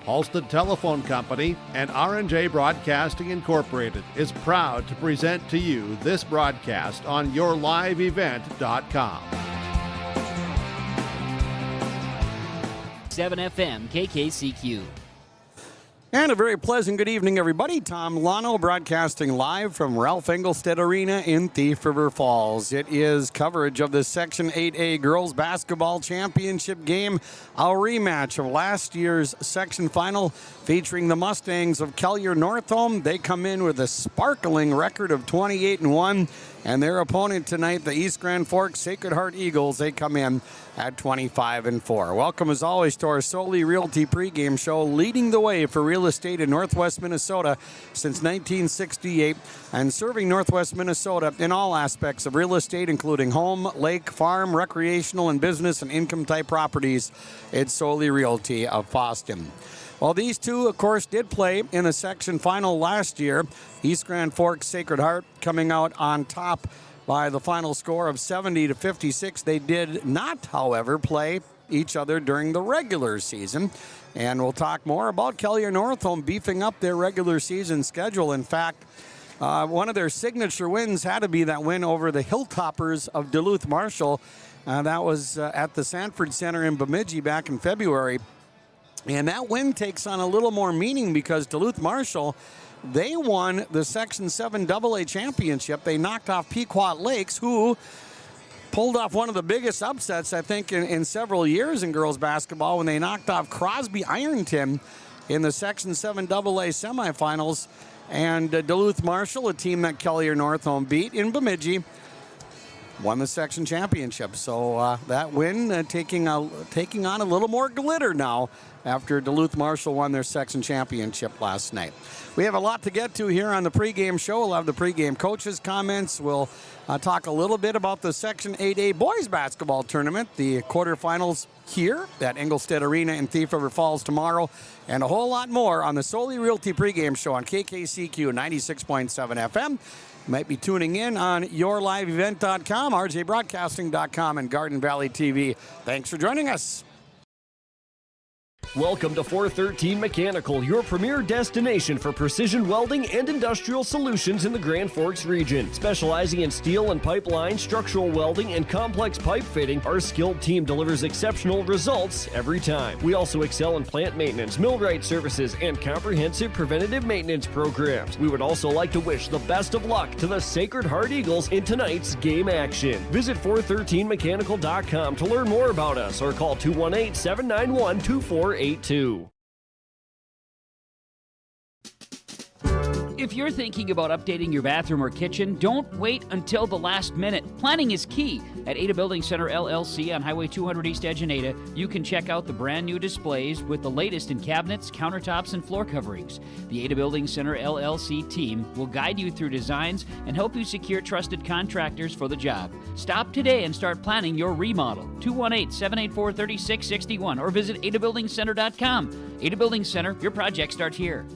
Halstead Telephone Company and R&J Broadcasting Incorporated is proud to present to you this broadcast on yourliveevent.com. 7 FM KKCQ. And a very pleasant good evening, everybody. Tom Lano broadcasting live from Ralph Engelstad Arena in Thief River Falls. It is coverage of the Section 8A Girls Basketball Championship game, a rematch of last year's section final featuring the Mustangs of Kelliher Northome. They come in with a sparkling record of 28-1, and their opponent tonight, the East Grand Forks Sacred Heart Eagles, they come in at 25-4. Welcome as always to our Solely Realty pregame show, leading the way for real estate in Northwest Minnesota since 1968 and serving Northwest Minnesota in all aspects of real estate, including home, lake, farm, recreational, and business and income type properties. It's Solely Realty of Boston. Well, these two, of course, did play in the section final last year. East Grand Forks Sacred Heart coming out on top by the final score of 70-56. They did not, however, play each other during the regular season. And we'll talk more about Kelliher Northome beefing up their regular season schedule. In fact, one of their signature wins had to be that win over the Hilltoppers of Duluth Marshall. That was at the Sanford Center in Bemidji back in February. And that win takes on a little more meaning because Duluth Marshall, they won the Section 7 AA championship. They knocked off Pequot Lakes, who pulled off one of the biggest upsets, I think, in several years in girls basketball when they knocked off Crosby Ironton in the Section 7 AA semifinals. And Duluth Marshall, a team that Kelliher Northome beat in Bemidji, won the section championship. So that win taking on a little more glitter now after Duluth Marshall won their section championship last night. We have a lot to get to here on the pregame show. We'll have the pregame coaches' comments. We'll talk a little bit about the Section 8A boys basketball tournament, the quarterfinals here at Engelstad Arena in Thief River Falls tomorrow, and a whole lot more on the Solely Realty pregame show on KKCQ 96.7 FM. You might be tuning in on yourliveevent.com, rjbroadcasting.com, and Garden Valley TV. Thanks for joining us. Welcome to 413 Mechanical, your premier destination for precision welding and industrial solutions in the Grand Forks region. Specializing in steel and pipeline, structural welding, and complex pipe fitting, our skilled team delivers exceptional results every time. We also excel in plant maintenance, millwright services, and comprehensive preventative maintenance programs. We would also like to wish the best of luck to the Sacred Heart Eagles in tonight's game action. Visit 413mechanical.com to learn more about us or call 218-791-2482. If you're thinking about updating your bathroom or kitchen, don't wait until the last minute. Planning is key. At Ada Building Center LLC on Highway 200 East Edge in Ada, you can check out the brand new displays with the latest in cabinets, countertops, and floor coverings. The Ada Building Center LLC team will guide you through designs and help you secure trusted contractors for the job. Stop today and start planning your remodel. 218-784-3661 or visit adabuildingcenter.com. Ada Building Center, your project starts here.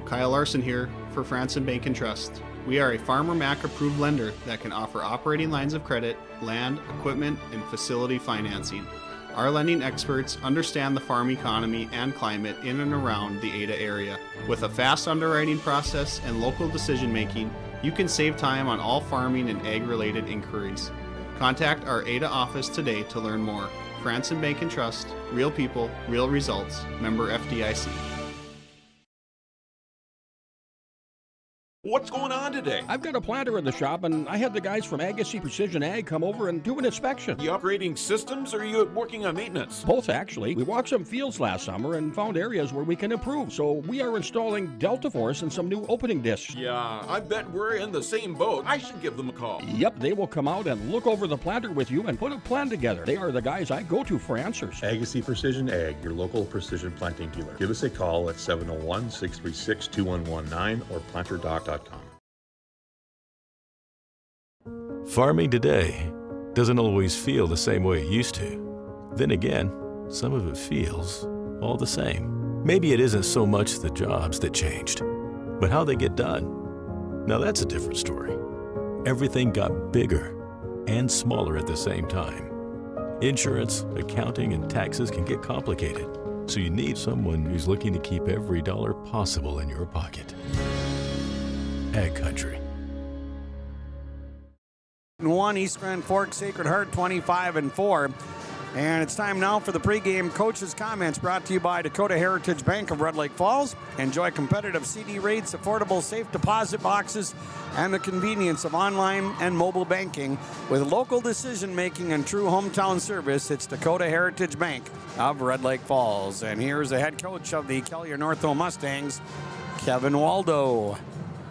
Kyle Larson here for Franson Bank and Trust. We are a Farmer Mac approved lender that can offer operating lines of credit, land, equipment, and facility financing. Our lending experts understand the farm economy and climate in and around the Ada area. With a fast underwriting process and local decision making, you can save time on all farming and ag-related inquiries. Contact our Ada office today to learn more. Franson Bank and Trust, real people, real results. Member FDIC. What's going on today? I've got a planter in the shop, and I had the guys from Agassi Precision Ag come over and do an inspection. You upgrading systems, or are you working on maintenance? Both, actually. We walked some fields last summer and found areas where we can improve. So we are installing Delta Force and some new opening discs. Yeah, I bet we're in the same boat. I should give them a call. Yep, they will come out and look over the planter with you and put a plan together. They are the guys I go to for answers. Agassi Precision Ag, your local precision planting dealer. Give us a call at 701-636-2119 or planterdoc.com. Farming today doesn't always feel the same way it used to. Then again, some of it feels all the same. Maybe it isn't so much the jobs that changed, but how they get done. Now that's a different story. everything got bigger and smaller at the same time. Insurance, accounting, and taxes can get complicated, so you need someone who's looking to keep every dollar possible in your pocket. Ag Country. 1 East Grand Forks Sacred Heart 25-4. And it's time now for the pregame coaches' comments brought to you by Dakota Heritage Bank of Red Lake Falls. Enjoy competitive CD rates, affordable safe deposit boxes, and the convenience of online and mobile banking. With local decision-making and true hometown service, it's Dakota Heritage Bank of Red Lake Falls. And here's the head coach of the Kelliher Northome Mustangs, Kevin Waldo.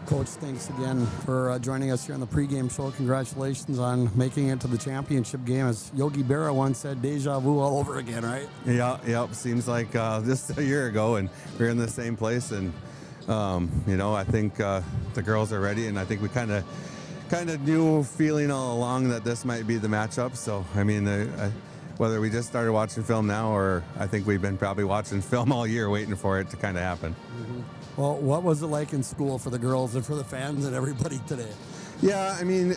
Coach, thanks again for joining us here on the pregame show. Congratulations on making it to the championship game. As Yogi Berra once said, deja vu all over again, right? Yeah. Seems like just a year ago, and we're in the same place. And I think the girls are ready, and I think we kind of knew feeling all along that this might be the matchup. So I mean, whether we just started watching film now, or I think we've been probably watching film all year, waiting for it to kind of happen. Mm-hmm. Well, what was it like in school for the girls and for the fans and everybody today? Yeah, I mean,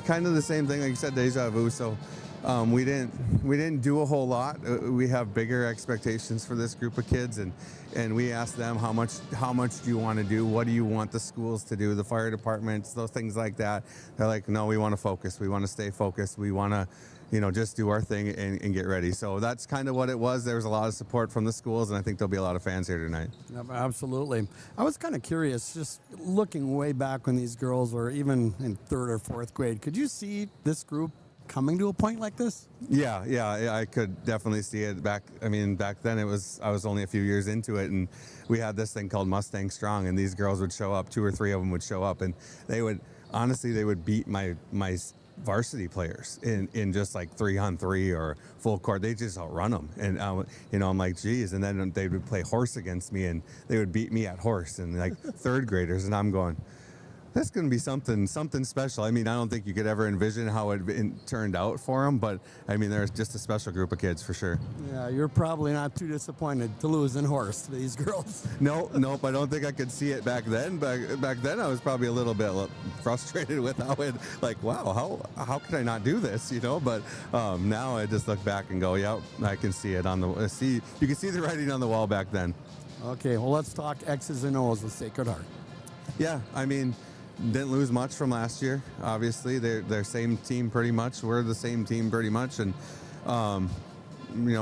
kind of the same thing. Like you said, deja vu. So we didn't do a whole lot. We have bigger expectations for this group of kids, and we asked them how much do you want to do? What do you want the schools to do? The fire departments, those things like that. They're like, no, we want to focus. We want to stay focused. We want to, just do our thing and get ready. So that's kind of what it was. There was a lot of support from the schools, and I think there'll be a lot of fans here tonight. Yep, absolutely. I was kind of curious, just looking way back when these girls were even in 3rd or 4th grade, could you see this group coming to a point like this? Yeah, I could definitely see it. Back then I was only a few years into it, and we had this thing called Mustang Strong, and these girls would show up, 2 or 3 of them would show up, and they would beat my varsity players in just like 3-on-3 or full court. They just outrun them, and I'm like, geez. And then they would play horse against me, and they would beat me at horse, and like 3rd graders, and I'm going, that's going to be something special. I mean, I don't think you could ever envision how it turned out for them, but I mean, they're just a special group of kids for sure. Yeah, you're probably not too disappointed to lose in horse to these girls. Nope. I don't think I could see it back then. Back then, I was probably a little bit frustrated with how it, like, wow, how could I not do this, But now I just look back and go, yeah, I can see it you can see the writing on the wall back then. Okay, well, let's talk X's and O's with Sacred Heart. Yeah, I mean, didn't lose much from last year. Obviously, they're same team pretty much. We're the same team pretty much, and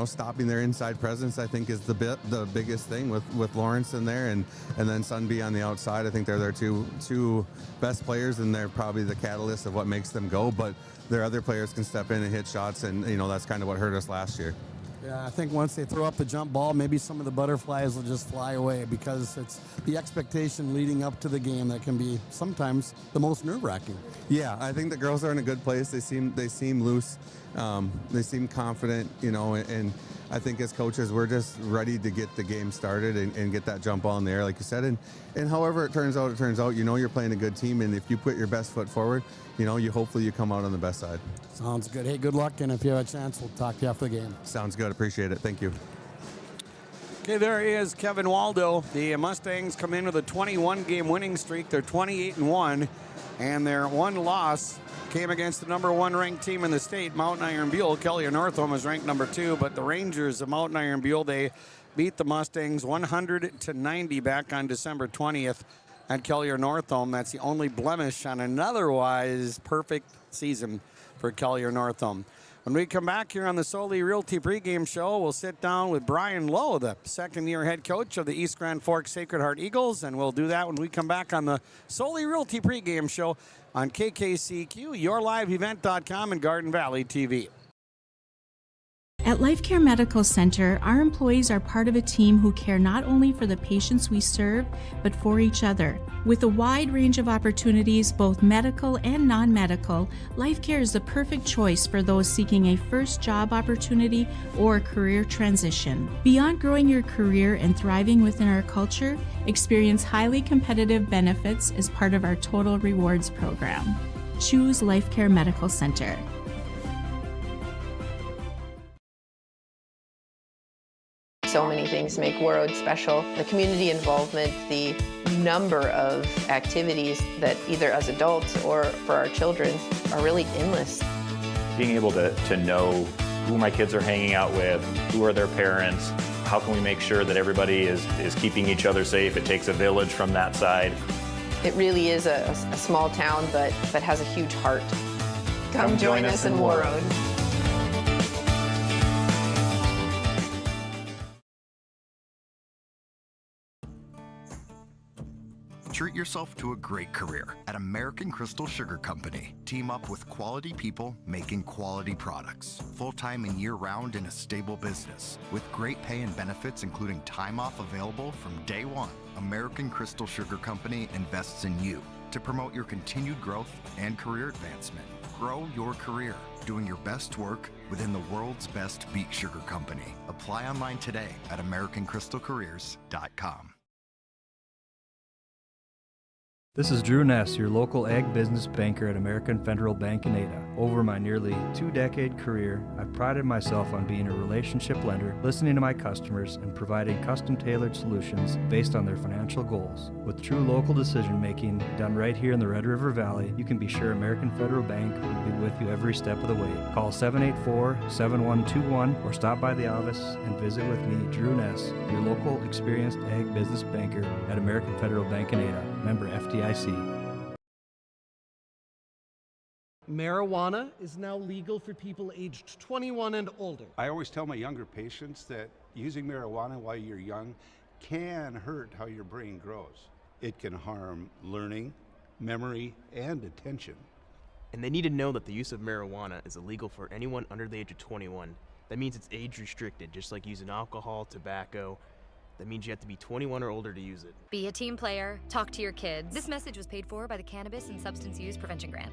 stopping their inside presence, I think, is the biggest thing with Lawrence in there, and then Sunby on the outside. I think they're their two best players, and they're probably the catalyst of what makes them go. But their other players can step in and hit shots, and that's kind of what hurt us last year. Yeah, I think once they throw up the jump ball, maybe some of the butterflies will just fly away, because it's the expectation leading up to the game that can be sometimes the most nerve-wracking. Yeah, I think the girls are in a good place. They seem loose. They seem confident, and I think as coaches, we're just ready to get the game started and get that jump ball in the air, like you said. And however it turns out, you're playing a good team, and if you put your best foot forward, hopefully you come out on the best side. Sounds good. Hey, good luck, and if you have a chance, we'll talk to you after the game. Sounds good. Appreciate it. Thank you. Okay, there is Kevin Waldo. The Mustangs come in with a 21-game winning streak. They're 28-1, and their one loss came against the number 1 ranked team in the state, Mountain Iron Buell. Kelliher Northome is ranked number 2, but the Rangers of Mountain Iron Buell, they beat the Mustangs 100-90 back on December 20th at Kelliher Northome. That's the only blemish on an otherwise perfect season for Kelliher Northome. When we come back here on the Solely Realty pregame show, we'll sit down with Brian Lowe, the second-year head coach of the East Grand Forks Sacred Heart Eagles, and we'll do that when we come back on the Solely Realty pregame show on KKCQ, YourLiveEvent.com, and Garden Valley TV. At Life Care Medical Center, our employees are part of a team who care not only for the patients we serve, but for each other. With a wide range of opportunities, both medical and non-medical, Life Care is the perfect choice for those seeking a first job opportunity or career transition. Beyond growing your career and thriving within our culture, experience highly competitive benefits as part of our Total Rewards program. Choose Life Care Medical Center. so many things make Warroad special. The community involvement, the number of activities that either as adults or for our children are really endless. Being able to know who my kids are hanging out with, who are their parents, how can we make sure that everybody is keeping each other safe? It takes a village from that side. It really is a small town, but has a huge heart. Come join us in Warroad. Treat yourself to a great career at American Crystal Sugar Company. Team up with quality people making quality products. Full-time and year-round in a stable business. With great pay and benefits including time off available from day one. American Crystal Sugar Company invests in you to promote your continued growth and career advancement. Grow your career, doing your best work within the world's best beet sugar company. Apply online today at AmericanCrystalCareers.com. This is Drew Ness, your local ag business banker at American Federal Bank in Ada. Over my nearly 2-decade career, I've prided myself on being a relationship lender, listening to my customers, and providing custom-tailored solutions based on their financial goals. With true local decision-making done right here in the Red River Valley, you can be sure American Federal Bank will be with you every step of the way. Call 784-7121 or stop by the office and visit with me, Drew Ness, your local experienced ag business banker at American Federal Bank in Ada, member FDIC. Marijuana is now legal for people aged 21 and older. I always tell my younger patients that using marijuana while you're young can hurt how your brain grows. It can harm learning, memory, and attention. And they need to know that the use of marijuana is illegal for anyone under the age of 21. That means it's age restricted, just like using alcohol, tobacco. That means you have to be 21 or older to use it. Be a team player. Talk to your kids. This message was paid for by the Cannabis and Substance Use Prevention Grant.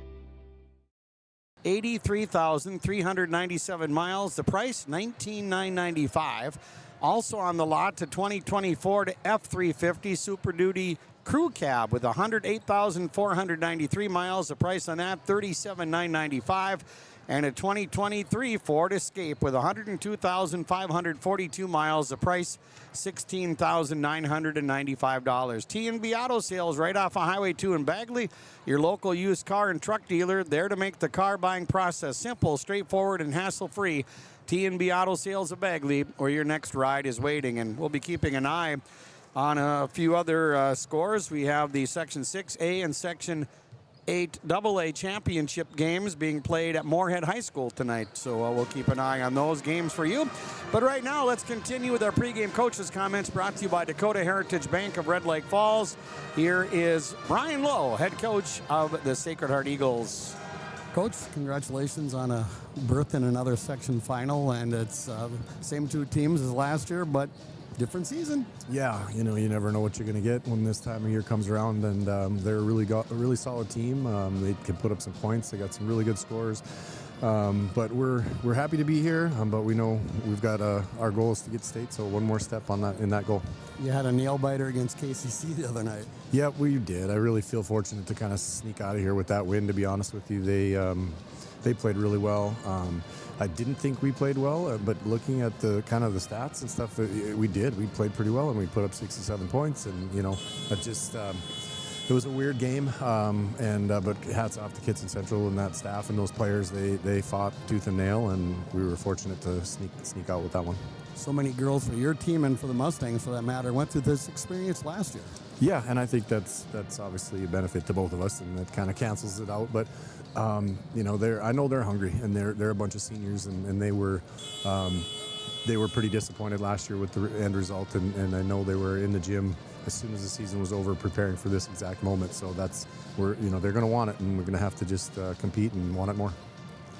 83,397 miles. The price, $19,995. Also on the lot to 2024 to F350 Super Duty Crew Cab with 108,493 miles. The price on that, $37,995. And a 2023 Ford Escape with 102,542 miles. The price, $16,995. T&B Auto Sales right off of Highway 2 in Bagley. Your local used car and truck dealer, there to make the car buying process simple, straightforward, and hassle-free. T&B Auto Sales of Bagley, where your next ride is waiting. And we'll be keeping an eye on a few other scores. We have the Section 6A and Section 8 AA championship games being played at Moorhead High School tonight. So we'll keep an eye on those games for you. But right now, let's continue with our pregame coaches' comments brought to you by Dakota Heritage Bank of Red Lake Falls. Here is Brian Lowe, head coach of the Sacred Heart Eagles. Coach, congratulations on a berth in another section final, and it's same two teams as last year, but different season. Yeah, you never know what you're going to get when this time of year comes around, and they're a really solid team. They can put up some points. They got some really good scores. But we're happy to be here, but we know we've got our goal is to get state, so one more step on that in that goal. You had a nail biter against KCC the other night. Yeah, we did. I really feel fortunate to kind of sneak out of here with that win, to be honest with you. They played really well. I didn't think we played well, but looking at the kind of the stats and stuff, we did. We played pretty well, and we put up 67 points, and that just it was a weird game. But hats off to Kitson Central and that staff and those players. They fought tooth and nail, and we were fortunate to sneak out with that one. So many girls for your team and for the Mustangs, for that matter, went through this experience last year. Yeah, and I think that's obviously a benefit to both of us, and that kind of cancels it out. But I know they're hungry, and they're a bunch of seniors, and they were pretty disappointed last year with the end result, and I know they were in the gym as soon as the season was over preparing for this exact moment. So they're going to want it, and we're going to have to just compete and want it more.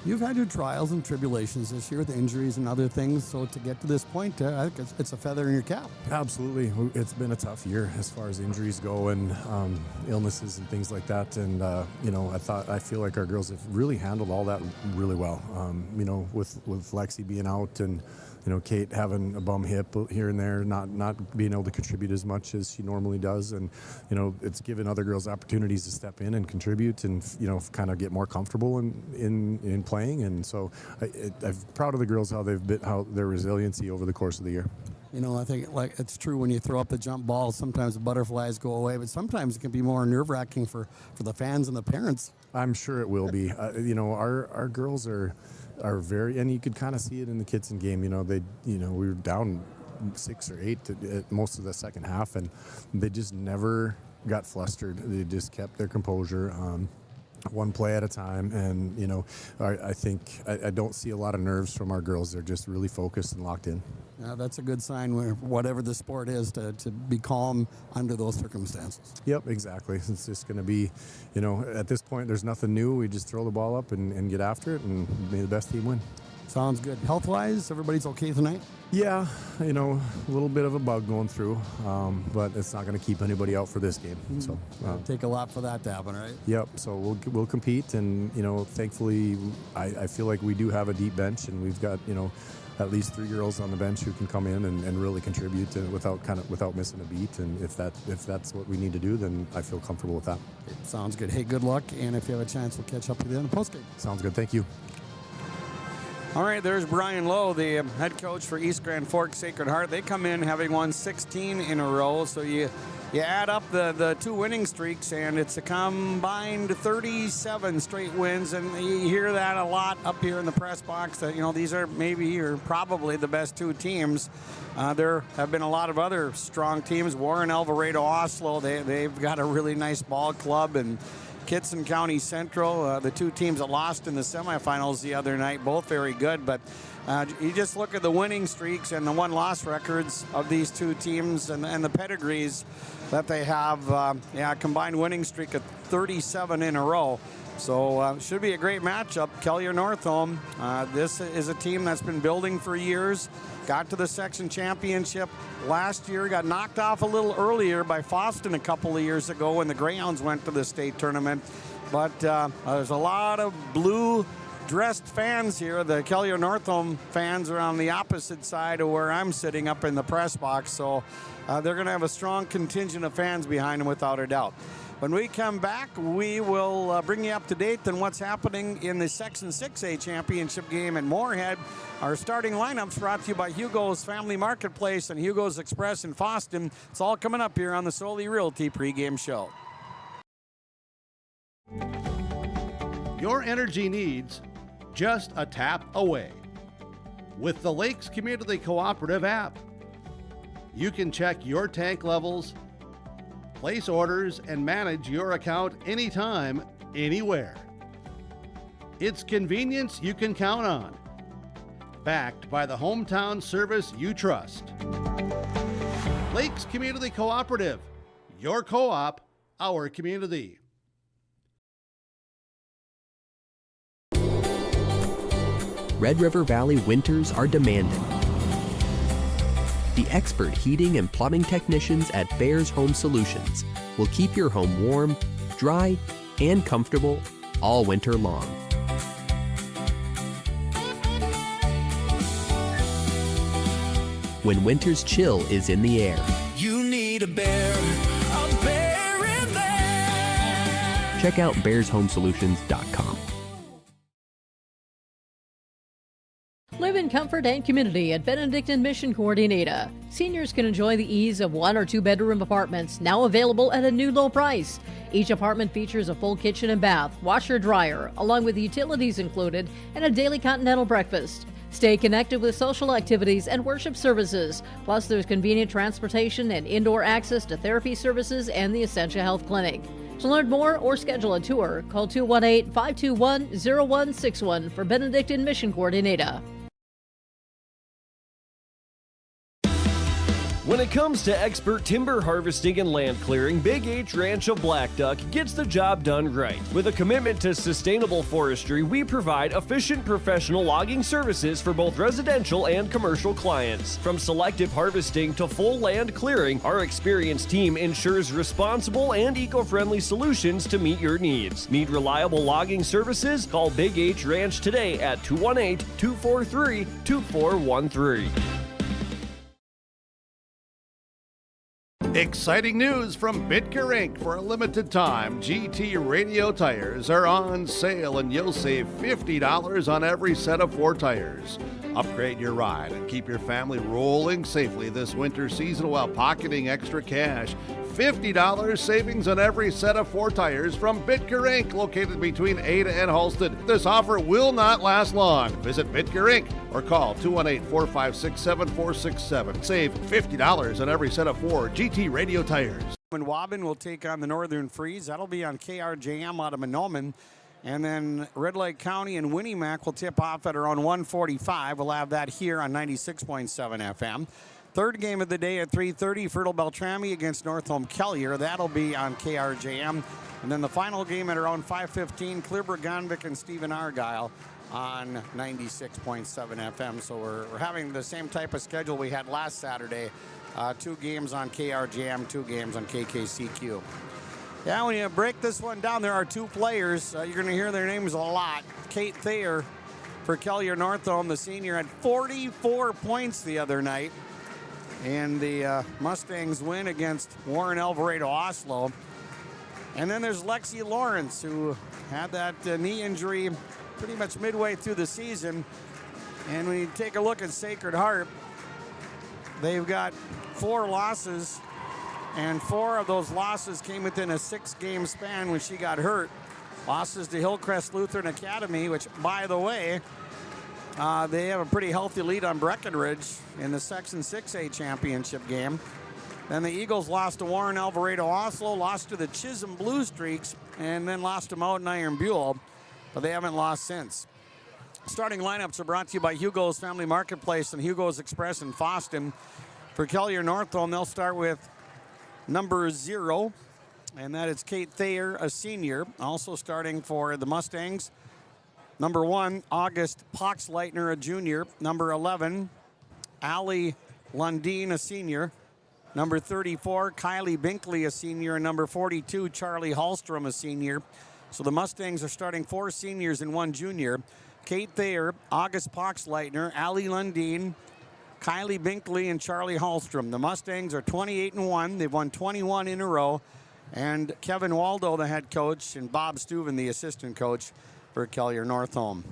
You've had your trials and tribulations this year with injuries and other things, so to get to this point, I think it's a feather in your cap. Absolutely. It's been a tough year as far as injuries go and illnesses and things like that. And, I feel like our girls have really handled all that really well, with Lexi being out and, Kate having a bum hip here and there, not being able to contribute as much as she normally does. And, it's given other girls opportunities to step in and contribute and, kind of get more comfortable in playing. And so I'm proud of the girls, how their resiliency over the course of the year. You know, I think like it's true when you throw up the jump ball, sometimes the butterflies go away, but sometimes it can be more nerve-wracking for the fans and the parents. I'm sure it will be. You know, our girls are very, and you could kind of see it in the Kitson game. You know, we were down 6 or 8 at most of the second half, and they just never got flustered. They just kept their composure. One play at a time, and you know, I think I don't see a lot of nerves from our girls. They're just really focused and locked in. Yeah, that's a good sign, whatever the sport is, to be calm under those circumstances. Yep, exactly. It's just going to be, you know, at this point, there's nothing new. We just throw the ball up and get after it, and may the best team win. Sounds good. Health-wise, everybody's okay tonight? Yeah, you know, a little bit of a bug going through, but it's not going to keep anybody out for this game. So take a lot for that to happen, right? Yep. So we'll compete, and you know, thankfully, I feel like we do have a deep bench, and we've got, you know, at least 3 girls on the bench who can come in and really contribute without missing a beat. And if that's what we need to do, then I feel comfortable with that. Sounds good. Hey, good luck, and if you have a chance, we'll catch up with you in the postgame. Sounds good. Thank you. All right, there's Brian Lowe, the head coach for East Grand Forks Sacred Heart. They come in having won 16 in a row, so you add up the 2 winning streaks, and it's a combined 37 straight wins, and you hear that a lot up here in the press box, that, you know, these are maybe or probably the best 2 teams. There have been a lot of other strong teams. Warren, Alvarado, Oslo, they've got a really nice ball club, and Kitson County Central, the 2 teams that lost in the semifinals the other night, both very good. But you just look at the winning streaks and the 1-loss records of these 2 teams, and the pedigrees that they have. Combined winning streak of 37 in a row. So should be a great matchup. Kelliher Northome. This is a team that's been building for years. Got to the section championship last year. Got knocked off a little earlier by Foston a couple of years ago when the Greyhounds went to the state tournament. But there's a lot of blue-dressed fans here. The Kelliher Northome fans are on the opposite side of where I'm sitting up in the press box. So they're going to have a strong contingent of fans behind them without a doubt. When we come back, we will bring you up to date on what's happening in the Section 6A championship game at Moorhead. Our starting lineups brought to you by Hugo's Family Marketplace and Hugo's Express in Foston. It's all coming up here on the Solely Realty Pregame Show. Your energy needs just a tap away. With the Lakes Community Cooperative app, you can check your tank levels, place orders, and manage your account anytime, anywhere. It's convenience you can count on. Backed by the hometown service you trust. Lakes Community Cooperative, your co-op, our community. Red River Valley winters are demanding. The expert heating and plumbing technicians at Bears Home Solutions will keep your home warm, dry, and comfortable all winter long. When winter's chill is in the air, You need a bear in there. check out bearshomesolutions.com. Live in comfort and community at Benedictine Mission Coordinator. Seniors can enjoy the ease of 1 or 2 bedroom apartments, now available at a new low price. Each apartment features a full kitchen and bath, washer, dryer, along with utilities included, and a daily continental breakfast. Stay connected with social activities and worship services. Plus, there's convenient transportation and indoor access to therapy services and the Essentia Health Clinic. To learn more or schedule a tour, call 218-521-0161 for Benedictine Mission Coordinator. When it comes to expert timber harvesting and land clearing, Big H Ranch of Black Duck gets the job done right. With a commitment to sustainable forestry, we provide efficient professional logging services for both residential and commercial clients. From selective harvesting to full land clearing, our experienced team ensures responsible and eco-friendly solutions to meet your needs. Need reliable logging services? Call Big H Ranch today at 218-243-2413. Exciting news from Bitker Inc. For a limited time, GT radio tires are on sale and you'll save $50 on every set of 4 tires. Upgrade your ride and keep your family rolling safely this winter season while pocketing extra cash. $50 savings on every set of 4 tires from Bitker Inc., located between Ada and Halsted. This offer will not last long. Visit Bitker Inc. or call 218-456-7467. Save $50 on every set of 4 GT radio tires. And Waubun will take on the Northern Freeze. That'll be on KRJM out of Mahnomen. And then Red Lake County and Winnimac will tip off at around 1:45. We'll have that here on 96.7 FM. Third game of the day at 3:30, Fertile Beltrami against Northome Kelliher. That'll be on KRJM. And then the final game at around 5:15, Clearbrook Gonvick and Stephen Argyle on 96.7 FM. So we're having the same type of schedule we had last Saturday. 2 games on KRJM, 2 games on KKCQ. Yeah, when you break this one down, there are 2 players. You're going to hear their names a lot. Kate Thayer for Kelliher Northome, the senior, had 44 points the other night. And the Mustangs win against Warren Alvarado Oslo. And then there's Lexi Lawrence, who had that knee injury pretty much midway through the season. And when you take a look at Sacred Heart, they've got 4 losses. And 4 of those losses came within a 6-game span when she got hurt. Losses to Hillcrest Lutheran Academy, which, by the way, they have a pretty healthy lead on Breckenridge in the Section 6A championship game. Then the Eagles lost to Warren Alvarado Oslo, lost to the Chisholm Blue Streaks, and then lost to Mountain Iron Buell, but they haven't lost since. Starting lineups are brought to you by Hugo's Family Marketplace and Hugo's Express in Foston. For Kelliher Northome, they'll start with number 0, and that is Kate Thayer, a senior. Also starting for the Mustangs, number 1, August Poxleitner, a junior. Number 11, Allie Lundeen, a senior. Number 34, Kylie Binkley, a senior. And number 42, Charlie Hallstrom, a senior. So the Mustangs are starting 4 seniors and 1 junior. Kate Thayer, August Poxleitner, Allie Lundeen, Kylie Binkley, and Charlie Hallstrom. The Mustangs are 28-1. They've won 21 in a row. And Kevin Waldo, the head coach, and Bob Steuven, the assistant coach for Kelliher Northome.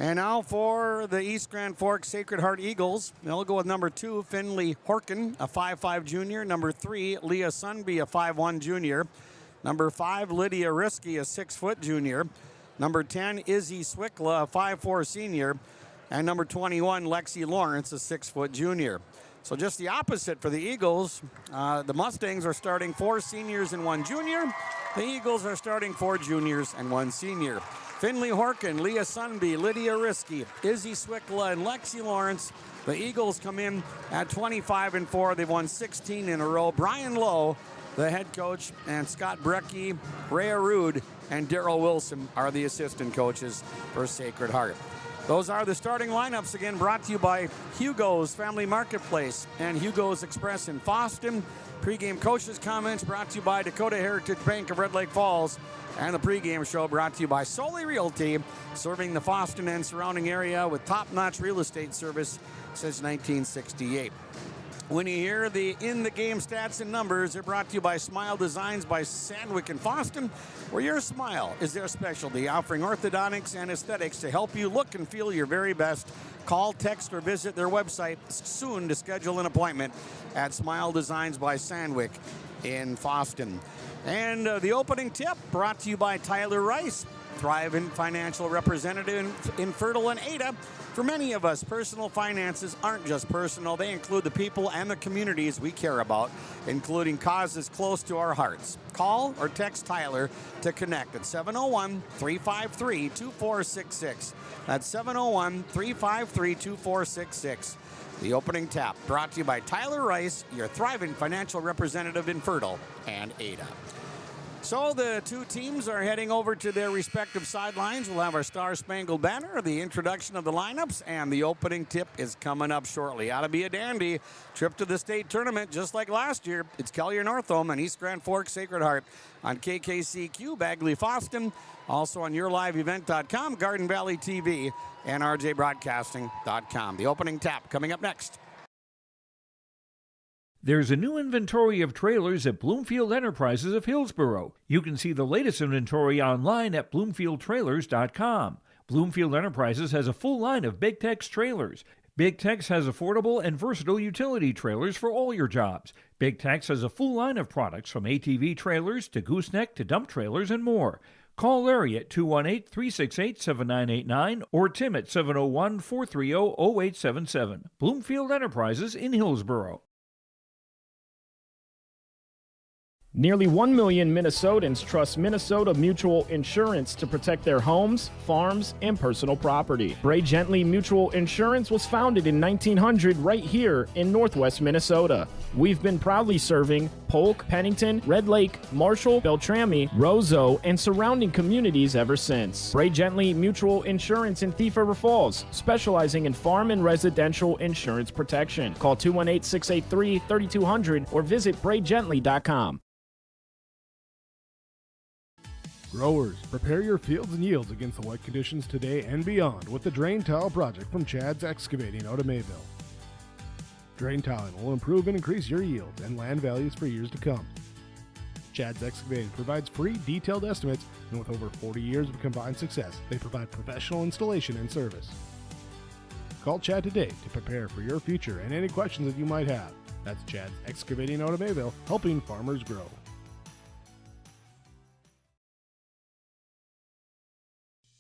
And now for the East Grand Forks Sacred Heart Eagles. They'll go with number 2, Finley Horkin, a 5'5 junior. Number 3, Leah Sunby, a 5'1 junior. Number 5, Lydia Risky, a 6-foot junior. Number 10, Izzy Swickla, a 5'4 senior. And number 21, Lexi Lawrence, a 6-foot junior. So just the opposite for the Eagles. The Mustangs are starting 4 seniors and 1 junior. The Eagles are starting 4 juniors and 1 senior. Finley Horkin, Leah Sunby, Lydia Risky, Izzy Swickla, and Lexi Lawrence. The Eagles come in at 25-4. They've won 16 in a row. Brian Lowe, the head coach, and Scott Brecky, Ray Arud, and Daryl Wilson are the assistant coaches for Sacred Heart. Those are the starting lineups, again, brought to you by Hugo's Family Marketplace and Hugo's Express in Foston. Pregame coaches' comments brought to you by Dakota Heritage Bank of Red Lake Falls. And the pregame show brought to you by Solely Realty, serving the Foston and surrounding area with top-notch real estate service since 1968. When you hear the in-the-game stats and numbers, they're brought to you by Smile Designs by Sandwick and Foston, where your smile is their specialty, offering orthodontics and aesthetics to help you look and feel your very best. Call, text, or visit their website soon to schedule an appointment at Smile Designs by Sandwick in Foston. And the opening tip brought to you by Tyler Rice, thriving financial representative in Fertile and Ada. For many of us, personal finances aren't just personal. They include the people and the communities we care about, including causes close to our hearts. Call or text Tyler to connect at 701-353-2466. That's 701-353-2466. The opening tap brought to you by Tyler Rice, your thriving financial representative in Fertile and Ada. So the 2 teams are heading over to their respective sidelines. We'll have our Star-Spangled Banner, the introduction of the lineups, and the opening tip is coming up shortly. Ought to be a dandy trip to the state tournament, just like last year. It's Kelliher Northome and East Grand Forks Sacred Heart on KKCQ, Bagley Foston, also on YourLiveEvent.com, Garden Valley TV, and RJBroadcasting.com. The opening tap coming up next. There's a new inventory of trailers at Bloomfield Enterprises of Hillsborough. You can see the latest inventory online at bloomfieldtrailers.com. Bloomfield Enterprises has a full line of Big Tex trailers. Big Tex has affordable and versatile utility trailers for all your jobs. Big Tex has a full line of products from ATV trailers to gooseneck to dump trailers and more. Call Larry at 218-368-7989 or Tim at 701-430-0877. Bloomfield Enterprises in Hillsborough. Nearly 1 million Minnesotans trust Minnesota Mutual Insurance to protect their homes, farms, and personal property. Bray Gently Mutual Insurance was founded in 1900 right here in Northwest Minnesota. We've been proudly serving Polk, Pennington, Red Lake, Marshall, Beltrami, Roseau, and surrounding communities ever since. Bray Gently Mutual Insurance in Thief River Falls, specializing in farm and residential insurance protection. Call 218-683-3200 or visit braygently.com. Growers, prepare your fields and yields against the wet conditions today and beyond with the Drain Tile Project from Chad's Excavating out of Mayville. Drain tiling will improve and increase your yields and land values for years to come. Chad's Excavating provides free detailed estimates, and with over 40 years of combined success, they provide professional installation and service. Call Chad today to prepare for your future and any questions that you might have. That's Chad's Excavating out of Mayville, helping farmers grow.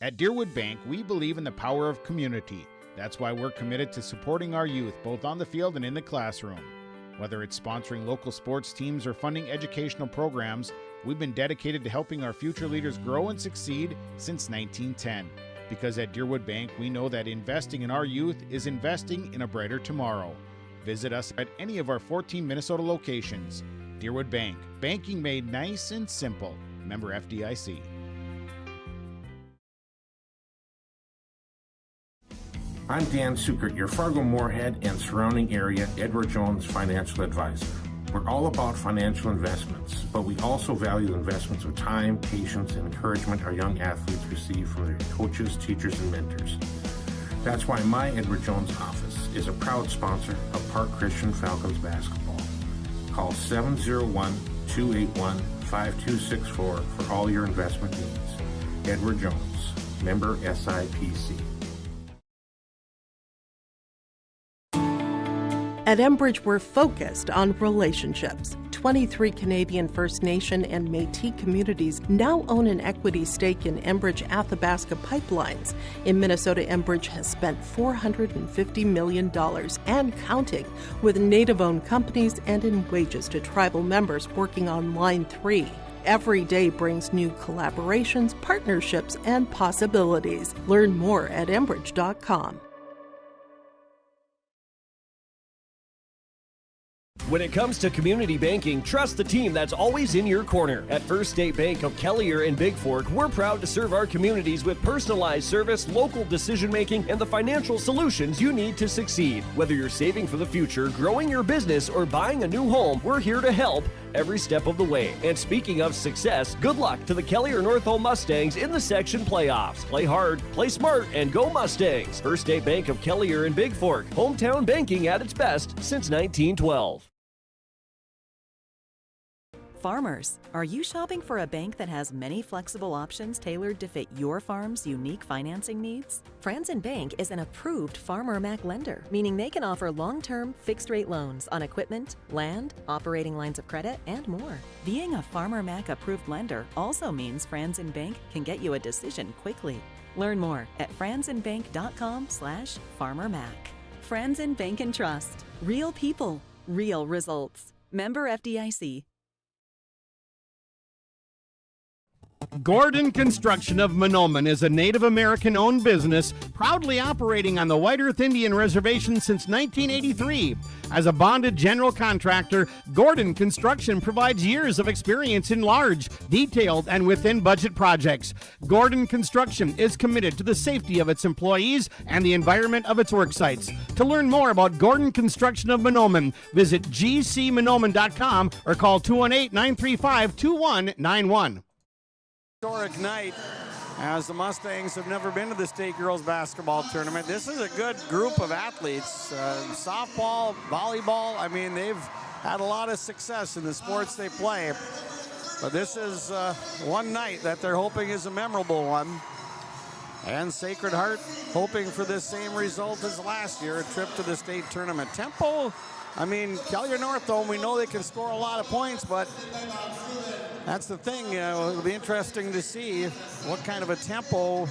At Deerwood Bank, we believe in the power of community. That's why we're committed to supporting our youth, both on the field and in the classroom. Whether it's sponsoring local sports teams or funding educational programs, we've been dedicated to helping our future leaders grow and succeed since 1910. Because at Deerwood Bank, we know that investing in our youth is investing in a brighter tomorrow. Visit us at any of our 14 Minnesota locations. Deerwood Bank, banking made nice and simple. Member FDIC. I'm Dan Sukert, your Fargo-Moorhead and surrounding area Edward Jones financial advisor. We're all about financial investments, but we also value investments of time, patience, and encouragement our young athletes receive from their coaches, teachers, and mentors. That's why my Edward Jones office is a proud sponsor of Park Christian Falcons basketball. Call 701-281-5264 for all your investment needs. Edward Jones, member SIPC. At Enbridge, we're focused on relationships. 23 Canadian First Nation and Métis communities now own an equity stake in Enbridge Athabasca Pipelines. In Minnesota, Enbridge has spent $450 million and counting with Native-owned companies and in wages to tribal members working on Line 3. Every day brings new collaborations, partnerships, and possibilities. Learn more at Enbridge.com. When it comes to community banking, trust the team that's always in your corner. At First State Bank of Kelliher and Big Fork, we're proud to serve our communities with personalized service, local decision-making, and the financial solutions you need to succeed. Whether you're saving for the future, growing your business, or buying a new home, we're here to help every step of the way. And speaking of success, good luck to the Kelliher Northome Mustangs in the section playoffs. Play hard, play smart, and go Mustangs. First State Bank of Kelliher and Big Fork, hometown banking at its best since 1912. Farmers, are you shopping for a bank that has many flexible options tailored to fit your farm's unique financing needs? Franzen Bank is an approved Farmer Mac lender, meaning they can offer long-term, fixed-rate loans on equipment, land, operating lines of credit, and more. Being a Farmer Mac approved lender also means Franzen Bank can get you a decision quickly. Learn more at franzenbank.com/farmermac. Franzen Bank and Trust. Real people, real results. Member FDIC. Gordon Construction of Mahnomen is a Native American-owned business proudly operating on the White Earth Indian Reservation since 1983. As a bonded general contractor, Gordon Construction provides years of experience in large, detailed, and within-budget projects. Gordon Construction is committed to the safety of its employees and the environment of its work sites. To learn more about Gordon Construction of Mahnomen, visit gcmahnomen.com or call 218-935-2191. Historic night, as the Mustangs have never been to the state girls basketball tournament. This is a good group of athletes. Softball, volleyball, I mean, they've had a lot of success in the sports they play. But this is one night that they're hoping is a memorable one. And Sacred Heart hoping for the same result as last year, a trip to the state tournament. Tempo, I mean, Kelliher Northome, we know they can score a lot of points, but that's the thing. It'll be interesting to see what kind of a tempo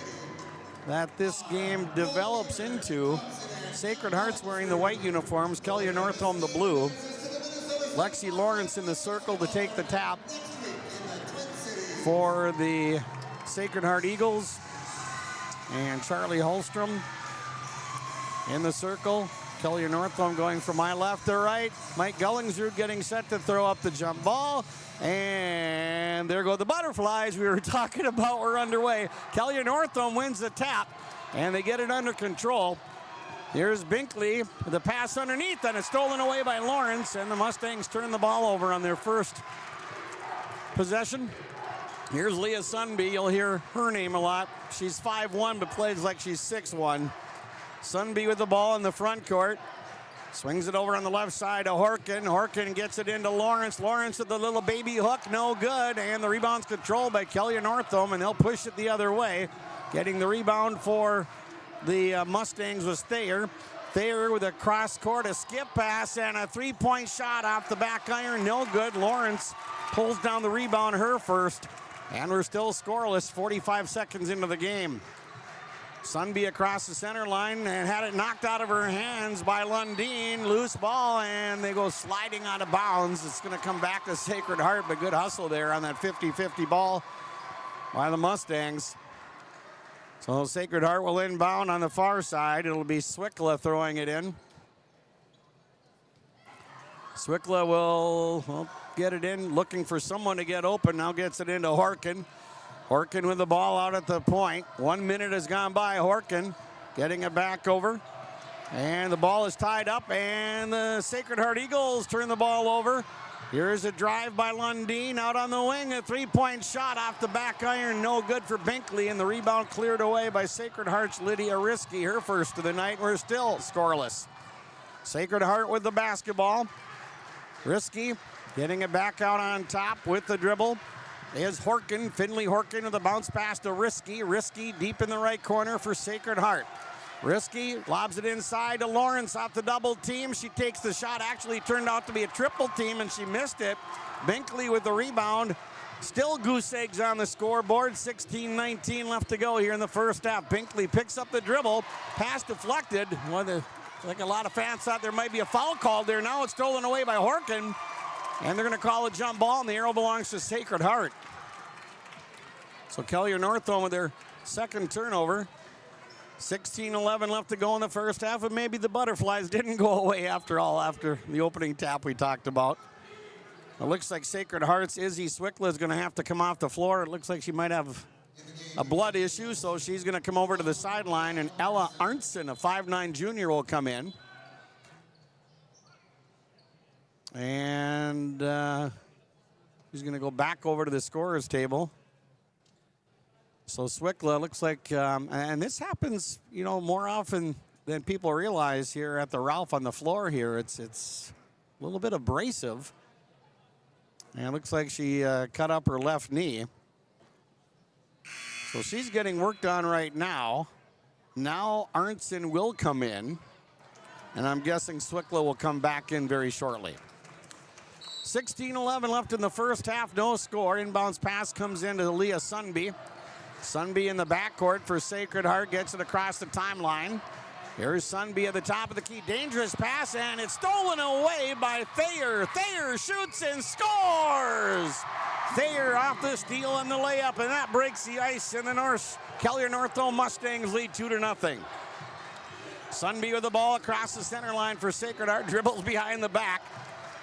that this game develops into. Sacred Heart's wearing the white uniforms, Kelliher Northome the blue. Lexi Lawrence in the circle to take the tap for the Sacred Heart Eagles. And Charlie Holstrom in the circle. Kelliher Northome going from my left to right. Mike Gullingsrud getting set to throw up the jump ball. And there go the butterflies we were talking about. We're underway. Kelliher Northome wins the tap, and they get it under control. Here's Binkley, the pass underneath, and it's stolen away by Lawrence, and the Mustangs turn the ball over on their first possession. Here's Leah Sunby. You'll hear her name a lot. She's 5'1", but plays like she's 6'1". Sunby with the ball in the front court. Swings it over on the left side to Horkin. Horkin gets it into Lawrence. Lawrence with the little baby hook, no good. And the rebound's controlled by Kelliher Northome, and they'll push it the other way. Getting the rebound for the Mustangs was Thayer. Thayer with a cross-court, a skip pass, and a three-point shot off the back iron. No good. Lawrence pulls down the rebound, her first. And we're still scoreless, 45 seconds into the game. Sunby across the center line and had it knocked out of her hands by Lundeen. Loose ball, and they go sliding out of bounds. It's going to come back to Sacred Heart, but good hustle there on that 50-50 ball by the Mustangs. So Sacred Heart will inbound on the far side. It'll be Swickla throwing it in. Swickla will get it in, looking for someone to get open. Now gets it into Horkin. Horkin with the ball out at the point. 1 minute has gone by. Horkin getting it back over. And the ball is tied up, and the Sacred Heart Eagles turn the ball over. Here's a drive by Lundeen out on the wing. A three-point shot off the back iron. No good for Binkley, and the rebound cleared away by Sacred Heart's Lydia Risky, her first of the night. We're still scoreless. Sacred Heart with the basketball. Risky getting it back out on top with the dribble is Horkin. Finley Horkin with a bounce pass to Risky. Risky deep in the right corner for Sacred Heart. Risky lobs it inside to Lawrence off the double team. She takes the shot. Actually turned out to be a triple team, and she missed it. Binkley with the rebound. Still goose eggs on the scoreboard. 16-19 left to go here in the first half. Binkley picks up the dribble. Pass deflected. Like a lot of fans thought there might be a foul called there. Now it's stolen away by Horkin. And they're going to call a jump ball, and the arrow belongs to Sacred Heart. So Kelliher Northome with their second turnover. 16-11 left to go in the first half, and maybe the butterflies didn't go away after all, after the opening tap we talked about. It looks like Sacred Heart's Izzy Swickla is going to have to come off the floor. It looks like she might have a blood issue, so she's going to come over to the sideline, and Ella Arntzen, a 5'9 junior, will come in. And he's going to go back over to the scorer's table. So Swickla looks like, and this happens, you know, more often than people realize here at the Ralph on the floor here. It's a little bit abrasive. And it looks like she cut up her left knee. So she's getting worked on right now. Now Arntzen will come in. And I'm guessing Swickla will come back in very shortly. 16-11 left in the first half, no score. Inbounds pass comes into Leah Sunby. Sunby in the backcourt for Sacred Heart, gets it across the timeline. Here's Sunby at the top of the key. Dangerous pass, and it's stolen away by Thayer. Thayer shoots and scores! Thayer off the steal and the layup, and that breaks the ice, and the Kelliher Northome Mustangs lead 2-0. Sunby with the ball across the center line for Sacred Heart, dribbles behind the back.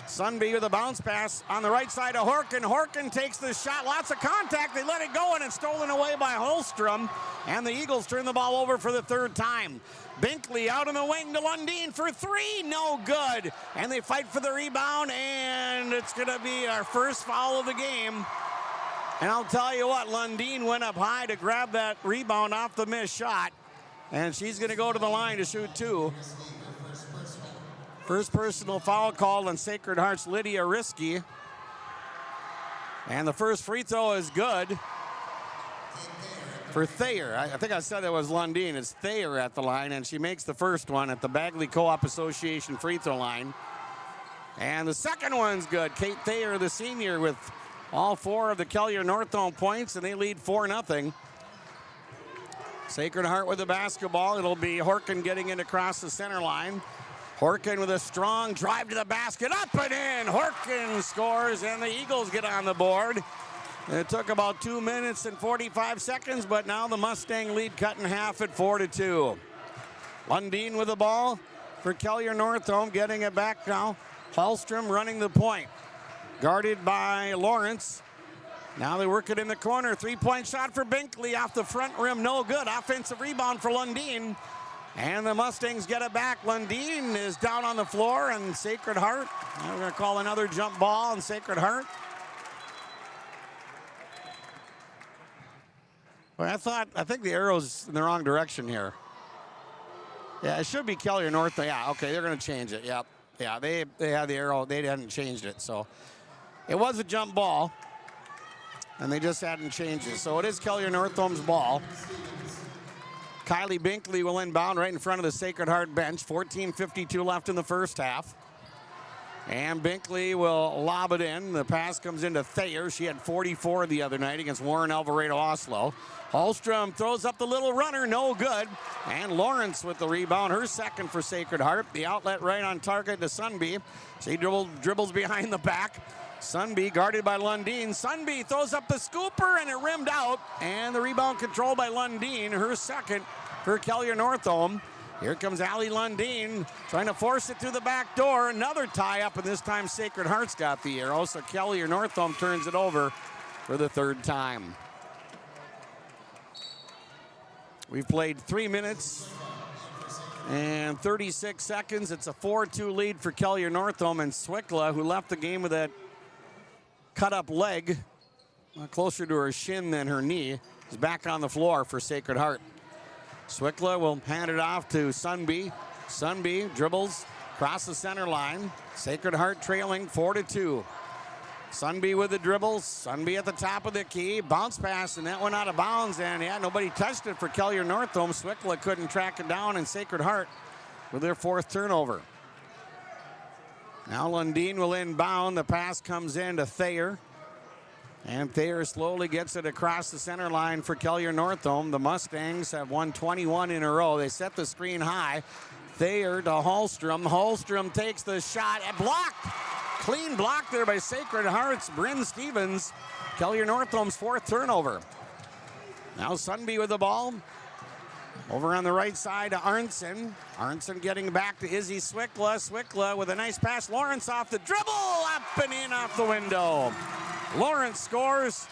Sunby with a bounce pass on the right side of Horkin. Horkin takes the shot. Lots of contact. They let it go, and it's stolen away by Holstrom. And the Eagles turn the ball over for the third time. Binkley out on the wing to Lundeen for three. No good. And they fight for the rebound, and it's going to be our first foul of the game. And I'll tell you what, Lundeen went up high to grab that rebound off the missed shot. And she's going to go to the line to shoot two. First personal foul called on Sacred Heart's Lydia Risky. And the first free throw is good for Thayer. I think I said it was Lundeen. It's Thayer at the line, and she makes the first one at the Bagley Co-op Association free throw line. And the second one's good. Kate Thayer, the senior, with all 4 of the Kelliher Northome points, and they lead 4-0. Sacred Heart with the basketball. It'll be Horkin getting it across the center line. Horkin with a strong drive to the basket, up and in. Horkin scores, and the Eagles get on the board. It took about 2 minutes and 45 seconds, but now the Mustang lead cut in half at 4-2. Lundeen with the ball for Kelliher Northome, getting it back now. Hallstrom running the point, guarded by Lawrence. Now they work it in the corner. 3-point shot for Binkley off the front rim, no good. Offensive rebound for Lundeen. And the Mustangs get it back. Lundeen is down on the floor, and Sacred Heart, we're going to call another jump ball on Sacred Heart. Well, I think the arrow's in the wrong direction here. Yeah, it should be Kelliher North. Yeah, okay, they're going to change it. Yep. Yeah, they had the arrow. They hadn't changed it, so it was a jump ball, and they just hadn't changed it. So it is Kelliher Northome's ball. Kylie Binkley will inbound right in front of the Sacred Heart bench. 14:52 left in the first half. And Binkley will lob it in. The pass comes into Thayer. She had 44 the other night against Warren Alvarado Oslo. Hallstrom throws up the little runner, no good. And Lawrence with the rebound, her second for Sacred Heart. The outlet right on target to Sunby. She dribbles behind the back. Sunby guarded by Lundeen. Sunby throws up the scooper, and it rimmed out. And the rebound controlled by Lundeen, her second for Kelliher Northome. Here comes Allie Lundeen trying to force it through the back door. Another tie up, and this time Sacred Heart's got the arrow. So Kelliher Northome turns it over for the third time. We've played 3 minutes and 36 seconds. It's a 4-2 lead for Kelliher Northome, and Swickla, who left the game with that cut-up leg, closer to her shin than her knee, is back on the floor for Sacred Heart. Swickla will hand it off to Sunby. Sunby dribbles across the center line. Sacred Heart trailing 4-2. Sunby with the dribbles. Sunby at the top of the key. Bounce pass, and that went out of bounds, and yeah, nobody touched it for Kelliher Northome. Swickla couldn't track it down, and Sacred Heart with their 4th turnover. Now Lundeen will inbound. The pass comes in to Thayer. And Thayer slowly gets it across the center line for Kelliher Northome. The Mustangs have won 21 in a row. They set the screen high. Thayer to Hallstrom. Hallstrom takes the shot and blocked. Clean block there by Sacred Heart's Bryn Stevens. Kelliher Northome's 4th turnover. Now Sunby with the ball. Over on the right side to Arnson. Arnson getting back to Izzy Swickla. Swickla with a nice pass. Lawrence off the dribble. Up and in off the window. Lawrence scores.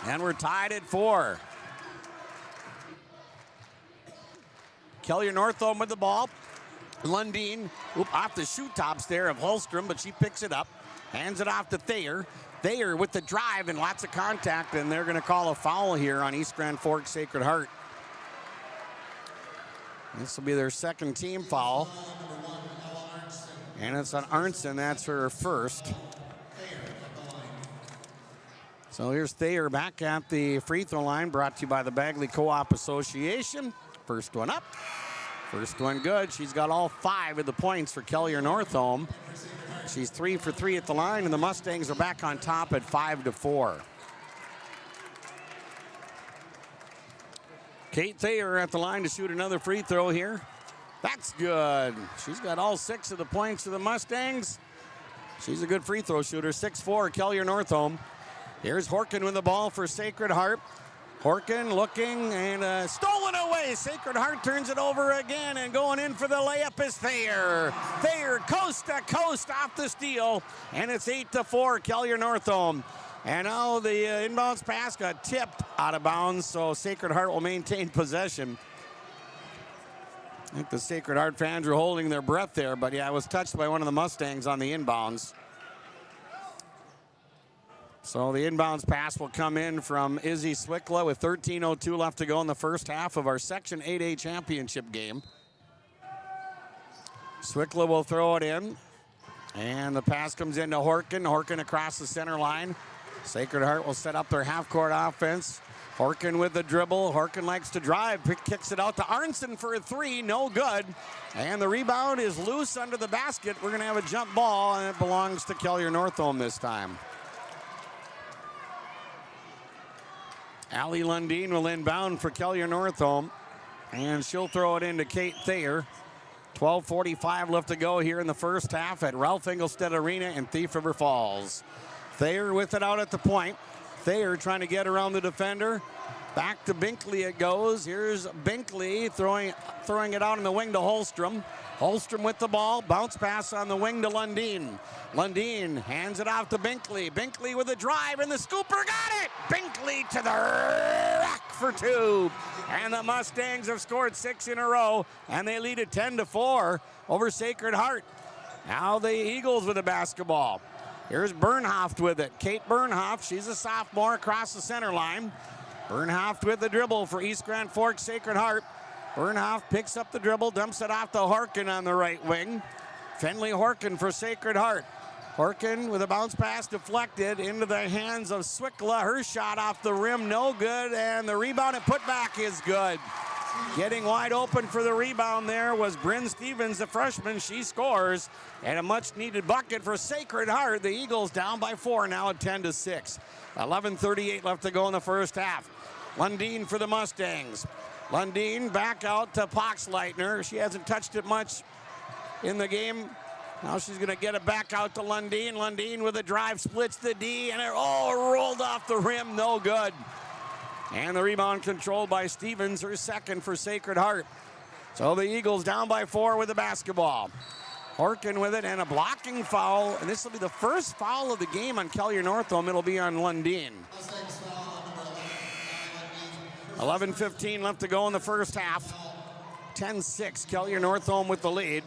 And we're tied at 4. Kelliher Northome with the ball. Lundeen off the shoe tops there of Hallstrom, but she picks it up. Hands it off to Thayer. Thayer with the drive and lots of contact, and they're going to call a foul here on East Grand Forks Sacred Heart. This will be their second team foul. And it's on Arnson. That's her first. So here's Thayer back at the free throw line, brought to you by the Bagley Co-op Association. First one up. First one good. She's got all 5 of the points for Kelliher Northome. She's 3 for 3 at the line, and the Mustangs are back on top at 5-4. Kate Thayer at the line to shoot another free throw here. That's good. She's got all 6 of the points for the Mustangs. She's a good free throw shooter. 6'4", Kelliher Northome. Here's Horkin with the ball for Sacred Heart. Horkin looking and stolen away. Sacred Heart turns it over again, and going in for the layup is Thayer. Thayer coast to coast off the steal, and it's 8-4, Kelliher Northome. And now the inbounds pass got tipped out of bounds, so Sacred Heart will maintain possession. I think the Sacred Heart fans are holding their breath there, but yeah, I was touched by one of the Mustangs on the inbounds. So the inbounds pass will come in from Izzy Swickla with 13:02 left to go in the first half of our Section 8A championship game. Swickla will throw it in. And the pass comes into Horkin. Horkin across the center line. Sacred Heart will set up their half-court offense. Horkin with the dribble. Horkin likes to drive. Kicks it out to Arnson for a three. No good. And the rebound is loose under the basket. We're going to have a jump ball, and it belongs to Kelliher Northome this time. Allie Lundeen will inbound for Kelliher Northome. And she'll throw it into Kate Thayer. 12:45 left to go here in the first half at Ralph Engelstad Arena in Thief River Falls. Thayer with it out at the point. Thayer trying to get around the defender. Back to Binkley it goes. Here's Binkley throwing it out in the wing to Holstrom. Holstrom with the ball. Bounce pass on the wing to Lundeen. Lundeen hands it off to Binkley. Binkley with a drive, and the scooper got it! Binkley to the rack for two. And the Mustangs have scored 6 in a row, and they lead it 10-4 over Sacred Heart. Now the Eagles with the basketball. Here's Bernhoft with it. Kate Bernhoft, she's a sophomore across the center line. Bernhoft with the dribble for East Grand Forks Sacred Heart. Bernhoft picks up the dribble, dumps it off to Horkin on the right wing. Finley Horkin for Sacred Heart. Horkin with a bounce pass deflected into the hands of Swickla. Her shot off the rim, no good, and the rebound and putback is good. Getting wide open for the rebound there was Bryn Stevens, the freshman. She scores, and a much-needed bucket for Sacred Heart. The Eagles down by 4 now at 10-6. 11:38 left to go in the first half. Lundeen for the Mustangs. Lundeen back out to Poxleitner. She hasn't touched it much in the game. Now she's going to get it back out to Lundeen. Lundeen with a drive, splits the D, and it rolled off the rim, no good. And the rebound controlled by Stevens, her second for Sacred Heart. So the Eagles down by 4 with the basketball. Horkin with it, and a blocking foul. And this will be the first foul of the game on Kelliher Northome. It'll be on Lundeen. 11:15 left to go in the first half. 10-6, Kelliher Northome with the lead.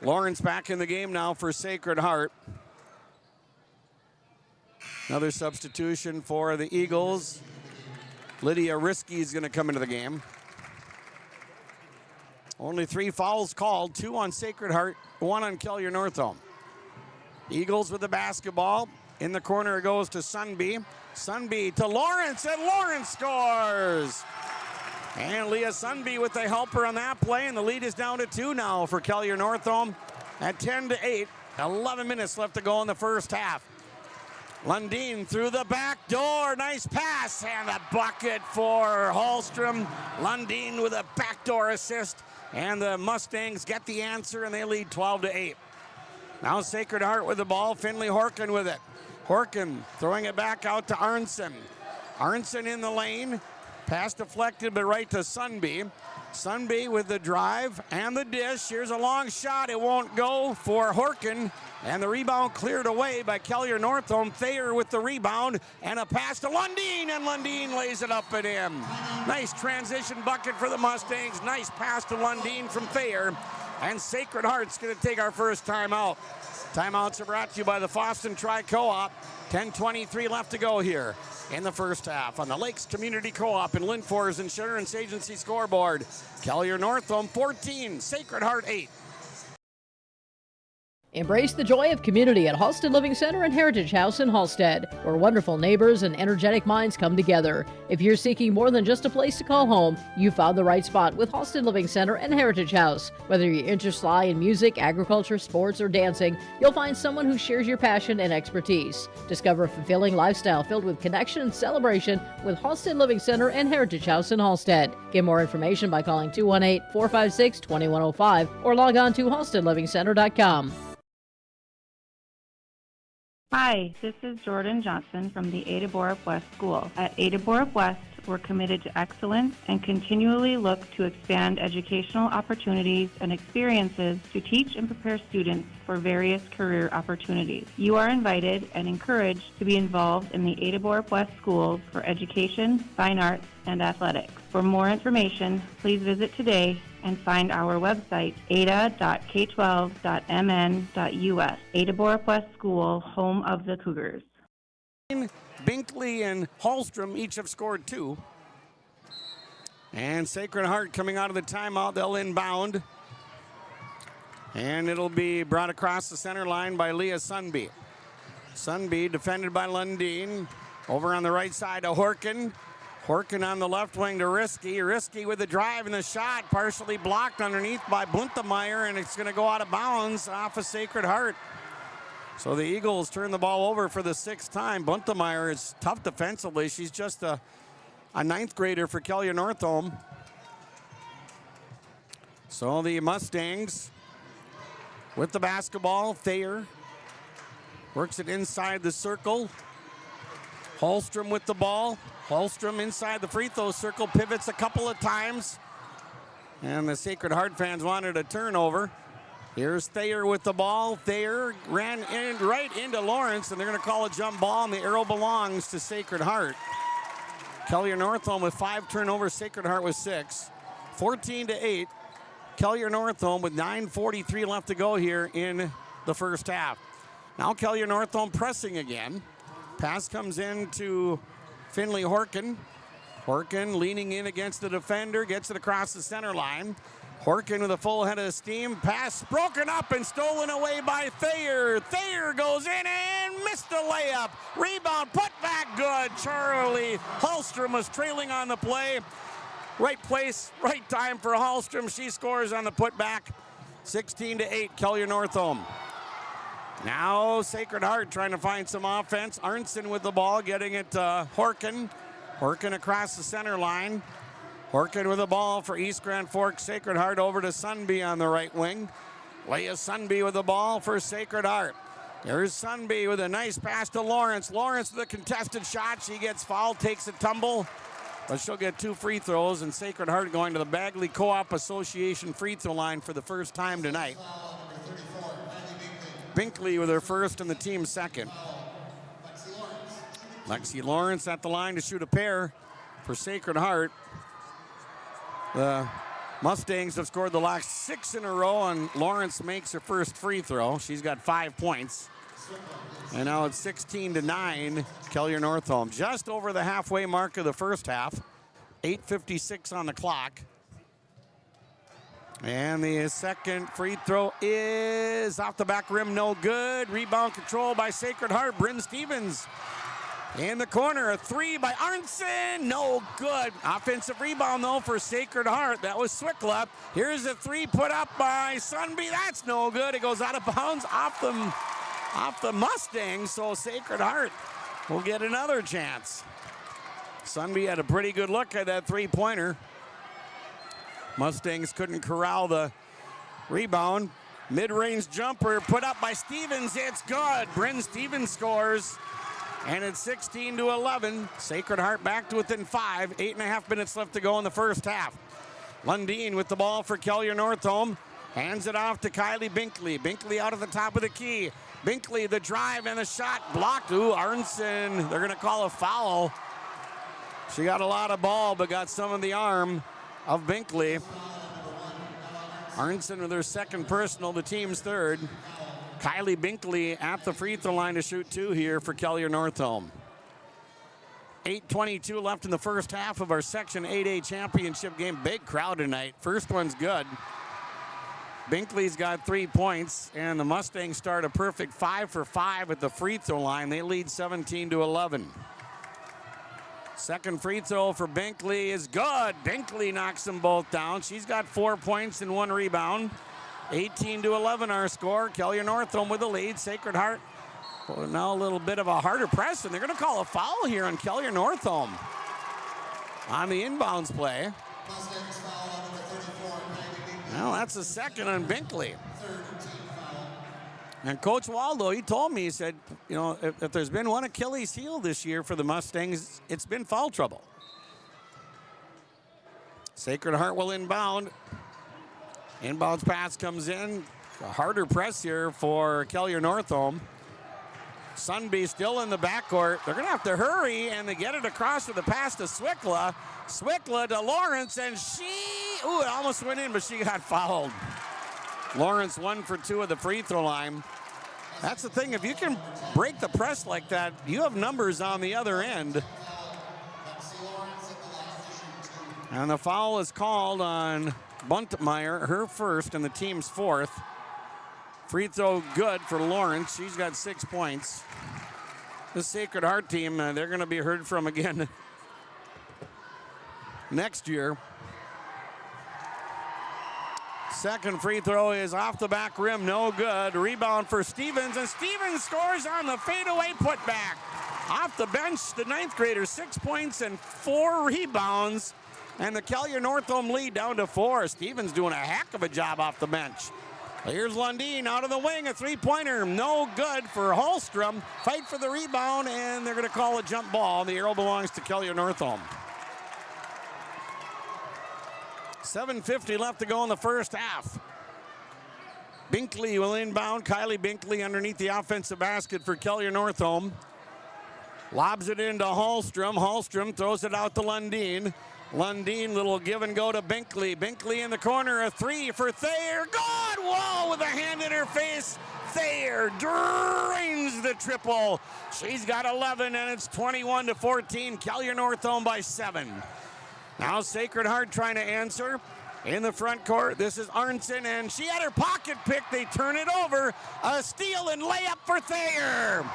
Lawrence back in the game now for Sacred Heart. Another substitution for the Eagles. Lydia Risky is going to come into the game. Only 3 fouls called, 2 on Sacred Heart, 1 on Kelliher Northome. Eagles with the basketball. In the corner it goes to Sunby. Sunby to Lawrence, and Lawrence scores! And Leah Sunby with the helper on that play, and the lead is down to 2 now for Kelliher Northome at 10-8. 11 minutes left to go in the first half. Lundeen through the back door, nice pass, and a bucket for Hallstrom. Lundeen with a backdoor assist, and the Mustangs get the answer, and they lead 12-8. Now Sacred Heart with the ball, Finley Horkin with it. Horkin throwing it back out to Arnson. Arnson in the lane, pass deflected, but right to Sunby. Sunby with the drive and the dish. Here's a long shot, it won't go for Horkin. And the rebound cleared away by Kelliher Northome. Thayer with the rebound and a pass to Lundeen, and Lundeen lays it up and in. Nice transition bucket for the Mustangs. Nice pass to Lundeen from Thayer. And Sacred Heart's going to take our first timeout. Timeouts are brought to you by the Foston Tri-Co-op. 10:23 left to go here in the first half on the Lakes Community Co-op and Linfor's Insurance Agency scoreboard. Kelliher Northome 14, Sacred Heart 8. Embrace the joy of community at Halstead Living Center and Heritage House in Halstead, where wonderful neighbors and energetic minds come together. If you're seeking more than just a place to call home, you found the right spot with Halstead Living Center and Heritage House. Whether your interests lie in music, agriculture, sports, or dancing, you'll find someone who shares your passion and expertise. Discover a fulfilling lifestyle filled with connection and celebration with Halstead Living Center and Heritage House in Halstead. Get more information by calling 218-456-2105 or log on to halsteadlivingcenter.com. Hi, this is Jordan Johnson from the Ada Borup West School. At Ada Borup West, we're committed to excellence and continually look to expand educational opportunities and experiences to teach and prepare students for various career opportunities. You are invited and encouraged to be involved in the Ada Borup West Schools for education, fine arts, and athletics. For more information, please visit today and find our website, ada.k12.mn.us. Ada Borup West School, home of the Cougars. Binkley and Hallstrom each have scored 2. And Sacred Heart coming out of the timeout, they'll inbound. And it'll be brought across the center line by Leah Sunby. Sunby defended by Lundeen. Over on the right side to Horkin. Horkin on the left wing to Risky. Risky with the drive and the shot, partially blocked underneath by Buntemeyer, and it's going to go out of bounds off of Sacred Heart. So the Eagles turn the ball over for the 6th time. Buntemeyer is tough defensively. She's just a 9th grader for Kelliher Northome. So the Mustangs with the basketball. Thayer works it inside the circle. Holstrom with the ball. Holstrom inside the free throw circle, pivots a couple of times. And the Sacred Heart fans wanted a turnover. Here's Thayer with the ball. Thayer ran in right into Lawrence, and they're going to call a jump ball, and the arrow belongs to Sacred Heart. Kelliher Northome with 5 turnovers, Sacred Heart with 6. 14-8. Kelliher Northome with 9:43 left to go here in the first half. Now Kelliher Northome pressing again. Pass comes in to Finley Horkin. Horkin leaning in against the defender, gets it across the center line. Horkin with a full head of steam. Pass broken up and stolen away by Thayer. Thayer goes in and missed the layup. Rebound, put back good. Charlie Hallstrom was trailing on the play. Right place, right time for Hallstrom. She scores on the putback. 16-8, Kelliher Northome. Now Sacred Heart trying to find some offense. Arnson with the ball, getting it to Horkin. Horkin across the center line. Horkin with the ball for East Grand Forks. Sacred Heart over to Sunby on the right wing. Leah Sunby with the ball for Sacred Heart. There's Sunby with a nice pass to Lawrence. Lawrence with a contested shot. She gets fouled, takes a tumble, but she'll get 2 free throws, and Sacred Heart going to the Bagley Co-op Association free throw line for the first time tonight. Binkley with her first and the team's second. Lexi Lawrence at the line to shoot a pair for Sacred Heart. The Mustangs have scored the last 6 in a row, and Lawrence makes her first free throw. She's got 5 points. And now it's 16-9, Kelliher Northome. Just over the halfway mark of the first half. 8:56 on the clock. And the second free throw is off the back rim, no good. Rebound control by Sacred Heart. Bryn Stevens in the corner, a 3 by Arnson, no good. Offensive rebound though for Sacred Heart. That was Swickla. Here's a 3 put up by Sunby. That's no good. It goes out of bounds off the Mustangs. So Sacred Heart will get another chance. Sunby had a pretty good look at that 3-pointer. Mustangs couldn't corral the rebound. Mid-range jumper put up by Stevens. It's good. Bryn Stevens scores. And it's 16-11. Sacred Heart back to within 5. 8.5 minutes left to go in the first half. Lundeen with the ball for Kelliher Northome. Hands it off to Kylie Binkley. Binkley out at the top of the key. Binkley, the drive and the shot blocked. Ooh, Arnson, they're going to call a foul. She got a lot of ball, but got some of the arm of Binkley. Arnson with her second personal, the team's third. Kylie Binkley at the free throw line to shoot 2 here for Kelliher Northome. 8:22 left in the first half of our Section 8A championship game. Big crowd tonight. First one's good. Binkley's got 3 points, and the Mustangs start a perfect 5 for 5 at the free throw line. They lead 17-11. Second free throw for Binkley is good. Binkley knocks them both down. She's got 4 points and 1 rebound. 18-11 our score. Kelliher Northome with the lead. Sacred Heart now a little bit of a harder press, and they're going to call a foul here on Kelliher Northome on the inbounds play. Well, that's the second on Binkley. And Coach Waldo, he told me, he said, you know, if there's been one Achilles heel this year for the Mustangs, it's been foul trouble. Sacred Heart will inbound. Inbounds pass comes in. A harder press here for Kelliher Northome. Sunby still in the backcourt. They're going to have to hurry, and they get it across with a pass to Swickla. Swickla to Lawrence, and it almost went in, but she got fouled. Lawrence 1 for 2 at the free throw line. That's the thing, if you can break the press like that, you have numbers on the other end. And the foul is called on Buntemeyer, her first and the team's fourth. Free throw good for Lawrence. She's got 6 points. The Sacred Heart team, they're going to be heard from again next year. Second free throw is off the back rim, no good. Rebound for Stevens, and Stevens scores on the fadeaway putback. Off the bench, the 9th grader, 6 points and 4 rebounds. And the Kelliher Northome lead down to 4. Stevens doing a heck of a job off the bench. Here's Lundeen out of the wing, a three-pointer, no good for Holstrom. Fight for the rebound, and they're going to call a jump ball. The arrow belongs to Kelliher Northome. 7:50 left to go in the first half. Binkley will inbound. Kylie Binkley underneath the offensive basket for Kelliher Northome. Lobs it into Holstrom. Holstrom throws it out to Lundeen. Lundeen, little give and go to Binkley. Binkley in the corner, a three for Thayer. Good! Whoa, with a hand in her face. Thayer drains the triple. She's got 11, and it's 21-14. Kelliher Northome by 7. Now Sacred Heart trying to answer. In the front court, this is Arnson, and she had her pocket picked. They turn it over. A steal and layup for Thayer.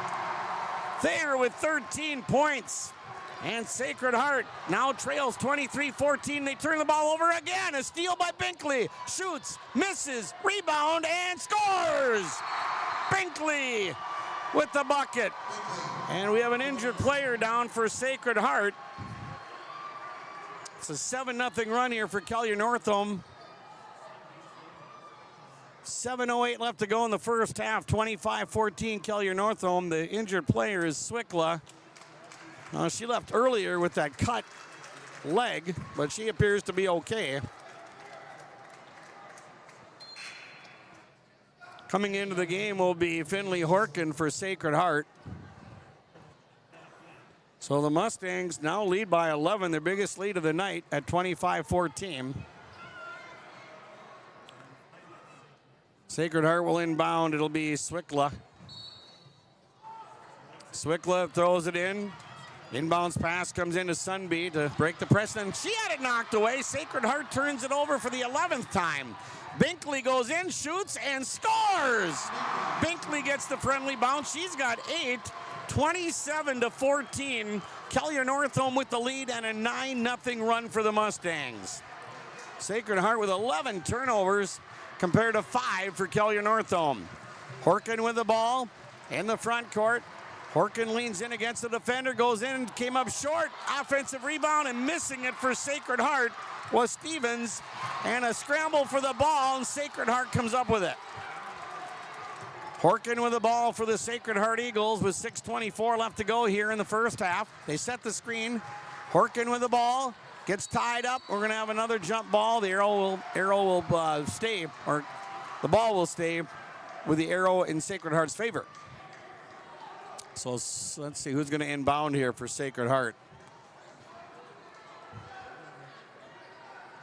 Thayer with 13 points. And Sacred Heart now trails 23-14. They turn the ball over again. A steal by Binkley. Shoots, misses, rebound, and scores! Binkley with the bucket. And we have an injured player down for Sacred Heart. It's a 7-0 run here for Kelliher Northome. 7:08 left to go in the first half. 25-14 Kelliher Northome. The injured player is Swickla. She left earlier with that cut leg, but she appears to be okay. Coming into the game will be Finley Horkin for Sacred Heart. So the Mustangs now lead by 11, their biggest lead of the night at 25-14. Sacred Heart will inbound. It'll be Swickla. Swickla throws it in. Inbounds pass comes into Sunby to break the press, and she had it knocked away. Sacred Heart turns it over for the 11th time. Binkley goes in, shoots, and scores! Binkley gets the friendly bounce. She's got 8, 27-14. Kelliher Northome with the lead and a 9-0 run for the Mustangs. Sacred Heart with 11 turnovers compared to 5 for Kelliher Northome. Horkin with the ball in the front court. Horkin leans in against the defender, goes in, came up short. Offensive rebound, and missing it for Sacred Heart was Stevens. And a scramble for the ball, and Sacred Heart comes up with it. Horkin with the ball for the Sacred Heart Eagles with 6:24 left to go here in the first half. They set the screen. Horkin with the ball, gets tied up. We're going to have another jump ball. The arrow will stay, or the ball will stay with the arrow in Sacred Heart's favor. So let's see who's going to inbound here for Sacred Heart.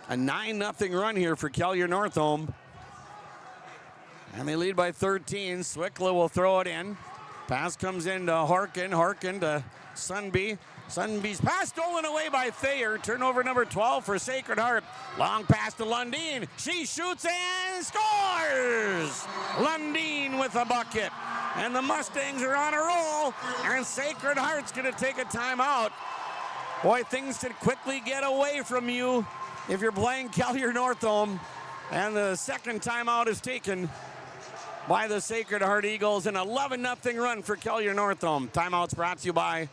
A 9-0 run here for Kelliher Northome. And they lead by 13. Swickla will throw it in. Pass comes into Horkin. Horkin to Sunby. Sunby's pass stolen away by Thayer. Turnover number 12 for Sacred Heart. Long pass to Lundeen. She shoots and scores! Lundeen with a bucket. And the Mustangs are on a roll. And Sacred Heart's going to take a timeout. Boy, things can quickly get away from you if you're playing Kelliher Northome. And the second timeout is taken by the Sacred Heart Eagles. An 11-0 run for Kelliher Northome. Timeouts brought to you by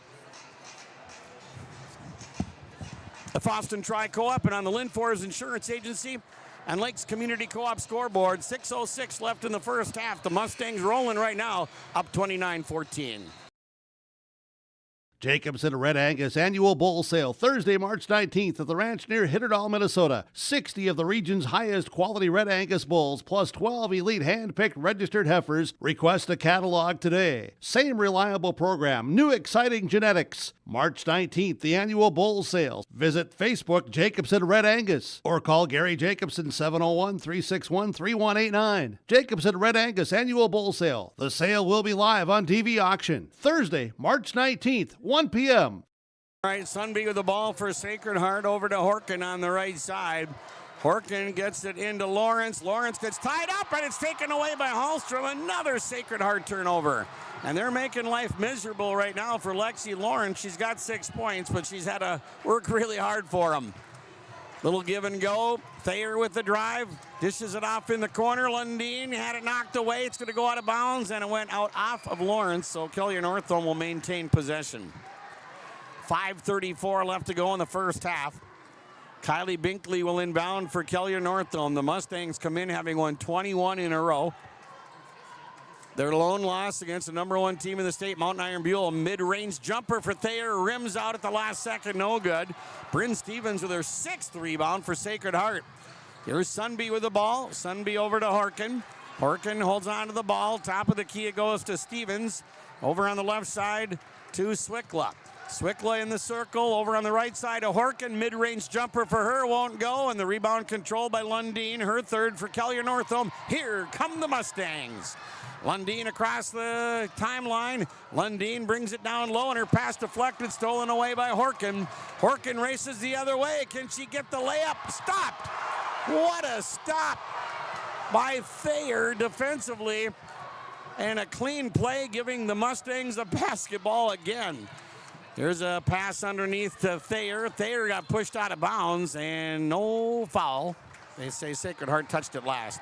the Foston Tri-Co-op and on the Lynn Forest Insurance Agency and Lakes Community Co-op scoreboard. 6:06 left in the first half. The Mustangs rolling right now, up 29-14. Jacobson Red Angus Annual Bull Sale, Thursday, March 19th at the ranch near Hitterdal, Minnesota. 60 of the region's highest quality Red Angus bulls, plus 12 elite hand-picked registered heifers. Request a catalog today. Same reliable program, new exciting genetics. March 19th, the Annual Bull Sale. Visit Facebook Jacobson Red Angus or call Gary Jacobson 701-361-3189. Jacobson Red Angus Annual Bull Sale. The sale will be live on TV auction. Thursday, March 19th, 1 p.m. All right, Sunby with the ball for Sacred Heart over to Horkin on the right side. Horkin gets it into Lawrence. Lawrence gets tied up, and it's taken away by Hallstrom. Another Sacred Heart turnover. And they're making life miserable right now for Lexi Lawrence. She's got 6 points, but she's had to work really hard for them. Little give and go. Thayer with the drive. Dishes it off in the corner. Lundeen had it knocked away. It's going to go out of bounds, and it went out off of Lawrence. So Kelliher Northome will maintain possession. 5:34 left to go in the first half. Kylie Binkley will inbound for Kelliher Northome. The Mustangs come in having won 21 in a row. Their lone loss against the number 1 team in the state, Mountain Iron Buell. Mid-range jumper for Thayer. Rims out at the last second. No good. Bryn Stevens with her 6th rebound for Sacred Heart. Here's Sunby with the ball. Sunby over to Horkin. Horkin holds on to the ball. Top of the key, it goes to Stevens. Over on the left side to Swickla. Swickla in the circle. Over on the right side to Horkin. Mid-range jumper for her. Won't go. And the rebound controlled by Lundeen. Her 3rd for Kelliher Northome. Here come the Mustangs. Lundeen across the timeline. Lundeen brings it down low, and her pass deflected, stolen away by Horkin. Horkin races the other way. Can she get the layup? Stopped. What a stop by Thayer defensively. And a clean play, giving the Mustangs the basketball again. Here's a pass underneath to Thayer. Thayer got pushed out of bounds, and no foul. They say Sacred Heart touched it last.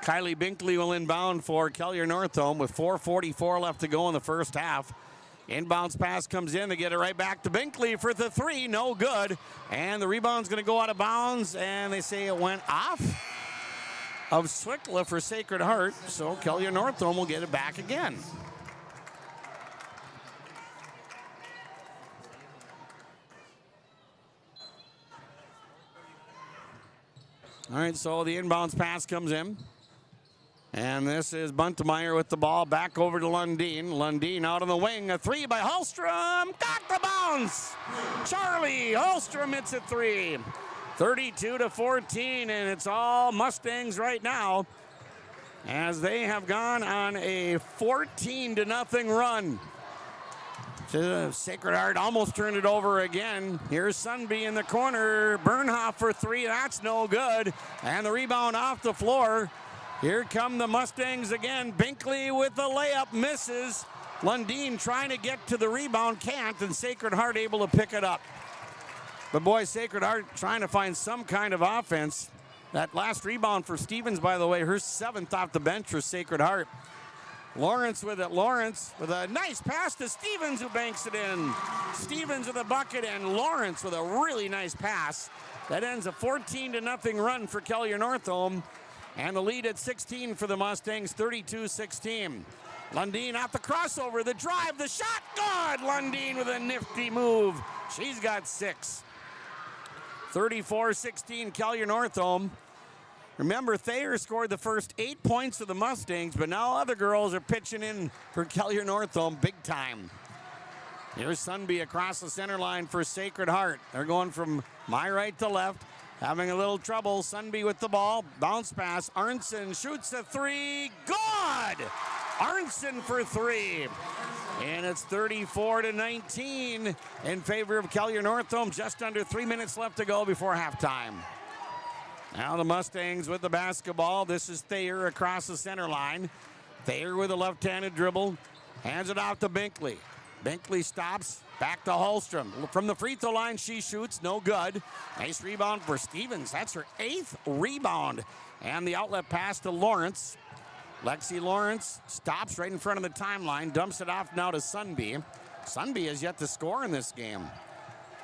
Kylie Binkley will inbound for Kelliher Northome with 4:44 left to go in the first half. Inbounds pass comes in. They get it right back to Binkley for the 3. No good. And the rebound's going to go out of bounds, and they say it went off of Swickla for Sacred Heart, so Kelliher Northome will get it back again. All right, so the inbounds pass comes in. And this is Buntemeyer with the ball back over to Lundeen. Lundeen out on the wing. A 3 by Hallstrom. Got the bounce. Charlie Hallstrom hits a 3. 32-14, and it's all Mustangs right now as they have gone on a 14-0 run. Sacred Heart almost turned it over again. Here's Sunby in the corner. Bernhoff for 3. That's no good. And the rebound off the floor. Here come the Mustangs again. Binkley with the layup, misses. Lundeen trying to get to the rebound, can't, and Sacred Heart able to pick it up. But boy, Sacred Heart trying to find some kind of offense. That last rebound for Stevens, by the way, her 7th off the bench for Sacred Heart. Lawrence with it. Lawrence with a nice pass to Stevens, who banks it in. Stevens with a bucket, and Lawrence with a really nice pass. That ends a 14-0 run for Kelliher Northome. And the lead at 16 for the Mustangs, 32-16. Lundeen off the crossover, the drive, the shot, good! Lundeen with a nifty move. She's got 6. 34-16, Kelliher Northome. Remember, Thayer scored the first 8 points for the Mustangs, but now other girls are pitching in for Kelliher Northome big time. Here's Sunby across the center line for Sacred Heart. They're going from my right to left. Having a little trouble. Sunby with the ball. Bounce pass. Arnson shoots a 3. Good! Arnson for 3. And it's 34-19 in favor of Kelliher Northome. Just under 3 minutes left to go before halftime. Now the Mustangs with the basketball. This is Thayer across the center line. Thayer with a left-handed dribble. Hands it off to Binkley. Binkley stops. Back to Hallstrom. From the free throw line, she shoots. No good. Nice rebound for Stevens. That's her 8th rebound. And the outlet pass to Lawrence. Lexi Lawrence stops right in front of the timeline. Dumps it off now to Sunby. Sunby has yet to score in this game.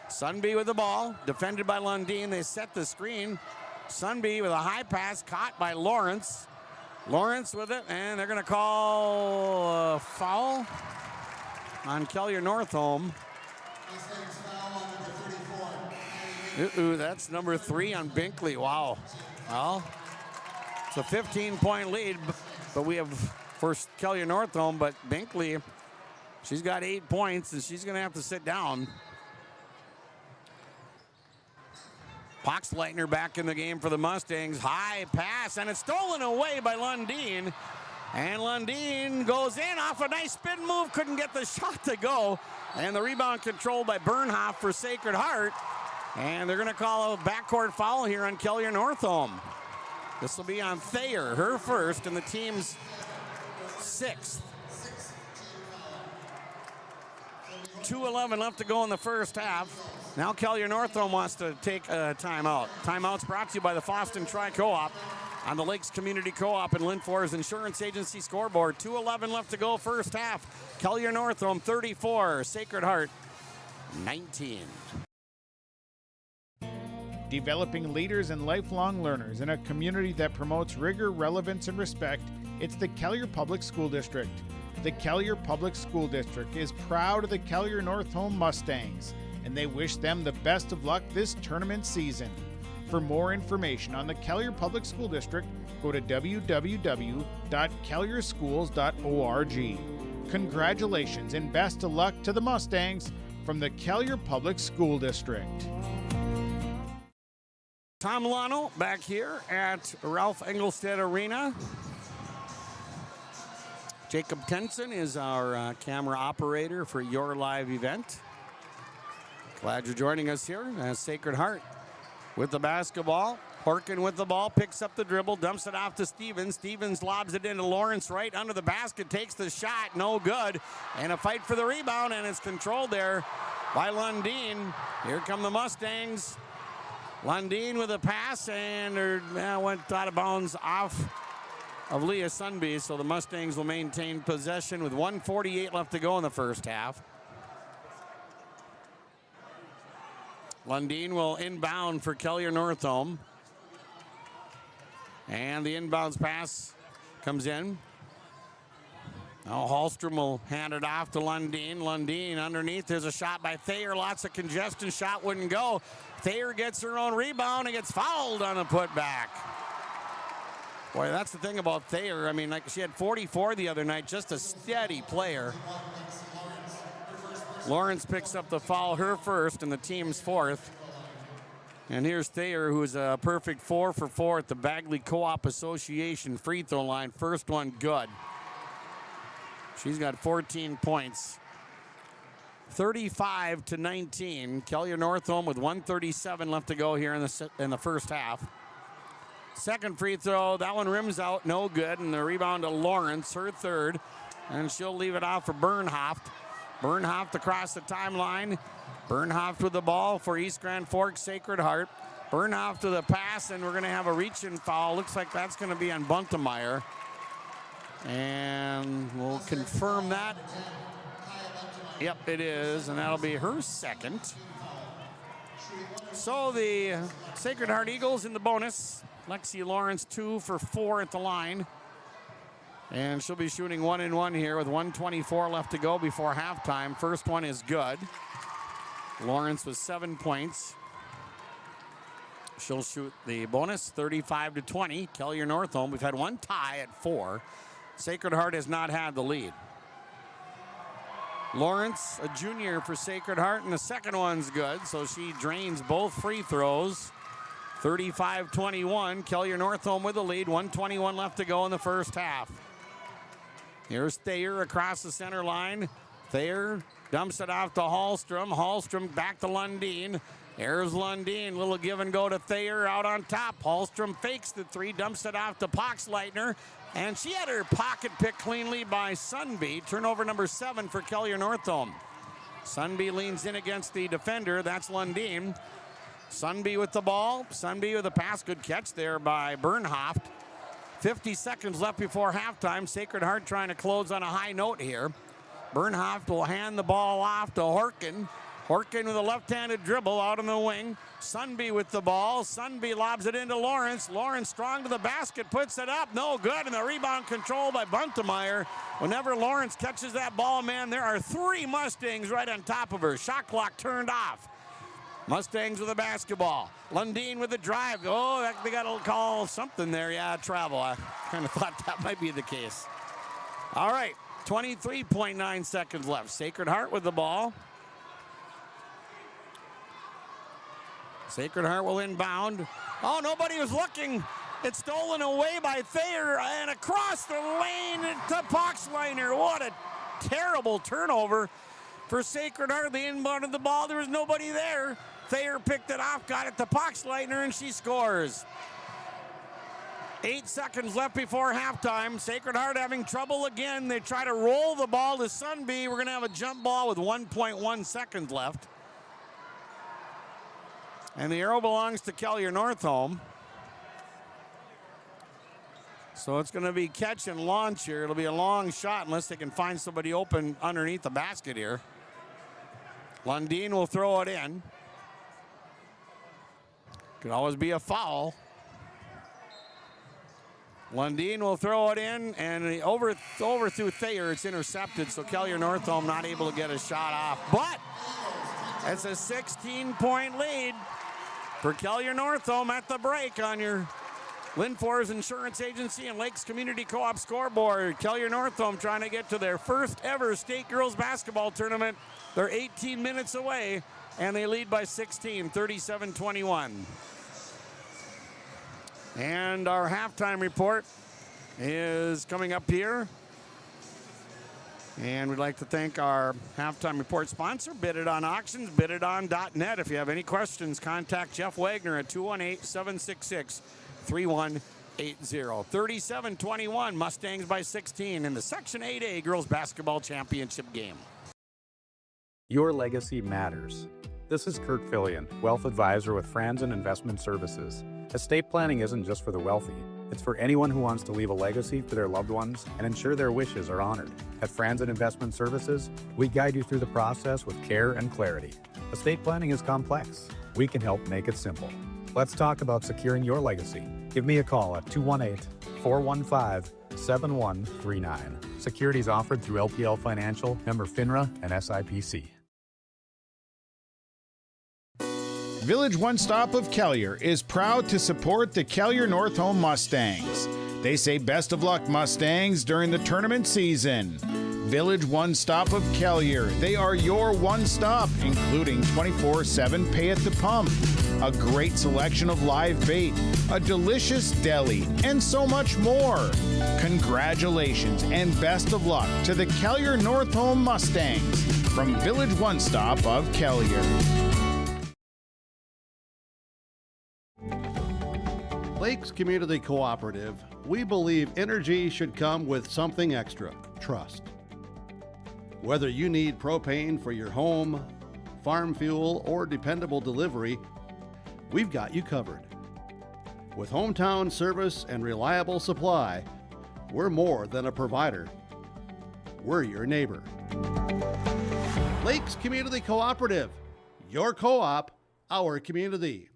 Sunby with the ball. Defended by Lundeen. They set the screen. Sunby with a high pass caught by Lawrence. Lawrence with it, and they're going to call a foul on Kelliher Northome. That's number 3 on Binkley. Wow. Well, it's a 15-point lead, but we have for Kelliher Northome, but Binkley, she's got 8 points, and she's going to have to sit down. Poxleitner back in the game for the Mustangs. High pass, and it's stolen away by Lundeen. And Lundeen goes in off a nice spin move. Couldn't get the shot to go. And the rebound controlled by Bernhoff for Sacred Heart. And they're going to call a backcourt foul here on Kelliher Northome. This will be on Thayer, her first, and the team's 6th. 2:11 left to go in the first half. Now Kelliher Northome wants to take a timeout. Timeout's brought to you by the Foston Tri-Co-op on the Lakes Community Co-op and Linfor's Insurance Agency scoreboard. 2:11 left to go first half. Kelliher Northome 34, Sacred Heart 19. Developing leaders and lifelong learners in a community that promotes rigor, relevance, and respect, it's the Kelliher Public School District. The Kelliher Public School District is proud of the Kelliher Northome Mustangs, and they wish them the best of luck this tournament season. For more information on the Kelliher Public School District, go to www.kellierschools.org. Congratulations and best of luck to the Mustangs from the Kelliher Public School District. Tom Lano back here at Ralph Engelstad Arena. Jacob Tenson is our camera operator for your live event. Glad you're joining us here as Sacred Heart with the basketball. Horkin with the ball, picks up the dribble, dumps it off to Stevens. Stevens lobs it into Lawrence right under the basket, takes the shot, no good. And a fight for the rebound, and it's controlled there by Lundeen. Here come the Mustangs. Lundeen with a pass, and went out of bounds off of Leah Sunby, so the Mustangs will maintain possession with 1:48 left to go in the first half. Lundeen will inbound for Kelliher Northome. And the inbounds pass comes in. Now Hallstrom will hand it off to Lundeen. Lundeen underneath. There's a shot by Thayer. Lots of congestion. Shot wouldn't go. Thayer gets her own rebound and gets fouled on a putback. Boy, that's the thing about Thayer. I mean, like she had 44 the other night. Just a steady player. Lawrence picks up the foul, her first, and the team's 4th. And here's Thayer, who's a perfect 4 for 4 at the Bagley Co-op Association free throw line. First one good. She's got 14 points. 35-19. Kelliher Northome with 1:37 left to go here in the first half. Second free throw, that one rims out, no good. And the rebound to Lawrence, her third. And she'll leave it off for Bernhoft. Bernhoft across the timeline. Bernhoft with the ball for East Grand Forks Sacred Heart. Bernhoft to the pass, and we're going to have a reach-in foul. Looks like that's going to be on Buntemeyer. And we'll confirm that. Yep, it is, and that'll be her second. So the Sacred Heart Eagles in the bonus. Lexi Lawrence 2 for 4 at the line. And she'll be shooting 1-and-1 here with 1:24 left to go before halftime. First one is good. Lawrence with 7 points. She'll shoot the bonus 35-20. Kelliher Northome, we've had one tie at 4. Sacred Heart has not had the lead. Lawrence, a junior for Sacred Heart, and the second one's good, so she drains both free throws. 35-21. Kelliher Northome with the lead. 1:21 left to go in the first half. Here's Thayer across the center line. Thayer dumps it off to Hallstrom. Hallstrom back to Lundeen. There's Lundeen. Little give and go to Thayer out on top. Hallstrom fakes the 3, dumps it off to Poxleitner. And she had her pocket picked cleanly by Sunby. Turnover number 7 for Kelliher Northome. Sunby leans in against the defender. That's Lundeen. Sunby with the ball. Sunby with a pass. Good catch there by Bernhoft. 50 seconds left before halftime. Sacred Heart trying to close on a high note here. Bernhoft will hand the ball off to Horkin. Horkin with a left-handed dribble out on the wing. Sunby with the ball. Sunby lobs it into Lawrence. Lawrence strong to the basket, puts it up. No good, and the rebound controlled by Buntemeyer. Whenever Lawrence catches that ball, man, there are 3 Mustangs right on top of her. Shot clock turned off. Mustangs with the basketball. Lundeen with the drive. Oh, they got to call something there. Yeah, travel. I kind of thought that might be the case. All right, 23.9 seconds left. Sacred Heart with the ball. Sacred Heart will inbound. Oh, nobody was looking. It's stolen away by Thayer and across the lane to Poxleitner. What a terrible turnover. for Sacred Heart. They inbounded the ball. There was nobody there. Thayer picked it off, got it to Poxleitner, and she scores. 8 seconds left before halftime. Sacred Heart having trouble again. They try to roll the ball to Sunby. We're going to have a jump ball with 1.1 seconds left. And the arrow belongs to Kelliher Northome. So it's going to be catch and launch here. It'll be a long shot unless they can find somebody open underneath the basket here. Lundin will throw it in. Could always be a foul. Lundin will throw it in, and over through Thayer. It's intercepted, so Kelliher Northome not able to get a shot off. But it's a 16-point lead for Kelliher Northome at the break on your Linfors Insurance Agency and Lakes Community Co-op scoreboard. Kelliher Northome trying to get to their first ever state girls basketball tournament. They're 18 minutes away, and they lead by 16, 37-21. And our halftime report is coming up here. And we'd like to thank our halftime report sponsor, Bid It On Auctions, bididon.net. If you have any questions, contact Jeff Wagner at 218-766-3180. 37-21, Mustangs by 16 in the Section 8A Girls Basketball Championship game. Your legacy matters. This is Kurt Fillion, Wealth Advisor with Franzen Investment Services. Estate planning isn't just for the wealthy. It's for anyone who wants to leave a legacy for their loved ones and ensure their wishes are honored. At Franzen Investment Services, we guide you through the process with care and clarity. Estate planning is complex. We can help make it simple. Let's talk about securing your legacy. Give me a call at 218-415-7139. Securities offered through LPL Financial, member FINRA, and SIPC. Village One Stop of Kelliher is proud to support the Kelliher Northome Mustangs. They say best of luck, Mustangs, during the tournament season. Village One Stop of Kelliher. They are your one stop, including 24/7 pay at the pump, a great selection of live bait, a delicious deli, and so much more. Congratulations and best of luck to the Kelliher Northome Mustangs from Village One Stop of Kelliher. Lakes Community Cooperative, we believe energy should come with something extra, trust. Whether you need propane for your home, farm fuel, or dependable delivery, we've got you covered. With hometown service and reliable supply, we're more than a provider. We're your neighbor. Lakes Community Cooperative, your co-op, our community.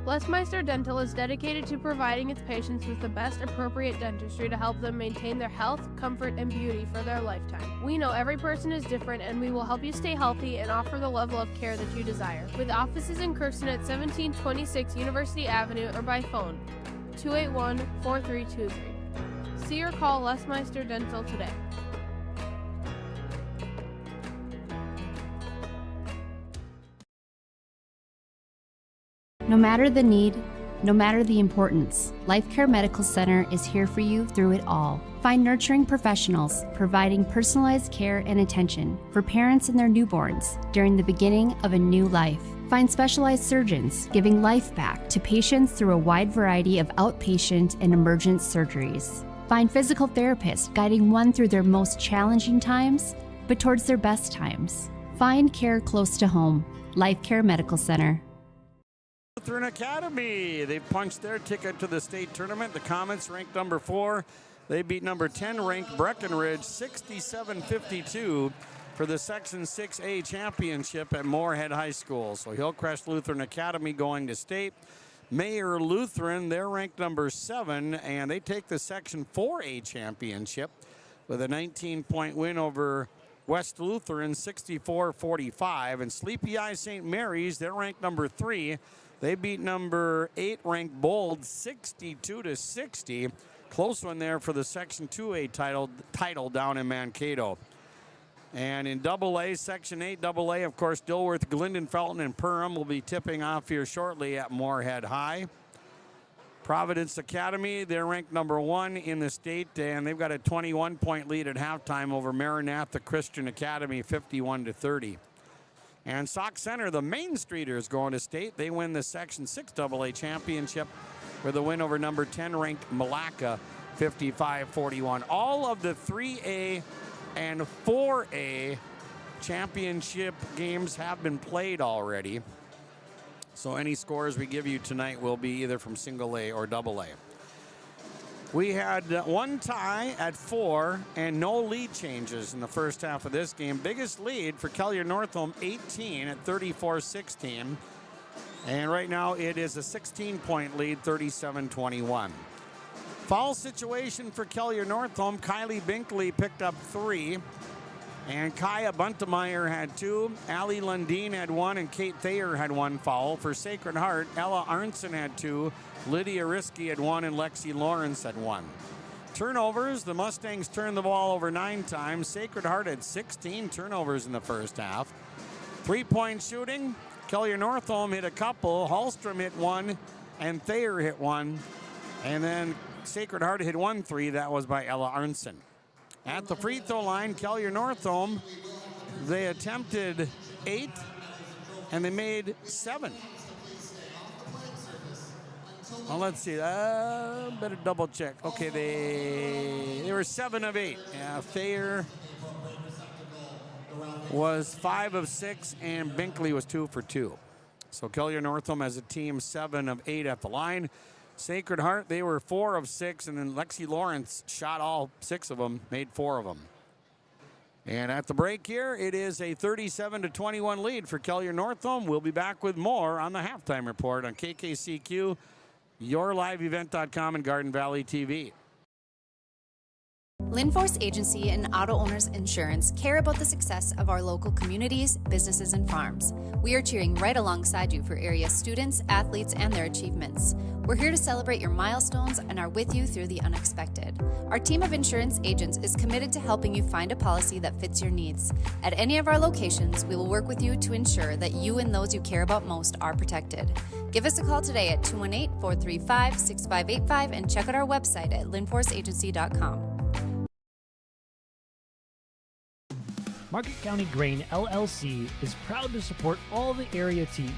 Blessmeister Dental is dedicated to providing its patients with the best appropriate dentistry to help them maintain their health, comfort, and beauty for their lifetime. We know every person is different, and we will help you stay healthy and offer the level of care that you desire. With offices in Kirkston at 1726 University Avenue or by phone, 281-4323. See or call Blessmeister Dental today. No matter the need, no matter the importance, Life Care Medical Center is here for you through it all. Find nurturing professionals providing personalized care and attention for parents and their newborns during the beginning of a new life. Find specialized surgeons giving life back to patients through a wide variety of outpatient and emergent surgeries. Find physical therapists guiding one through their most challenging times, but towards their best times. Find care close to home. Life Care Medical Center. Lutheran Academy, they punched their ticket to the state tournament. The Comets ranked number 4. They beat number 10 ranked Breckenridge 67-52 for the Section 6A championship at Moorhead High School. So Hillcrest Lutheran Academy going to state. Mayor Lutheran, they're ranked number 7, and they take the Section 4A championship with a 19-point win over West Lutheran 64-45. And Sleepy Eye St. Mary's, they're ranked number 3. They beat number 8 ranked Bold 62-60. Close one there for the Section 2A title down in Mankato. And in AA, Section 8 AA, of course, Dilworth, Glendon, Felton, and Perham will be tipping off here shortly at Moorhead High. Providence Academy, they're ranked number 1 in the state, and they've got a 21-point lead at halftime over Maranatha Christian Academy, 51-30. And Sauk Center, the Main Streeters going to state. They win the Section 6 AA championship with a win over number 10 ranked Malacca, 55-41. All of the 3A and 4A championship games have been played already. So any scores we give you tonight will be either from single A or double A. We had one tie at 4 and no lead changes in the first half of this game. Biggest lead for Kelliher Northome, 18 at 34-16. And right now it is a 16-point lead, 37-21. Foul situation for Kelliher Northome. Kylie Binkley picked up 3. And Kaya Buntemeyer had 2. Allie Lundeen had 1. And Kate Thayer had 1 foul. For Sacred Heart, Ella Arnson had 2. Lydia Risky had 1. And Lexi Lawrence had 1. Turnovers, the Mustangs turned the ball over 9 times. Sacred Heart had 16 turnovers in the first half. 3-point shooting, Kelliher Northome hit a couple. Hallstrom hit 1. And Thayer hit 1. And then Sacred Heart hit 1 3. That was by Ella Arnson. At the free throw line, Kelliher Northome, they attempted 8 and they made 7. Well, let's see. Better double check. Okay, they were 7 of 8. Yeah, Thayer was 5 of 6 and Binkley was 2 for 2. So Kelliher Northome as a team 7 of 8 at the line. Sacred Heart, they were 4 of 6, and then Lexi Lawrence shot all 6 of them, made 4 of them. And at the break here, it is a 37-21 lead for Kelliher Northome. We'll be back with more on the halftime report on KKCQ, YourLiveEvent.com, and Garden Valley TV. Linforce Agency and Auto Owners Insurance care about the success of our local communities, businesses, and farms. We are cheering right alongside you for area students, athletes, and their achievements. We're here to celebrate your milestones and are with you through the unexpected. Our team of insurance agents is committed to helping you find a policy that fits your needs. At any of our locations, we will work with you to ensure that you and those you care about most are protected. Give us a call today at 218-435-6585 and check out our website at linforceagency.com. Market County Grain LLC is proud to support all the area teams.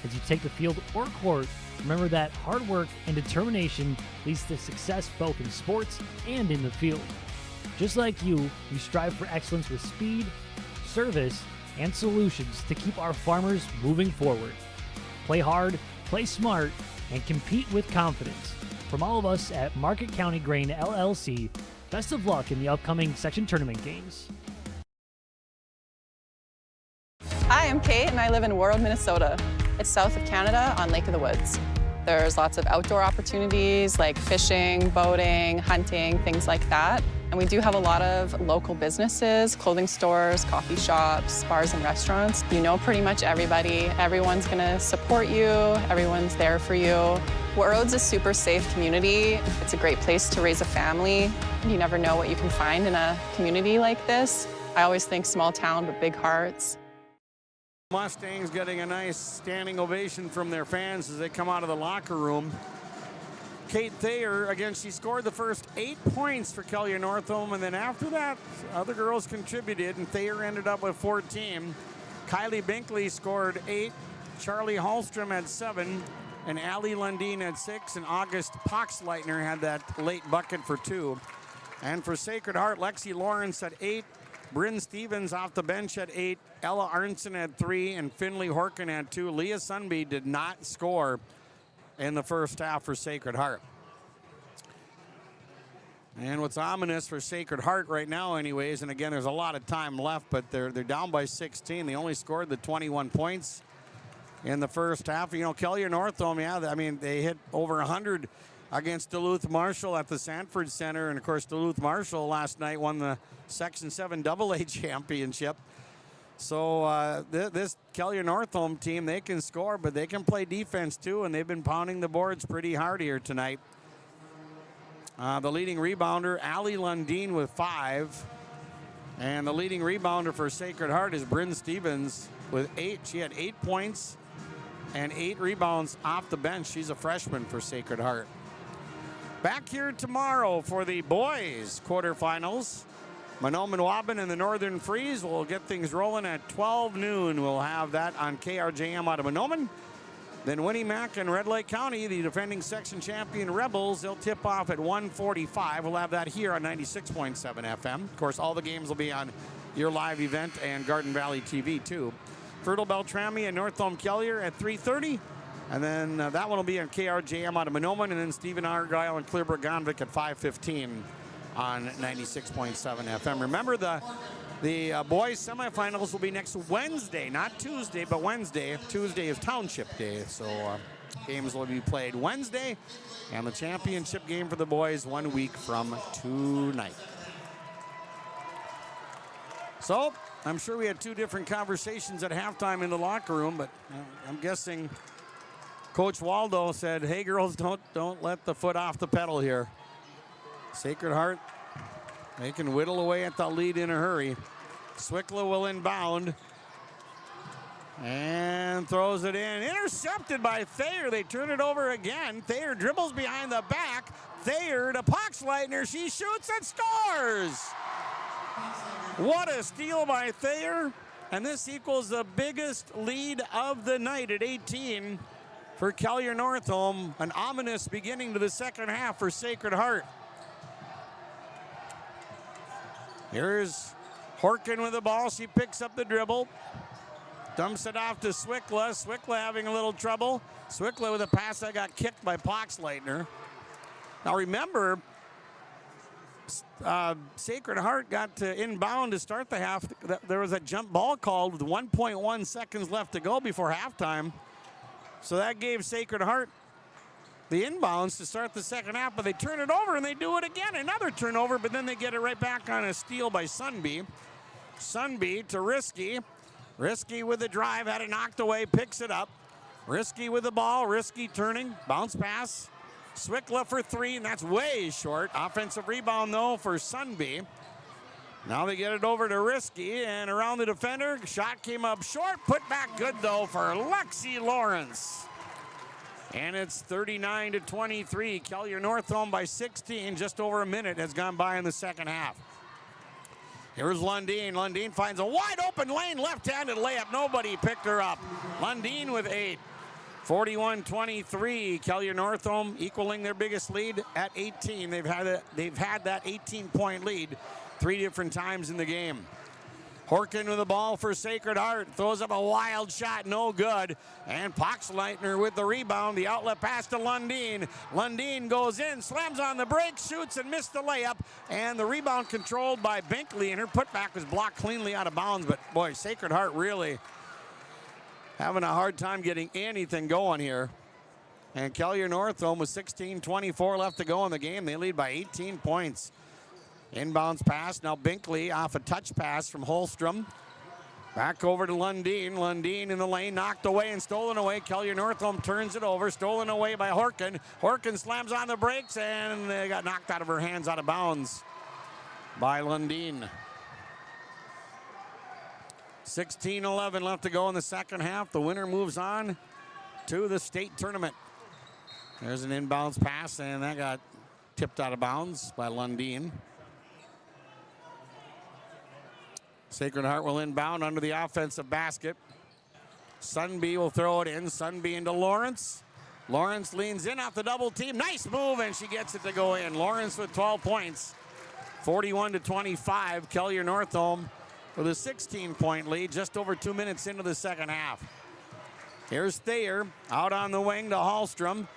As you take the field or court, remember that hard work and determination leads to success both in sports and in the field. Just like you, we strive for excellence with speed, service, and solutions to keep our farmers moving forward. Play hard, play smart, and compete with confidence. From all of us at Market County Grain LLC, best of luck in the upcoming section tournament games. Hi, I'm Kate and I live in Warroad, Minnesota. It's south of Canada on Lake of the Woods. There's lots of outdoor opportunities like fishing, boating, hunting, things like that. And we do have a lot of local businesses, clothing stores, coffee shops, bars and restaurants. You know pretty much everybody. Everyone's gonna support you. Everyone's there for you. Warroad's a super safe community. It's a great place to raise a family. You never know what you can find in a community like this. I always think small town, but big hearts. Mustangs getting a nice standing ovation from their fans as they come out of the locker room. Kate Thayer, again, she scored the first 8 points for Kelliher Northome, and then after that, other girls contributed, and Thayer ended up with 14. Kylie Binkley scored 8, Charlie Hallstrom had 7, and Allie Lundeen had 6, and August Poxleitner had that late bucket for 2. And for Sacred Heart, Lexi Lawrence had 8, Bryn Stevens off the bench at 8, Ella Arnson had 3, and Finley Horkin had 2. Leah Sunby did not score in the first half for Sacred Heart. And what's ominous for Sacred Heart right now anyways, and again, there's a lot of time left, but they're down by 16. They only scored the 21 points in the first half. You know, Kelliher Northome, yeah, I mean, they hit over 100 against Duluth Marshall at the Sanford Center. And of course, Duluth Marshall last night won the Section 7 AA championship. So this Kelliher Northome team, they can score, but they can play defense too, and they've been pounding the boards pretty hard here tonight. The leading rebounder, Allie Lundeen with 5. And the leading rebounder for Sacred Heart is Bryn Stevens with 8. She had 8 points and 8 rebounds off the bench. She's a freshman for Sacred Heart. Back here tomorrow for the boys quarterfinals. Monome and Waban and the Northern Freeze will get things rolling at 12 noon. We'll have that on KRJM out of Monome. Then Winnie-Mac and Red Lake County, the defending section champion Rebels, they'll tip off at 1:45. We'll have that here on 96.7 FM. Of course, all the games will be on your live event and Garden Valley TV too. Fertile Beltrami and Northome Kelliher at 3:30. And then that one will be on KRJM out of Monome. And then Stephen Argyle and Clearbrook Gonvick at 5:15 on 96.7 FM. Remember, the boys semifinals will be next Wednesday, not Tuesday, but Wednesday. Tuesday is Township Day, so games will be played Wednesday, and the championship game for the boys 1 week from tonight. So I'm sure we had two different conversations at halftime in the locker room, but I'm guessing Coach Waldo said, "Hey girls, don't let the foot off the pedal here." Sacred Heart, they can whittle away at the lead in a hurry. Swickla will inbound and throws it in. Intercepted by Thayer. They turn it over again. Thayer dribbles behind the back. Thayer to Poxleitner. She shoots and scores. What a steal by Thayer. And this equals the biggest lead of the night at 18 for Kelliher Northome. An ominous beginning to the second half for Sacred Heart. Here's Horkin with the ball. She picks up the dribble. Dumps it off to Swickla. Swickla having a little trouble. Swickla with a pass that got kicked by Poxleitner. Now remember, Sacred Heart got to inbound to start the half. There was a jump ball called with 1.1 seconds left to go before halftime. So that gave Sacred Heart the inbounds to start the second half, but they turn it over and they do it again. Another turnover, but then they get it right back on a steal by Sunby. Sunby to Risky. Risky with the drive, had it knocked away, picks it up. Risky with the ball, Risky turning, bounce pass. Swickla for three, and that's way short. Offensive rebound, though, for Sunby. Now they get it over to Risky, and around the defender. Shot came up short, put back good, though, for Lexi Lawrence. And it's 39-23. Kelliher Northome by 16. Just over a minute has gone by in the second half. Here's Lundeen. Lundeen finds a wide open lane, left-handed layup. Nobody picked her up. Lundeen with 8. 41-23. Kelliher Northome equaling their biggest lead at 18. They've had that 18-point lead 3 different times in the game. Horkin with the ball for Sacred Heart. Throws up a wild shot, no good. And Poxleitner with the rebound. The outlet pass to Lundeen. Lundeen goes in, slams on the break, shoots and missed the layup. And the rebound controlled by Binkley, and her putback was blocked cleanly out of bounds. But boy, Sacred Heart really having a hard time getting anything going here. And Kelliher Northome with 16:24 left to go in the game. They lead by 18 points. Inbounds pass, now Binkley off a touch pass from Holstrom. Back over to Lundeen. Lundeen in the lane, knocked away and stolen away. Kelliher Northome turns it over, stolen away by Horkin. Horkin slams on the brakes, and they got knocked out of her hands, out of bounds by Lundeen. 16-11 left to go in the second half. The winner moves on to the state tournament. There's an inbounds pass, and that got tipped out of bounds by Lundeen. Sacred Heart will inbound under the offensive basket. Sunby will throw it in. Sunby into Lawrence. Lawrence leans in off the double team. Nice move, and she gets it to go in. Lawrence with 12 points. 41-25. Kelliher Northome with a 16-point lead just over 2 minutes into the second half. Here's Thayer out on the wing to Hallstrom.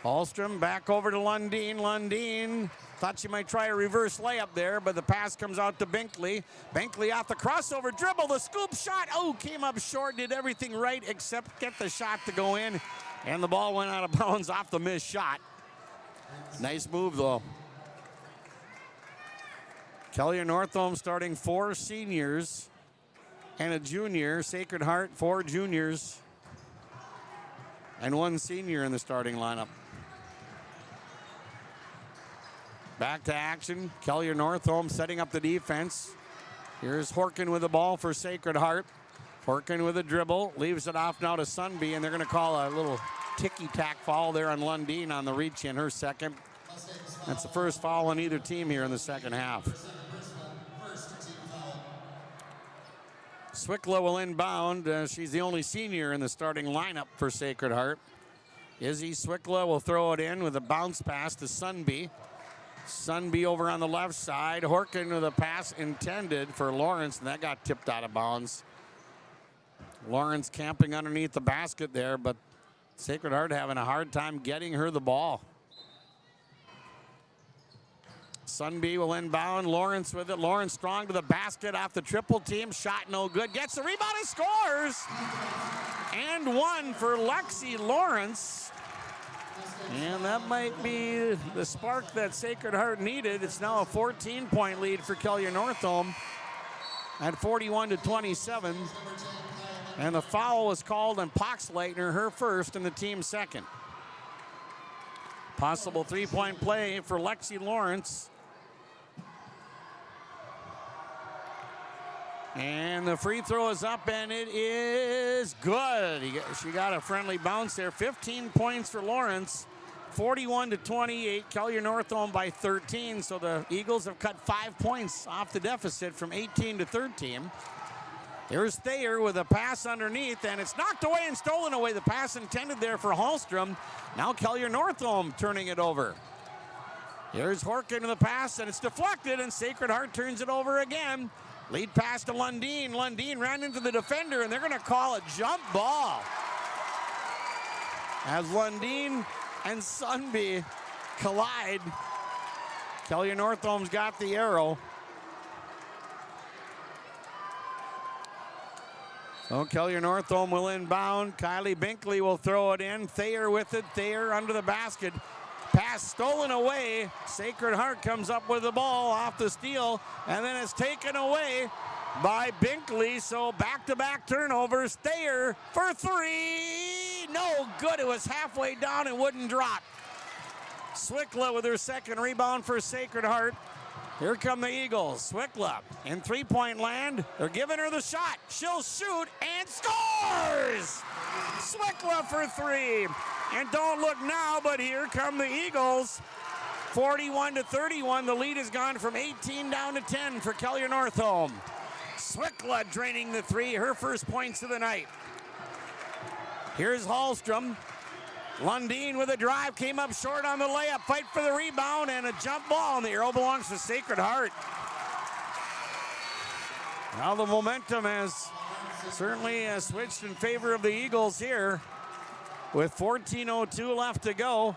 Hallstrom back over to Lundeen. Lundeen thought she might try a reverse layup there, but the pass comes out to Binkley. Binkley off the crossover dribble, the scoop shot. Oh, came up short, did everything right except get the shot to go in. And the ball went out of bounds off the missed shot. Nice move, though. Kelliher Northome starting 4 seniors and a junior. Sacred Heart, 4 juniors and 1 senior in the starting lineup. Back to action. Kelliher Northome setting up the defense. Here's Horkin with the ball for Sacred Heart. Horkin with a dribble. Leaves it off now to Sunby, and they're going to call a little ticky-tack foul there on Lundeen on the reach in her second. That's the first foul on either team here in the second half. Swickla will inbound. She's the only senior in the starting lineup for Sacred Heart. Izzy Swickla will throw it in with a bounce pass to Sunby. Sunby over on the left side. Horkin with a pass intended for Lawrence, and that got tipped out of bounds. Lawrence camping underneath the basket there, but Sacred Heart having a hard time getting her the ball. Sunby will inbound. Lawrence with it. Lawrence strong to the basket off the triple team. Shot no good. Gets the rebound and scores. And one for Lexi Lawrence. And that might be the spark that Sacred Heart needed. It's now a 14-point lead for Kelliher Northome at 41-27. And the foul was called on Poxleitner, her first and the team second. Possible three-point play for Lexi Lawrence. And the free throw is up, and it is good. She got a friendly bounce there. 15 points for Lawrence. 41-28. Kelliher Northome by 13. So the Eagles have cut 5 points off the deficit from 18 to 13. Here's Thayer with a pass underneath, and it's knocked away and stolen away. The pass intended there for Hallstrom. Now Kelliher Northome turning it over. Here's Horkin with the pass, and it's deflected, and Sacred Heart turns it over again. Lead pass to Lundeen. Lundeen ran into the defender, and they're going to call a jump ball. As Lundeen and Sunby collide, Kelliher Northome's got the arrow. So Kelliher Northome will inbound. Kylie Binkley will throw it in. Thayer with it. Thayer under the basket. Pass stolen away. Sacred Heart comes up with the ball off the steal, and then it's taken away by Binkley. So back-to-back turnovers. Thayer for three. No good. It was halfway down and wouldn't drop. Swickla with her second rebound for Sacred Heart. Here come the Eagles. Swickla in three-point land. They're giving her the shot. She'll shoot and scores! Swickla for three. And don't look now, but here come the Eagles. 41-31. The lead has gone from 18 down to 10 for Kelliher Northome. Swickla draining the three, her first points of the night. Here's Hallstrom. Lundeen with a drive, came up short on the layup. Fight for the rebound and a jump ball, and the arrow belongs to Sacred Heart. Now the momentum has certainly switched in favor of the Eagles here with 14:02 left to go.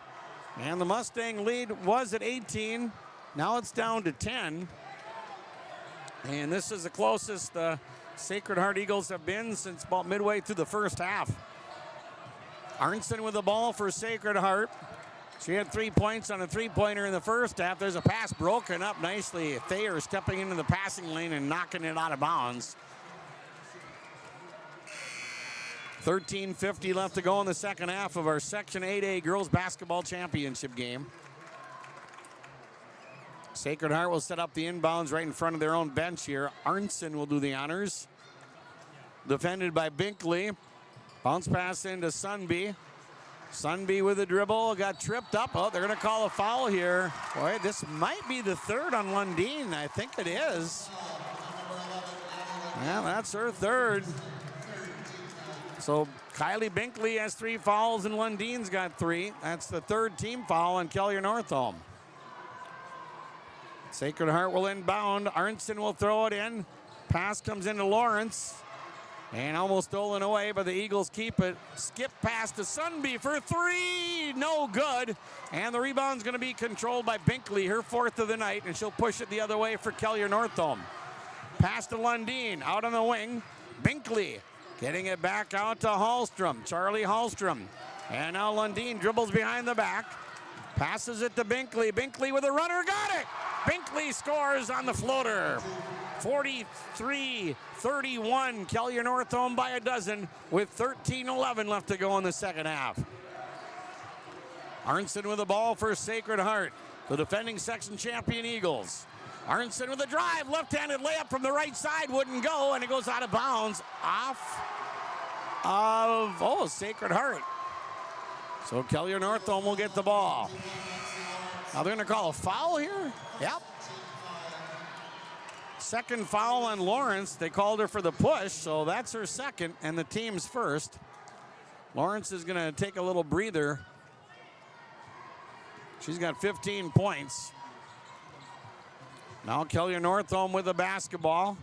And the Mustang lead was at 18. Now it's down to 10. And this is the closest the Sacred Heart Eagles have been since about midway through the first half. Arnson with the ball for Sacred Heart. She had 3 points on a three-pointer in the first half. There's a pass broken up nicely. Thayer stepping into the passing lane and knocking it out of bounds. 13:50 left to go in the second half of our Section 8A Girls Basketball Championship game. Sacred Heart will set up the inbounds right in front of their own bench here. Arnson will do the honors. Defended by Binkley. Bounce pass into Sunby. Sunby with a dribble, got tripped up. Oh, they're going to call a foul here. Boy, this might be the third on Lundeen. I think it is. Yeah, that's her third. So Kylie Binkley has 3 fouls and Lundeen's got 3. That's the third team foul on Kelliher Northome. Sacred Heart will inbound. Arnson will throw it in. Pass comes into Lawrence. And almost stolen away, but the Eagles keep it. Skip pass to Sunby for 3. No good. And the rebound's going to be controlled by Binkley, her 4th of the night, and she'll push it the other way for Kelliher Northome. Pass to Lundeen, out on the wing. Binkley getting it back out to Hallstrom. Charlie Hallstrom. And now Lundeen dribbles behind the back. Passes it to Binkley. Binkley with a runner, got it! Binkley scores on the floater. 43-31, Kelliher Northome by a dozen with 13:11 left to go in the second half. Arnson with the ball for Sacred Heart, the defending section champion Eagles. Arnson with a drive, left-handed layup from the right side, wouldn't go, and it goes out of bounds off of, Sacred Heart. So Kelliher Northome will get the ball. Now they're going to call a foul here? Yep. Second foul on Lawrence. They called her for the push, so that's her second and the team's first. Lawrence is going to take a little breather. She's got 15 points. Now Kelliher Northome with the basketball.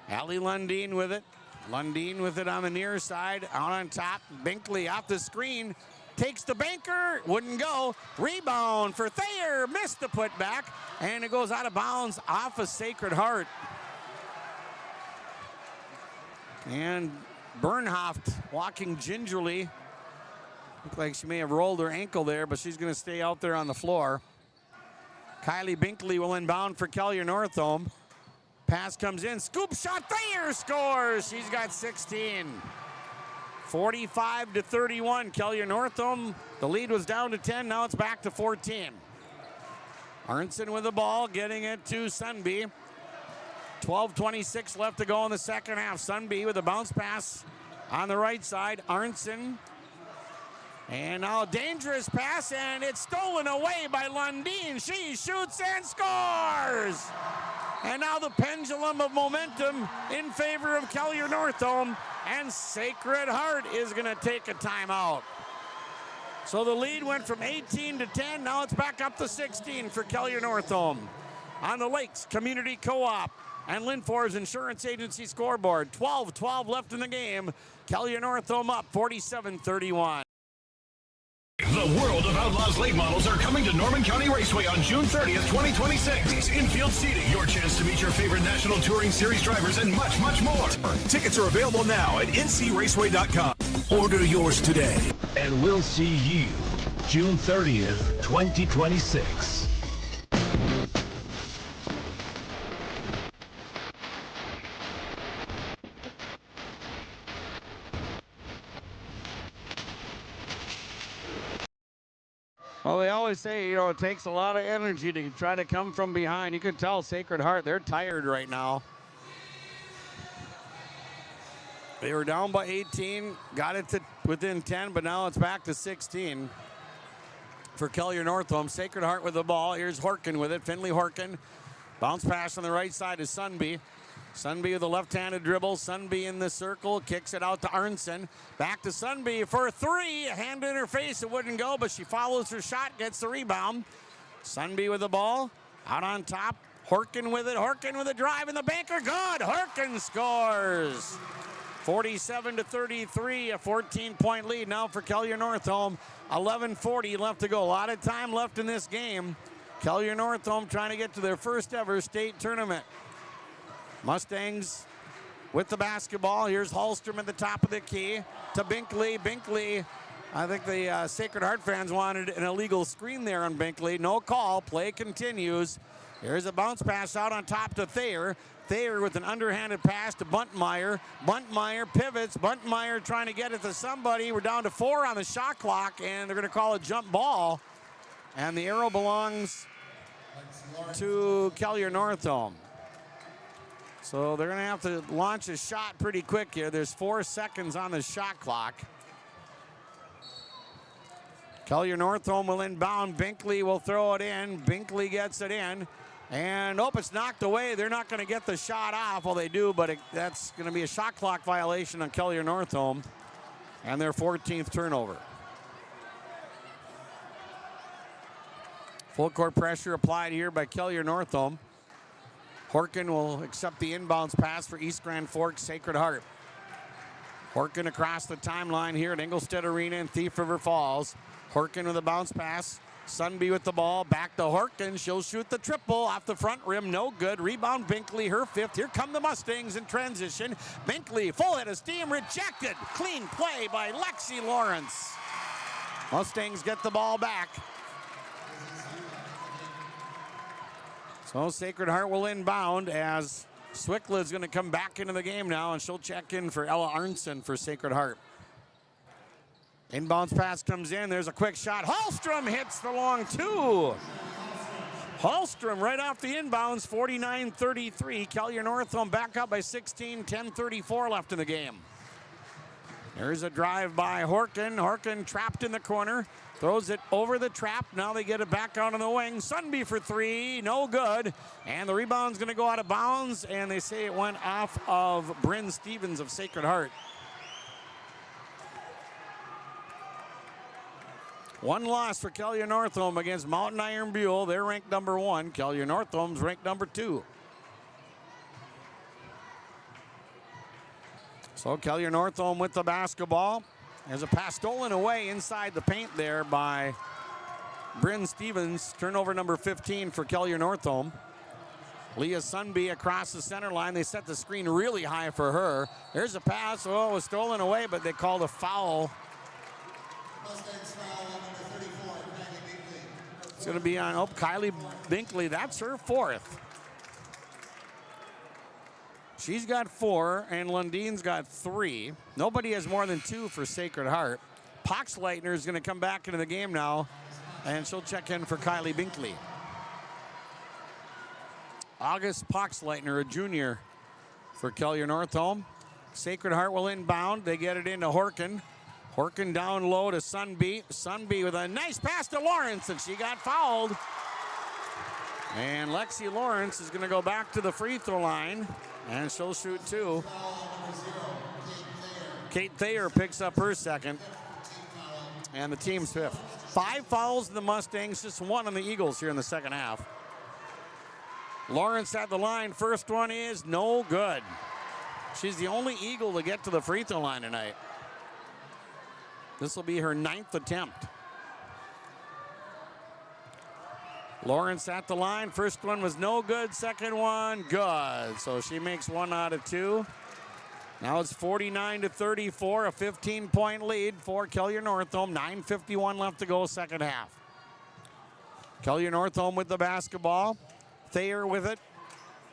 Allie Lundeen with it. Lundeen with it on the near side. Out on top. Binkley off the screen. Takes the banker. Wouldn't go. Rebound for Thayer. Missed the putback. And it goes out of bounds off of Sacred Heart. And Bernhoft walking gingerly. Looked like she may have rolled her ankle there, but she's going to stay out there on the floor. Kylie Binkley will inbound for Kelliher Northome. Pass comes in. Scoop shot. Thayer scores. She's got 16. 45-31. Kelliher Northome. The lead was down to 10. Now it's back to 14. Arnson with the ball, getting it to Sunby. 12:26 left to go in the second half. Sunby with a bounce pass on the right side. Arnson. And now a dangerous pass, and it's stolen away by Lundeen. She shoots and scores! And now the pendulum of momentum in favor of Kelliher Northome, and Sacred Heart is going to take a timeout. So the lead went from 18 to 10. Now it's back up to 16 for Kelliher Northome. On the Lakes Community Co-op and Linfors Insurance Agency scoreboard. 12-12 left in the game. Kelliher Northome up 47-31. The World of Outlaws late models are coming to Norman County Raceway on June 30th, 2026. Infield seating, your chance to meet your favorite National Touring Series drivers, and much, much more. Tickets are available now at ncraceway.com. Order yours today. And we'll see you June 30th, 2026. Well, they always say, you know, it takes a lot of energy to try to come from behind. You can tell Sacred Heart, they're tired right now. They were down by 18, got it to within 10, but now it's back to 16 for Kelliher Northome. Sacred Heart with the ball. Here's Horkin with it. Finley Horkin. Bounce pass on the right side is Sunby. Sunby with a left-handed dribble. Sunby in the circle, kicks it out to Arnson. Back to Sunby for a three. A hand in her face, it wouldn't go, but she follows her shot, gets the rebound. Sunby with the ball, out on top. Horkin with it. Horkin with a drive in the banker. Good. Horkin scores. 47-33, a 14-point lead now for Kelliher Northome. 11:40 left to go. A lot of time left in this game. Kelliher Northome trying to get to their first ever state tournament. Mustangs with the basketball. Here's Hallstrom at the top of the key to Binkley. Binkley, I think the Sacred Heart fans wanted an illegal screen there on Binkley. No call. Play continues. Here's a bounce pass out on top to Thayer. Thayer with an underhanded pass to Buntmeyer. Buntmeyer pivots. Buntmeyer trying to get it to somebody. We're down to 4 on the shot clock, and they're going to call a jump ball. And the arrow belongs to Kelliher Northome. So they're going to have to launch a shot pretty quick here. There's 4 seconds on the shot clock. Kelliher Northome will inbound. Binkley will throw it in. Binkley gets it in. And, it's knocked away. They're not going to get the shot off. Well, they do, but that's going to be a shot clock violation on Kelliher Northome and their 14th turnover. Full court pressure applied here by Kelliher Northome. Horkin will accept the inbounds pass for East Grand Forks Sacred Heart. Horkin across the timeline here at Ingolstadt Arena in Thief River Falls. Horkin with a bounce pass. Sunby with the ball. Back to Horkin. She'll shoot the triple off the front rim. No good. Rebound Binkley, her 5th. Here come the Mustangs in transition. Binkley, full head of steam, rejected. Clean play by Lexi Lawrence. Mustangs get the ball back. So Sacred Heart will inbound as Swickla is going to come back into the game now, and she'll check in for Ella Arnson for Sacred Heart. Inbounds pass comes in. There's a quick shot. Hallstrom hits the long 2. Hallstrom right off the inbounds, 49-33. Kelliher Northome back up by 16, 10:34 left in the game. There's a drive by Horkin. Horkin trapped in the corner. Throws it over the trap. Now they get it back out on the wing. Sunby for three. No good. And the rebound's going to go out of bounds. And they say it went off of Bryn Stevens of Sacred Heart. One loss for Kelliher Northome against Mountain Iron Buell. They're ranked number 1. Kelliher Northome's ranked number 2. So Kelliher Northome with the basketball. There's a pass stolen away inside the paint there by Bryn Stevens. Turnover number 15 for Kelliher Northome. Leah Sunby across the center line. They set the screen really high for her. There's a pass. Oh, it was stolen away, but they called a foul. It's going to be on Kylie Binkley. That's her 4th. She's got 4, and Lundine's got 3. Nobody has more than 2 for Sacred Heart. Poxleitner is going to come back into the game now, and she'll check in for Kylie Binkley. August Poxleitner, a junior for Kelliher Northome. Sacred Heart will inbound. They get it into Horkin. Horkin down low to Sunby. Sunby with a nice pass to Lawrence, and she got fouled. And Lexi Lawrence is going to go back to the free throw line, and she'll shoot 2. Kate Thayer picks up her 2nd, and the team's 5th. 5 fouls in the Mustangs, just 1 on the Eagles here in the second half. Lawrence at the line. First one is no good. She's the only Eagle to get to the free throw line tonight. This will be her 9th attempt. Lawrence at the line. First one was no good. Second one, good. So she makes 1 out of 2. Now it's 49-34, a 15-point lead for Kelliher Northome. 9:51 left to go, second half. Kelliher Northome with the basketball. Thayer with it.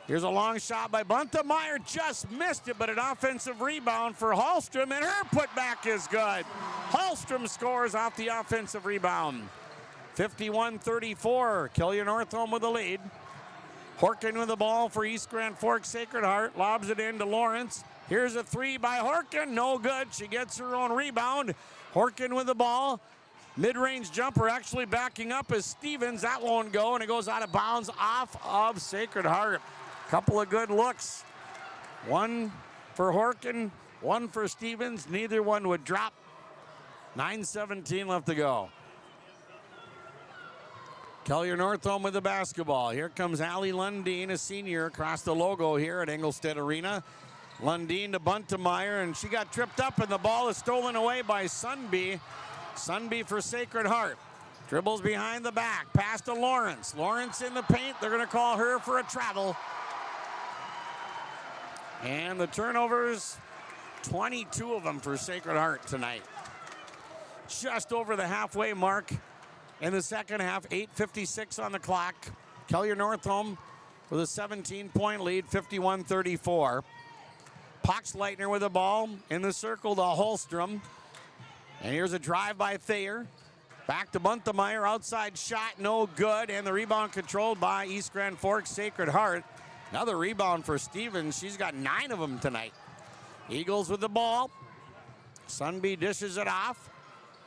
Here's a long shot by Buntemeyer. Just missed it, but an offensive rebound for Hallstrom, and her putback is good. Hallstrom scores off the offensive rebound. 51-34, Kelliher Northome with the lead. Horkin with the ball for East Grand Forks Sacred Heart. Lobs it into Lawrence. Here's a 3 by Horkin, no good. She gets her own rebound. Horkin with the ball. Mid-range jumper actually backing up as Stevens. That won't go, and it goes out of bounds off of Sacred Heart. Couple of good looks. 1 for Horkin, 1 for Stevens. Neither one would drop. 9:17 left to go. Kelliher Northome with the basketball. Here comes Allie Lundeen, a senior, across the logo here at Engelstead Arena. Lundeen to Buntemeyer, and she got tripped up, and the ball is stolen away by Sunby. Sunby for Sacred Heart. Dribbles behind the back. Pass to Lawrence. Lawrence in the paint. They're going to call her for a travel. And the turnovers, 22 of them for Sacred Heart tonight. Just over the halfway mark in the second half. 8:56 on the clock. Kelliher Northome with a 17-point lead, 51-34. Poxleitner with the ball in the circle to Hallstrom. And here's a drive by Thayer. Back to Buntemeyer, outside shot, no good. And the rebound controlled by East Grand Forks Sacred Heart. Another rebound for Stevens. She's got 9 of them tonight. Eagles with the ball. Sunby dishes it off.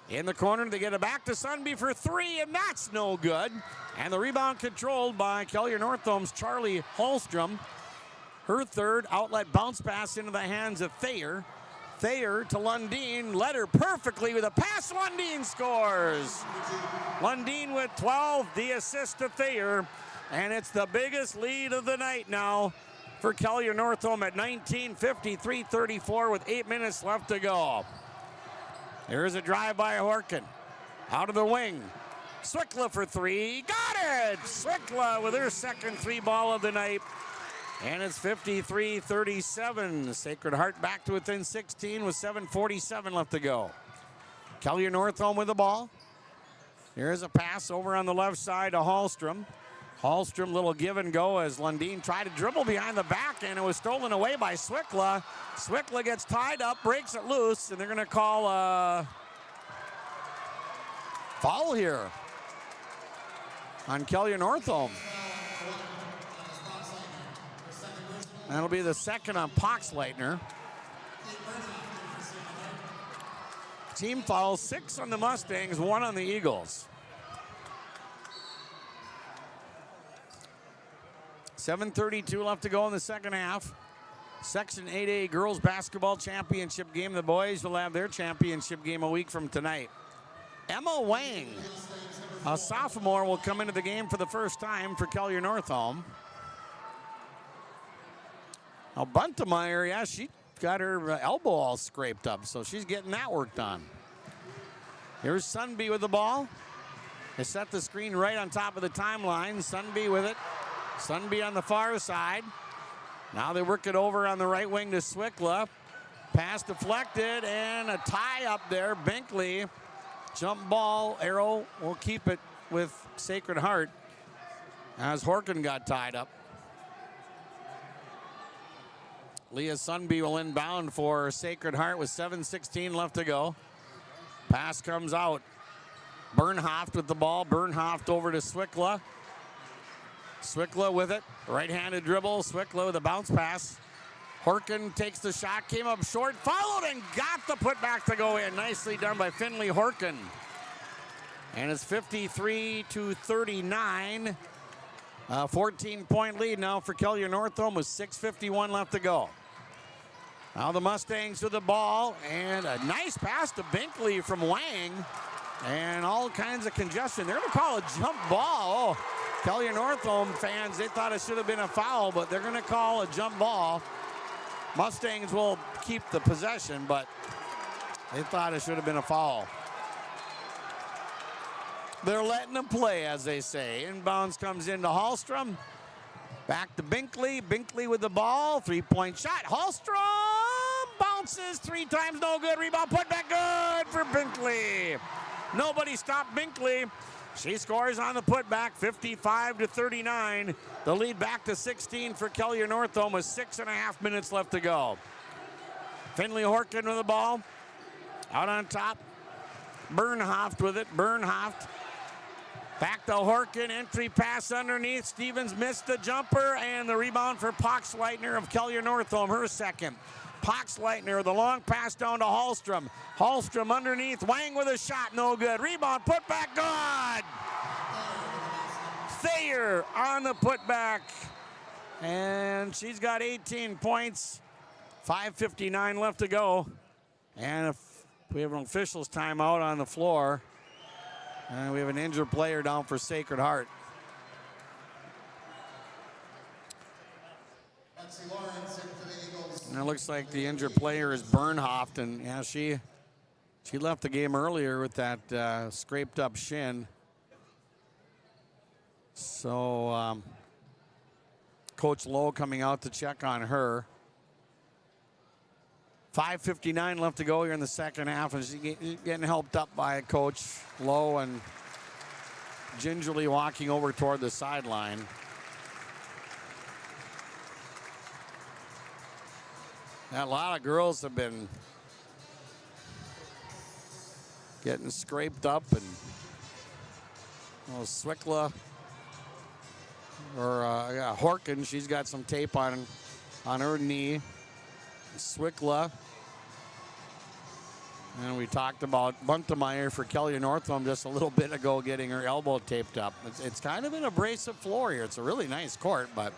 In the corner, they get it back to Sunby for 3, and that's no good. And the rebound controlled by Kelliher Northome's Charlie Hallstrom. Her 3rd outlet bounce pass into the hands of Thayer. Thayer to Lundeen, led her perfectly with a pass. Lundeen scores. Lundeen with 12, the assist to Thayer. And it's the biggest lead of the night now for Kelliher Northome at 19, 53-34 with 8 minutes left to go. Here's a drive by Horkin. Out of the wing. Swickla for 3. Got it! Swickla with her second 3 ball of the night. And it's 53-37. Sacred Heart back to within 16 with 7:47 left to go. Kelliher Northome with the ball. Here's a pass over on the left side to Hallstrom. Hallstrom, little give and go as Lundeen tried to dribble behind the back, and it was stolen away by Swickla. Swickla gets tied up, breaks it loose, and they're going to call a foul here on Kelliher Northome. That'll be the second on Poxleitner. Team foul, 6 on the Mustangs, 1 on the Eagles. 7:32 left to go in the second half. Section 8A Girls Basketball Championship game. The boys will have their championship game a week from tonight. Emma Wang, a sophomore, will come into the game for the first time for Kelliher Northome. Now Buntemeyer, yeah, she got her elbow all scraped up, so she's getting that worked on. Here's Sunby with the ball. They set the screen right on top of the timeline. Sunby with it. Sunby on the far side. Now they work it over on the right wing to Swickla. Pass deflected and a tie up there. Binkley, jump ball, arrow will keep it with Sacred Heart as Horkin got tied up. Leah Sunby will inbound for Sacred Heart with 7:16 left to go. Pass comes out. Bernhoft with the ball. Bernhoft over to Swickla. Swickla with it. Right-handed dribble. Swickla with a bounce pass. Horkin takes the shot. Came up short. Followed and got the putback to go in. Nicely done by Finley Horkin. And it's 53-39. 14-point lead now for Kelliher Northome with 6:51 left to go. Now the Mustangs with the ball. And a nice pass to Binkley from Wang. And all kinds of congestion. They're going to call a jump ball. Oh, Kelliher Northome fans, they thought it should have been a foul, but they're going to call a jump ball. Mustangs will keep the possession, but they thought it should have been a foul. They're letting them play, as they say. Inbounds comes into Hallstrom. Back to Binkley. Binkley with the ball. 3-point shot. Hallstrom bounces 3 times. No good. Rebound put back good for Binkley. Nobody stopped Binkley. She scores on the putback, 55-39. The lead back to 16 for Kelliher Northome with 6.5 minutes left to go. Finley Horkin with the ball. Out on top. Bernhoft with it. Bernhoft. Back to Horkin. Entry pass underneath. Stevens missed the jumper. And the rebound for Poxleitner of Kelliher Northome, her second. Poxleitner, the long pass down to Hallstrom. Hallstrom underneath. Wang with a shot. No good. Rebound. Put back. Good. Thayer on the putback. And she's got 18 points. 5:59 left to go. And if we have an officials timeout on the floor. And we have an injured player down for Sacred Heart. And it looks like the injured player is Bernhoft, and yeah, she left the game earlier with that scraped up shin. So Coach Lowe coming out to check on her. 5:59 left to go here in the second half, and she's getting helped up by Coach Lowe and gingerly walking over toward the sideline. A lot of girls have been getting scraped up, and Swickla or Horkin, she's got some tape on her knee. Swickla, and we talked about Buntemeyer for Kelliher Northome just a little bit ago, getting her elbow taped up. It's kind of an abrasive floor here. It's a really nice court, but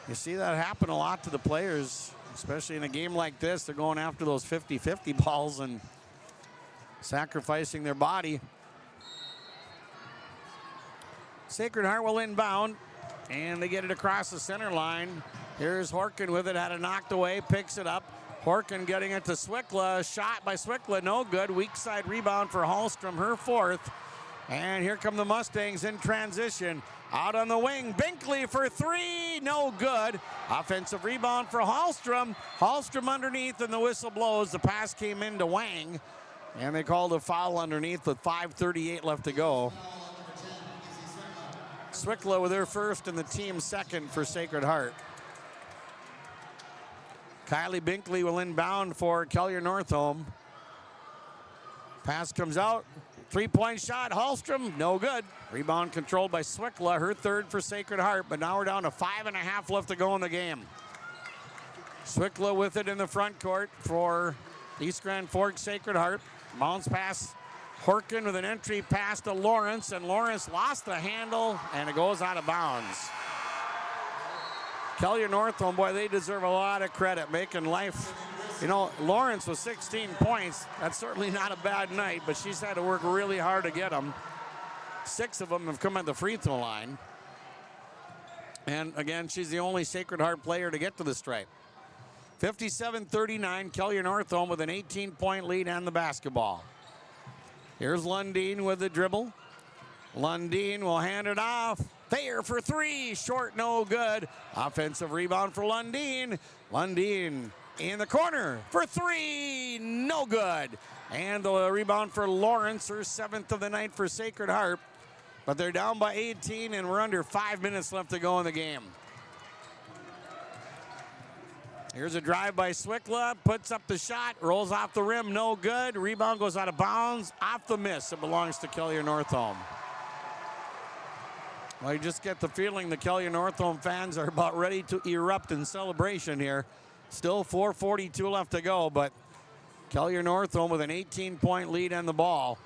you see that happen a lot to the players. Especially in a game like this, they're going after those 50-50 balls and sacrificing their body. Sacred Heart will inbound, and they get it across the center line. Here's Horkin with it, had it knocked away, picks it up. Horkin getting it to Swickla. Shot by Swickla, no good. Weak side rebound for Hallstrom, her fourth. And here come the Mustangs in transition. Out on the wing, Binkley for 3, no good. Offensive rebound for Hallstrom. Hallstrom underneath, and the whistle blows. The pass came into Wang, and they called a foul underneath with 5:38 left to go. Swickla with her first and the team second for Sacred Heart. Kylie Binkley will inbound for Kelliher Northome. Pass comes out. 3-point shot, Hallstrom, no good. Rebound controlled by Swickla, her third for Sacred Heart, but now we're down to 5.5 left to go in the game. Swickla with it in the front court for East Grand Forks Sacred Heart. Bounce pass. Horkin with an entry pass to Lawrence, and Lawrence lost the handle, and it goes out of bounds. Kelliher Northome, boy, they deserve a lot of credit, making life. You know, Lawrence with 16 points, that's certainly not a bad night, but she's had to work really hard to get them. 6 of them have come at the free throw line. And again, she's the only Sacred Heart player to get to the stripe. 57-39, Kelliher Northome with an 18-point lead and the basketball. Here's Lundeen with the dribble. Lundeen will hand it off. Thayer for 3, short, no good. Offensive rebound for Lundeen. Lundeen in the corner for 3, no good. And the rebound for Lawrence, her 7th of the night for Sacred Heart. But they're down by 18, and we're under 5 minutes left to go in the game. Here's a drive by Swickla, puts up the shot, rolls off the rim, no good. Rebound goes out of bounds, off the miss. It belongs to Kelliher Northome. Well, you just get the feeling the Kelliher Northome fans are about ready to erupt in celebration here. Still 4:42 left to go, but Kelliher Northome with an 18-point lead and the ball.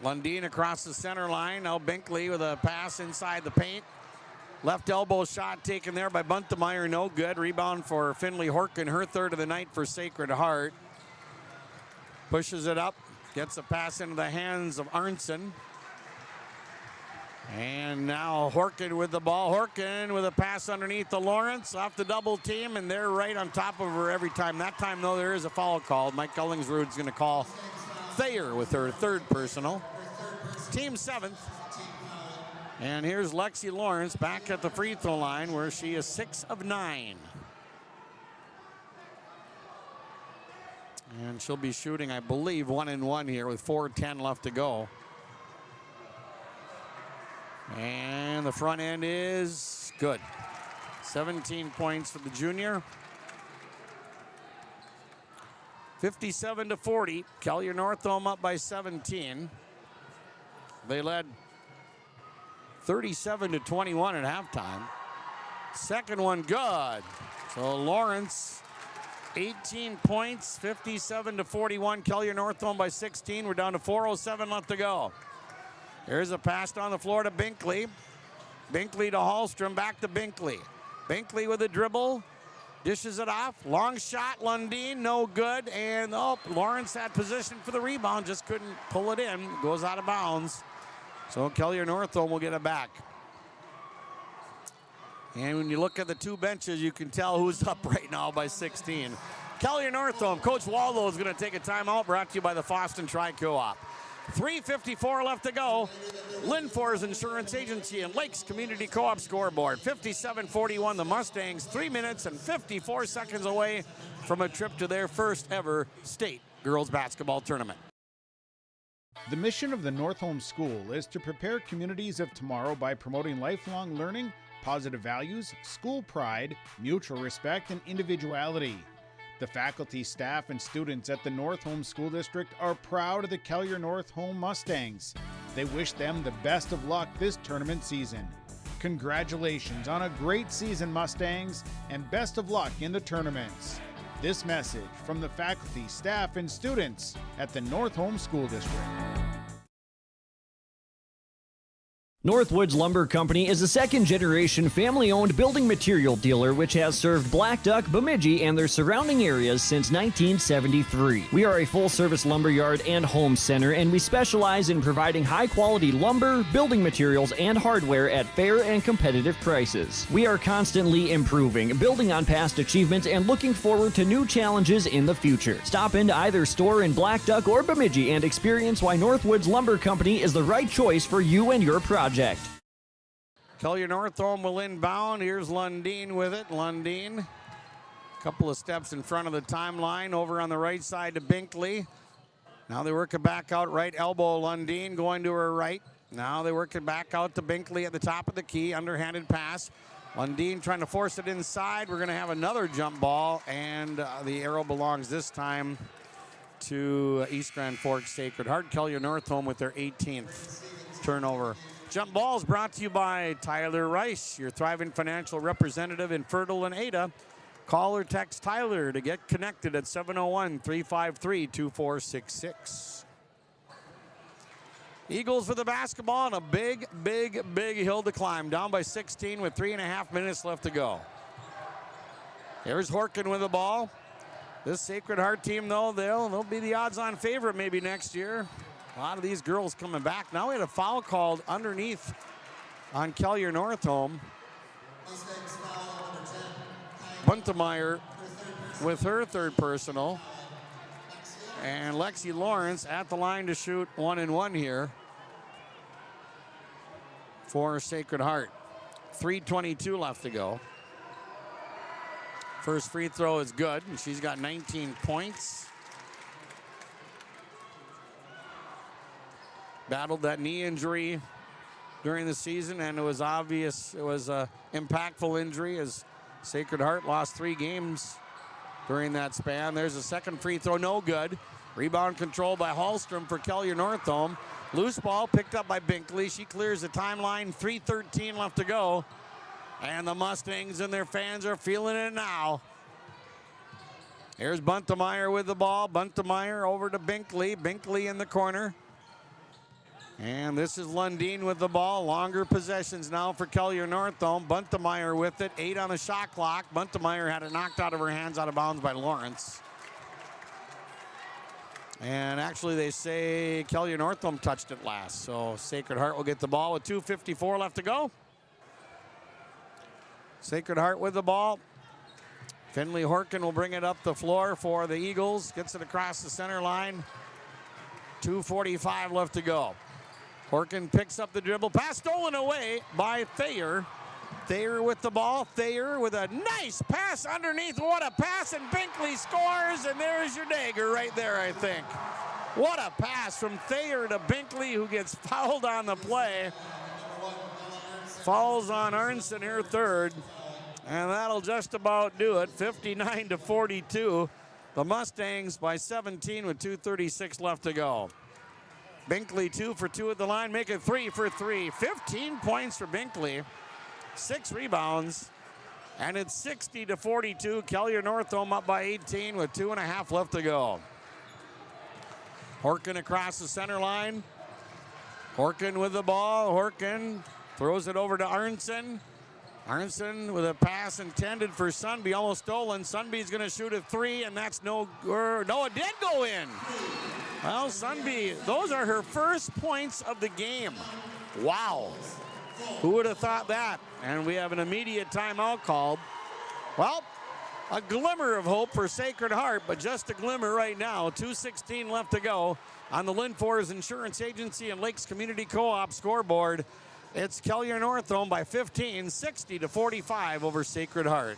Lundeen across the center line. Now Binkley with a pass inside the paint. Left elbow shot taken there by Buntemeyer, no good. Rebound for Finley Horkin, her 3rd of the night for Sacred Heart. Pushes it up, gets a pass into the hands of Arnson. And now Horkin with the ball. Horkin with a pass underneath to Lawrence, off the double team, and they're right on top of her every time. That time, though, there is a foul called. Mike Ellingsrud's going to call Thayer with her 3rd personal. Team 7th. And here's Lexi Lawrence back at the free throw line where she is 6 of 9. And she'll be shooting, I believe, 1-and-1 here with 4:10 left to go. And the front end is good. 17 points for the junior. 57-40. Kelliher Northome up by 17. They led 37-21 at halftime. Second one good. So Lawrence, 18 points, 57-41. Kelliher Northome by 16. We're down to 4:07 left to go. Here's a pass down the floor to Binkley. Binkley to Hallstrom, back to Binkley. Binkley with a dribble, dishes it off. Long shot, Lundeen, no good. And Lawrence had position for the rebound, just couldn't pull it in. Goes out of bounds. So Kelliher Northome will get it back. And when you look at the 2 benches, you can tell who's up right now by 16. Kelliher Northome, Coach Waldo is going to take a timeout, brought to you by the Foston Tri-Co-op. 3:54 left to go. Linfors Insurance Agency and Lakes Community Co-op scoreboard. 57-41, the Mustangs 3 minutes and 54 seconds away from a trip to their first ever state girls basketball tournament. The mission of the Northome School is to prepare communities of tomorrow by promoting lifelong learning, positive values, school pride, mutual respect, and individuality. The faculty, staff, and students at the Northome School District are proud of the Kelliher Northome Mustangs. They wish them the best of luck this tournament season. Congratulations on a great season, Mustangs, and best of luck in the tournaments. This message from the faculty, staff, and students at the Northome School District. Northwoods Lumber Company is a second-generation family-owned building material dealer which has served Black Duck, Bemidji, and their surrounding areas since 1973. We are a full-service lumberyard and home center, and we specialize in providing high-quality lumber, building materials, and hardware at fair and competitive prices. We are constantly improving, building on past achievements, and looking forward to new challenges in the future. Stop into either store in Black Duck or Bemidji and experience why Northwoods Lumber Company is the right choice for you and your project. Kelliher Northome will inbound. Here's Lundeen with it. Lundeen, a couple of steps in front of the timeline, over on the right side to Binkley. Now they work it back out, right elbow. Lundeen going to her right. Now they work it back out to Binkley at the top of the key. Underhanded pass. Lundeen trying to force it inside. We're going to have another jump ball, and the arrow belongs this time to East Grand Forks Sacred Heart. Kelliher Northome with their 18th turnover. Jump ball is brought to you by Tyler Rice, your thriving financial representative in Fertile and Ada. Call or text Tyler to get connected at 701-353-2466. Eagles for the basketball and a big, big, big hill to climb. Down by 16 with 3.5 minutes left to go. Here's Horkin with the ball. This Sacred Heart team, though, they'll be the odds-on favorite maybe next year. A lot of these girls coming back. Now we had a foul called underneath on Kelliher Northome. Buntemeyer with her third personal. And Lexi Lawrence at the line to shoot 1-1 here for Sacred Heart. 3:22 left to go. First free throw is good, and she's got 19 points. Battled that knee injury during the season, and it was obvious it was an impactful injury as Sacred Heart lost 3 games during that span. There's a second free throw, no good. Rebound controlled by Hallstrom for Kelliher Northome. Loose ball picked up by Binkley. She clears the timeline, 3:13 left to go. And the Mustangs and their fans are feeling it now. Here's Buntemeyer with the ball. Buntemeyer over to Binkley. Binkley in the corner. And this is Lundeen with the ball. Longer possessions now for Kelliher Northome. Buntemeyer with it. 8 on the shot clock. Buntemeyer had it knocked out of her hands, out of bounds by Lawrence. And actually they say Kelliher Northome touched it last. So Sacred Heart will get the ball with 2:54 left to go. Sacred Heart with the ball. Finley Horkin will bring it up the floor for the Eagles. Gets it across the center line. 2:45 left to go. Horkin picks up the dribble. Pass stolen away by Thayer. Thayer with the ball. Thayer with a nice pass underneath. What a pass, and Binkley scores, and there's your dagger right there, I think. What a pass from Thayer to Binkley, who gets fouled on the play. Falls on Arnson, her third, and that'll just about do it. 59-42. The Mustangs by 17 with 2:36 left to go. Binkley 2 for 2 at the line, make it 3 for 3. 15 points for Binkley, 6 rebounds, and it's 60-42. Kelliher Northome up by 18 with 2.5 left to go. Horkin across the center line. Horkin with the ball. Horkin throws it over to Arnson. Arnson with a pass intended for Sundby, almost stolen. Sundby's going to shoot a 3, and that's no, it did go in. Well, Sundby, those are her first points of the game. Wow. Who would have thought that? And we have an immediate timeout called. Well, a glimmer of hope for Sacred Heart, but just a glimmer right now. 2:16 left to go on the Linfors Insurance Agency and Lakes Community Co-op scoreboard. It's Kelliher Northome by 15, 60-45 over Sacred Heart.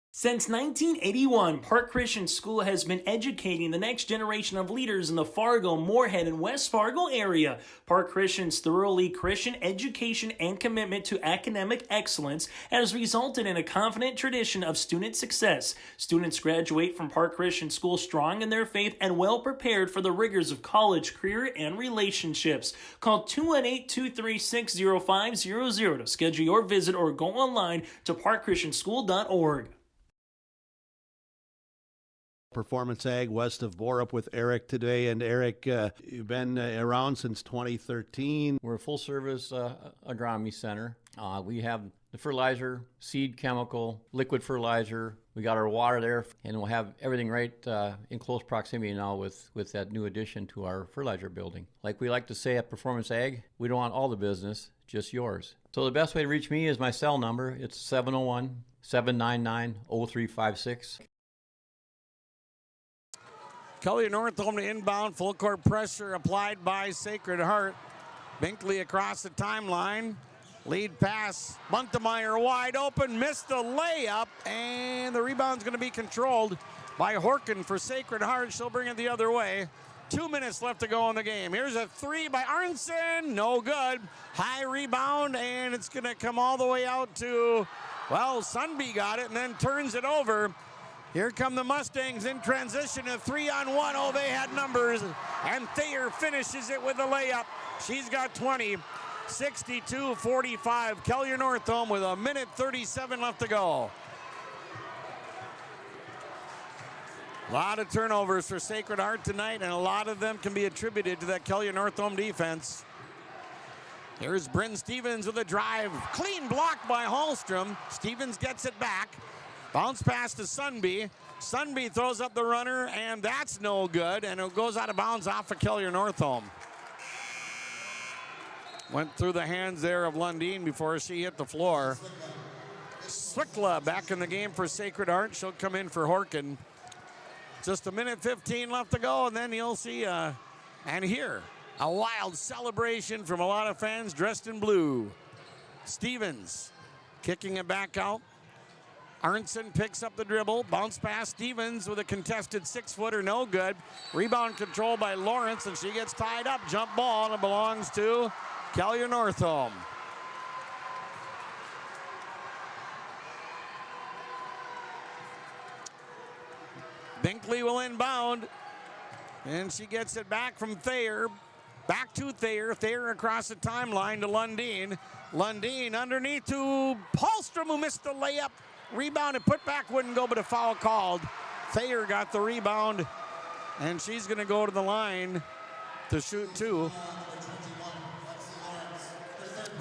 Since 1981, Park Christian School has been educating the next generation of leaders in the Fargo, Moorhead, and West Fargo area. Park Christian's thoroughly Christian education and commitment to academic excellence has resulted in a confident tradition of student success. Students graduate from Park Christian School strong in their faith and well prepared for the rigors of college, career, and relationships. Call 218-236-0500 to schedule your visit or go online to parkchristianschool.org. Performance Ag west of Borup with Eric today. And Eric, you've been around since 2013. We're a full-service agronomy center. We have the fertilizer, seed, chemical, liquid fertilizer. We got our water there, and we'll have everything right in close proximity now with that new addition to our fertilizer building. Like we like to say at Performance Ag, we don't want all the business, just yours. So the best way to reach me is my cell number. It's 701-799-0356. Kelliher Northome to inbound, full court pressure applied by Sacred Heart. Binkley across the timeline. Lead pass, Buntemeyer wide open, missed the layup, and the rebound's going to be controlled by Horkin for Sacred Heart. She'll bring it the other way. 2 minutes left to go in the game. Here's a 3 by Arnson, no good. High rebound, and it's going to come all the way out to, well, Sundby got it and then turns it over. Here come the Mustangs in transition, a 3-on-1. Oh, they had numbers. And Thayer finishes it with a layup. She's got 20. 62-45. Kelliher Northome with 1:37 left to go. A lot of turnovers for Sacred Heart tonight, and a lot of them can be attributed to that Kelliher Northome defense. Here's Bryn Stevens with a drive. Clean block by Hallstrom. Stevens gets it back. Bounce pass to Sunby. Sunby throws up the runner, and that's no good, and it goes out of bounds off of Kelliher Northome. Went through the hands there of Lundeen before she hit the floor. Swickla back in the game for Sacred Heart. She'll come in for Horkin. Just a minute 15 left to go, and then you'll see, and here, a wild celebration from a lot of fans dressed in blue. Stevens kicking it back out. Arnson picks up the dribble. Bounce pass. Stevens with a contested 6-footer. No good. Rebound control by Lawrence, and she gets tied up. Jump ball, and it belongs to Kelliher Northome. Binkley will inbound, and she gets it back from Thayer. Back to Thayer. Thayer across the timeline to Lundeen. Lundeen underneath to Hallstrom, who missed the layup. Rebound and put back wouldn't go, but a foul called. Thayer got the rebound, and she's going to go to the line to shoot two.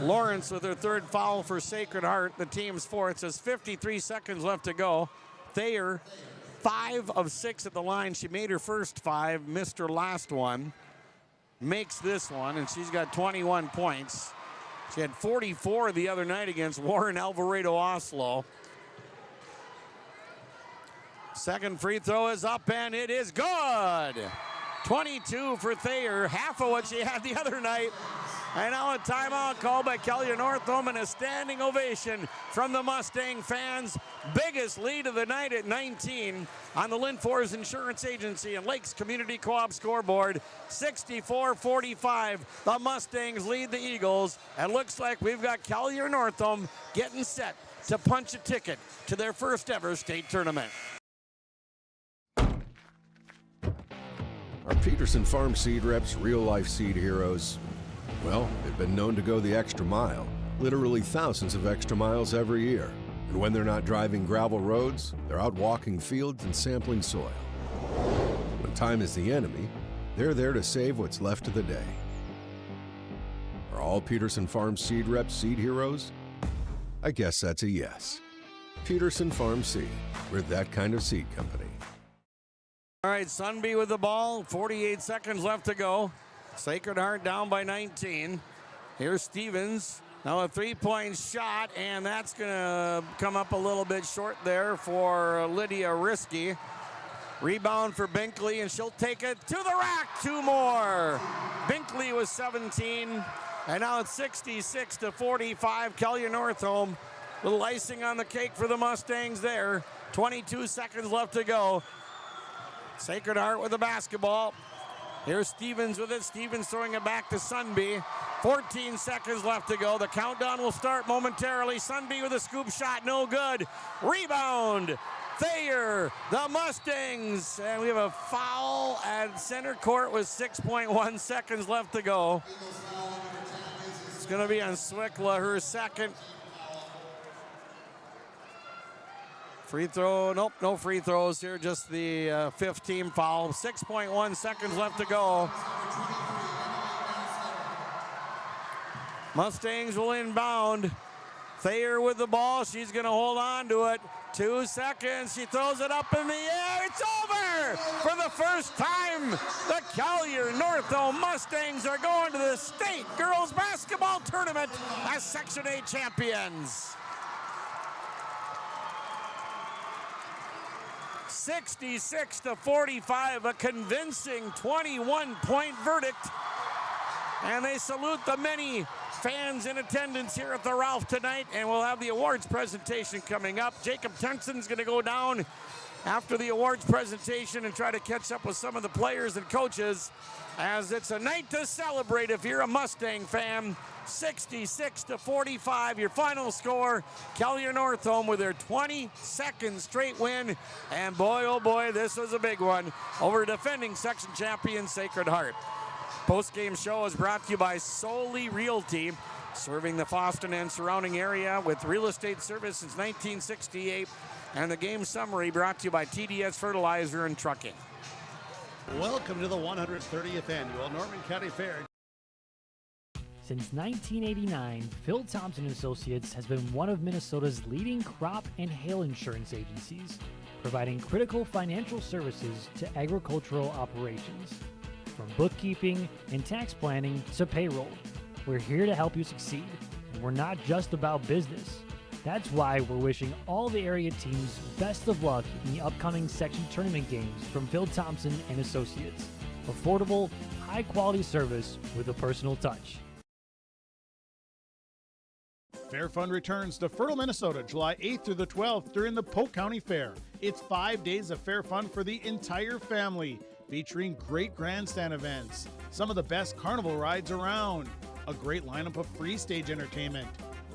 Lawrence with her third foul for Sacred Heart, the team's fourth. Says 53 seconds left to go. Thayer, 5 of 6 at the line. She made her first 5, missed her last one. Makes this one, and she's got 21 points. She had 44 the other night against Warren Alvarado Oslo. Second free throw is up, and it is good. 22 for Thayer, half of what she had the other night. And now a timeout called by Kelliher Northome, and a standing ovation from the Mustang fans. Biggest lead of the night at 19 on the Linfors Insurance Agency and Lakes Community Co-op scoreboard. 64-45. The Mustangs lead the Eagles. And looks like we've got Kelliher Northome getting set to punch a ticket to their first ever state tournament. Are Peterson Farm seed reps real-life seed heroes? Well, they've been known to go the extra mile, literally thousands of extra miles every year. And when they're not driving gravel roads, they're out walking fields and sampling soil. When time is the enemy, they're there to save what's left of the day. Are all Peterson Farm seed reps seed heroes? I guess that's a yes. Peterson Farm Seed. We're that kind of seed company. All right, Sunby with the ball. 48 seconds left to go. Sacred Heart down by 19. Here's Stevens. Now a three-point shot, and that's going to come up a little bit short there for Lydia Risky. Rebound for Binkley, and she'll take it to the rack. 2 more. Binkley was 17, and now it's 66-45. Kelliher Northome. Little icing on the cake for the Mustangs there. 22 seconds left to go. Sacred Heart with the basketball. Here's Stevens with it. Stevens throwing it back to Sunby. 14 seconds left to go. The countdown will start momentarily. Sunby with a scoop shot, no good. Rebound, Thayer, the Mustangs. And we have a foul at center court with 6.1 seconds left to go. It's going to be on Swickla, her second. Free throw, nope, no free throws here, just the fifth team foul. 6.1 seconds left to go. Mustangs will inbound. Thayer with the ball, she's gonna hold on to it. 2 seconds, she throws it up in the air, it's over! For the first time, the Kelliher Northome Mustangs are going to the state girls basketball tournament as Section 8 champions. 66-45, a convincing 21-point verdict. And they salute the many fans in attendance here at the Ralph tonight, and we'll have the awards presentation coming up. Jacob Tenson's going to go down after the awards presentation and try to catch up with some of the players and coaches, as it's a night to celebrate if you're a Mustang fan. 66-45, your final score. Kelliher Northome with their 22nd straight win, and boy, oh boy, this was a big one over defending section champion Sacred Heart. Postgame Show is brought to you by Solely Realty, serving the Fosston and surrounding area with real estate service since 1968. And the game summary brought to you by TDS Fertilizer and Trucking. Welcome to the 130th Annual Norman County Fair. Since 1989, Phil Thompson Associates has been one of Minnesota's leading crop and hail insurance agencies, providing critical financial services to agricultural operations. From bookkeeping and tax planning to payroll, we're here to help you succeed, and we're not just about business. That's why we're wishing all the area teams best of luck in the upcoming section tournament games from Phil Thompson and Associates. Affordable, high-quality service with a personal touch. Fair Fun returns to Fertile, Minnesota, July 8th through the 12th during the Polk County Fair. It's 5 days of fair fun for the entire family, featuring great grandstand events, some of the best carnival rides around, a great lineup of free stage entertainment,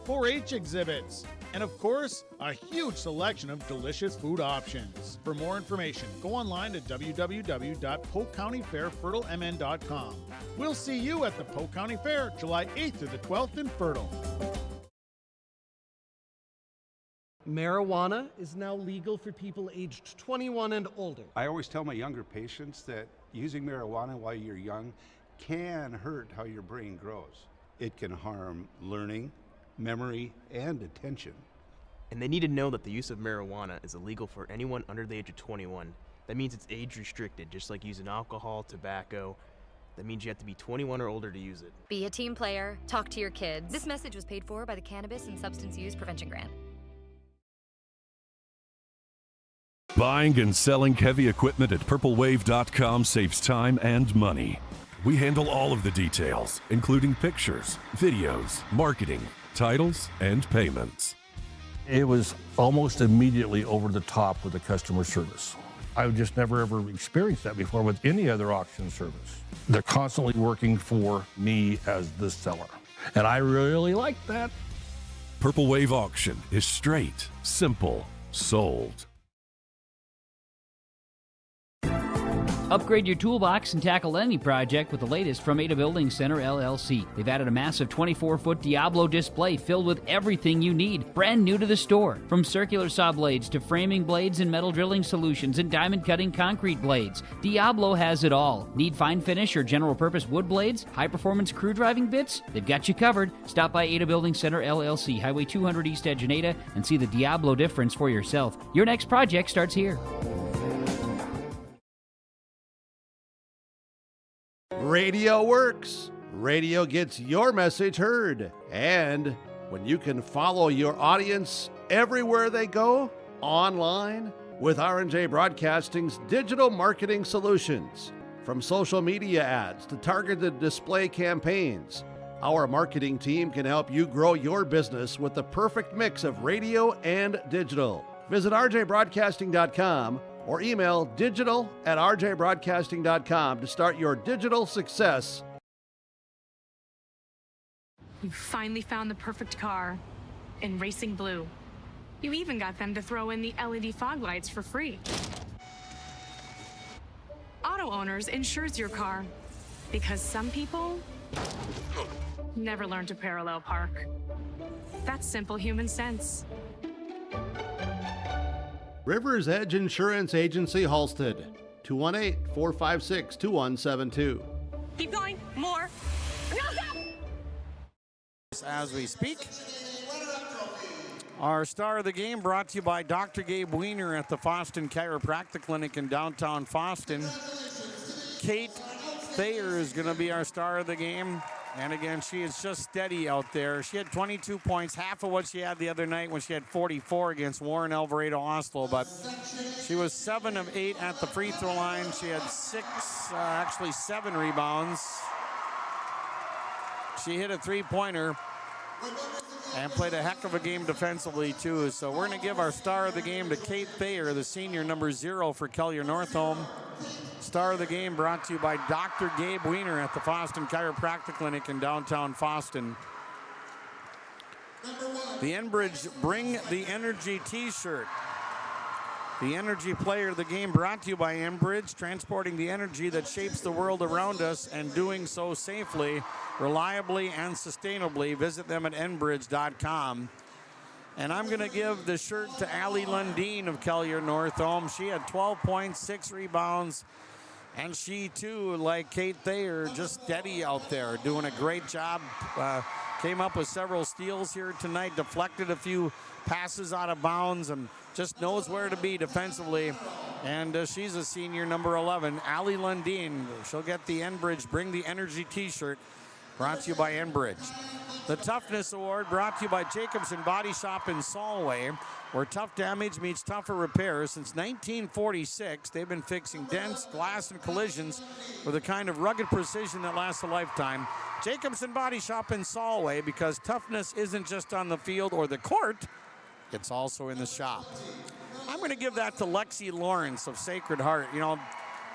4-H exhibits, and of course, a huge selection of delicious food options. For more information, go online to www.polkcountyfairfertilemn.com. We'll see you at the Polk County Fair, July 8th through the 12th in Fertile. Marijuana is now legal for people aged 21 and older. I always tell my younger patients that using marijuana while you're young can hurt how your brain grows. It can harm learning, memory, and attention. And they need to know that the use of marijuana is illegal for anyone under the age of 21. That means it's age restricted, just like using alcohol, tobacco. That means you have to be 21 or older to use it. Be a team player, talk to your kids. This message was paid for by the Cannabis and Substance Use Prevention Grant. Buying and selling heavy equipment at purplewave.com saves time and money. We handle all of the details, including pictures, videos, marketing, titles, and payments. It was almost immediately over the top with the customer service. I've just never ever experienced that before with any other auction service. They're constantly working for me as the seller, and I really like that. Purple Wave Auction is straight, simple, sold. Upgrade your toolbox and tackle any project with the latest from Ada Building Center, LLC. They've added a massive 24-foot Diablo display filled with everything you need, brand new to the store. From circular saw blades to framing blades and metal drilling solutions and diamond cutting concrete blades, Diablo has it all. Need fine finish or general purpose wood blades? High-performance crew driving bits? They've got you covered. Stop by Ada Building Center, LLC, Highway 200 East Edge in Ada, and see the Diablo difference for yourself. Your next project starts here. Radio works. Radio gets your message heard. And when you can follow your audience everywhere they go, online, with R&J Broadcasting's digital marketing solutions. From social media ads to targeted display campaigns, our marketing team can help you grow your business with the perfect mix of radio and digital. Visit rjbroadcasting.com or email digital@rjbroadcasting.com to start your digital success. You finally found the perfect car in Racing Blue. You even got them to throw in the LED fog lights for free. Auto Owners insures your car because some people never learn to parallel park. That's simple human sense. River's Edge Insurance Agency, Halstead, 218-456-2172. Keep going, more. As we speak, our star of the game brought to you by Dr. Gabe Wiener at the Foston Chiropractic Clinic in downtown Foston. Kate Thayer is going to be our star of the game. And again, she is just steady out there. She had 22 points, half of what she had the other night when she had 44 against Warren Alvarado Oslo. But she was 7 of 8 at the free throw line. She had 7 rebounds. She hit a three-pointer and played a heck of a game defensively, too. So we're going to give our star of the game to Kate Thayer, the senior, number 0 for Kelliher Northome. Star of the game brought to you by Dr. Gabe Wiener at the Foston Chiropractic Clinic in downtown Foston. The Enbridge Bring the Energy t-shirt. The energy player of the game brought to you by Enbridge, transporting the energy that shapes the world around us and doing so safely, reliably, and sustainably. Visit them at enbridge.com. And I'm going to give the shirt to Allie Lundeen of Kelliher Northome. She had 12 points, 6 rebounds, and she too, like Kate Thayer, just steady out there, doing a great job. Came up with several steals here tonight, deflected a few passes out of bounds, and just knows where to be defensively. And she's a senior, number 11, Allie Lundeen. She'll get the Enbridge Bring the Energy t-shirt, brought to you by Enbridge. The Toughness Award brought to you by Jacobson Body Shop in Solway, where tough damage meets tougher repair. Since 1946, they've been fixing dents, glass, and collisions with a kind of rugged precision that lasts a lifetime. Jacobson Body Shop in Solway, because toughness isn't just on the field or the court, it's also in the shop. I'm going to give that to Lexi Lawrence of Sacred Heart. You know,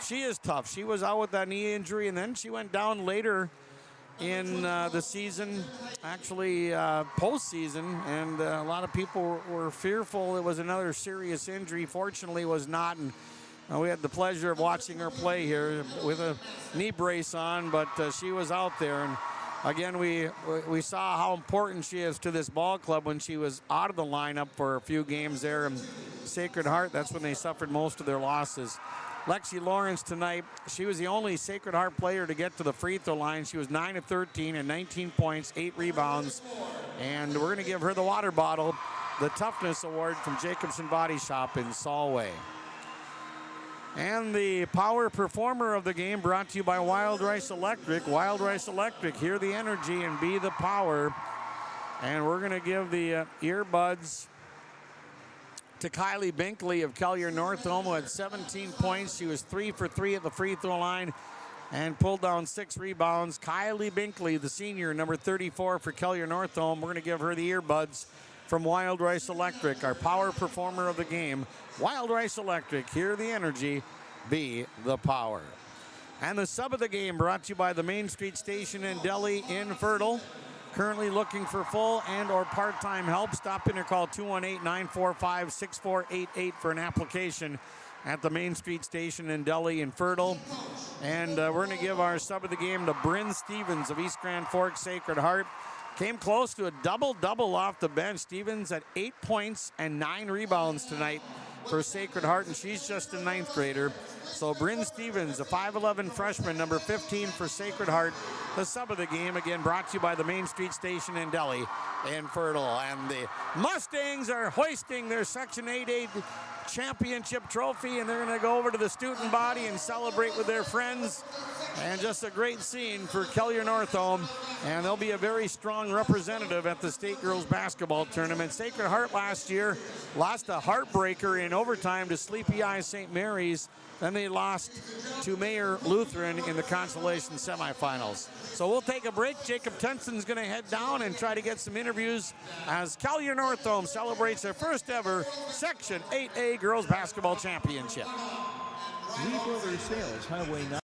she is tough. She was out with that knee injury, and then she went down later in the season, actually postseason, and a lot of people were fearful it was another serious injury. Fortunately, it was not, and we had the pleasure of watching her play here with a knee brace on, but she was out there. And again, we saw how important she is to this ball club when she was out of the lineup for a few games there. And Sacred Heart, that's when they suffered most of their losses. Lexi Lawrence tonight, she was the only Sacred Heart player to get to the free throw line. She was 9 of 13 and 19 points, 8 rebounds. And we're going to give her the water bottle, the Toughness Award from Jacobson Body Shop in Solway. And the power performer of the game brought to you by Wild Rice Electric. Wild Rice Electric, hear the energy and be the power. And we're going to give the earbuds to Kylie Binkley of Kelliher Northome, who had 17 points. She was 3 for 3 at the free throw line and pulled down 6 rebounds. Kylie Binkley, the senior, number 34 for Kelliher Northome. We're going to give her the earbuds from Wild Rice Electric, our power performer of the game. Wild Rice Electric, hear the energy, be the power. And the sub of the game brought to you by the Main Street Station in Delhi in Fertile. Currently looking for full and or part-time help. Stop in or call 218-945-6488 for an application at the Main Street Station in Delhi in Fertile. And we're going to give our sub of the game to Bryn Stevens of East Grand Forks Sacred Heart. Came close to a double-double off the bench. Stevens at 8 points and 9 rebounds tonight for Sacred Heart, and she's just a 9th grader. So Bryn Stevens, a 5'11 freshman, number 15 for Sacred Heart, the sub of the game, again brought to you by the Main Street Station in Delhi in Fertile. And the Mustangs are hoisting their Section 8A championship trophy, and they're going to go over to the student body and celebrate with their friends. And just a great scene for Kelliher Northome, and they'll be a very strong representative at the State Girls Basketball Tournament. Sacred Heart last year lost a heartbreaker in overtime to Sleepy Eye St. Mary's. Then they lost to Mayer Lutheran in the consolation semifinals. So we'll take a break. Jacob Tenson's going to head down and try to get some interviews as Kelliher Northome celebrates their first ever Section 8A Girls Basketball Championship. Lee Brothers Sales, Highway 9.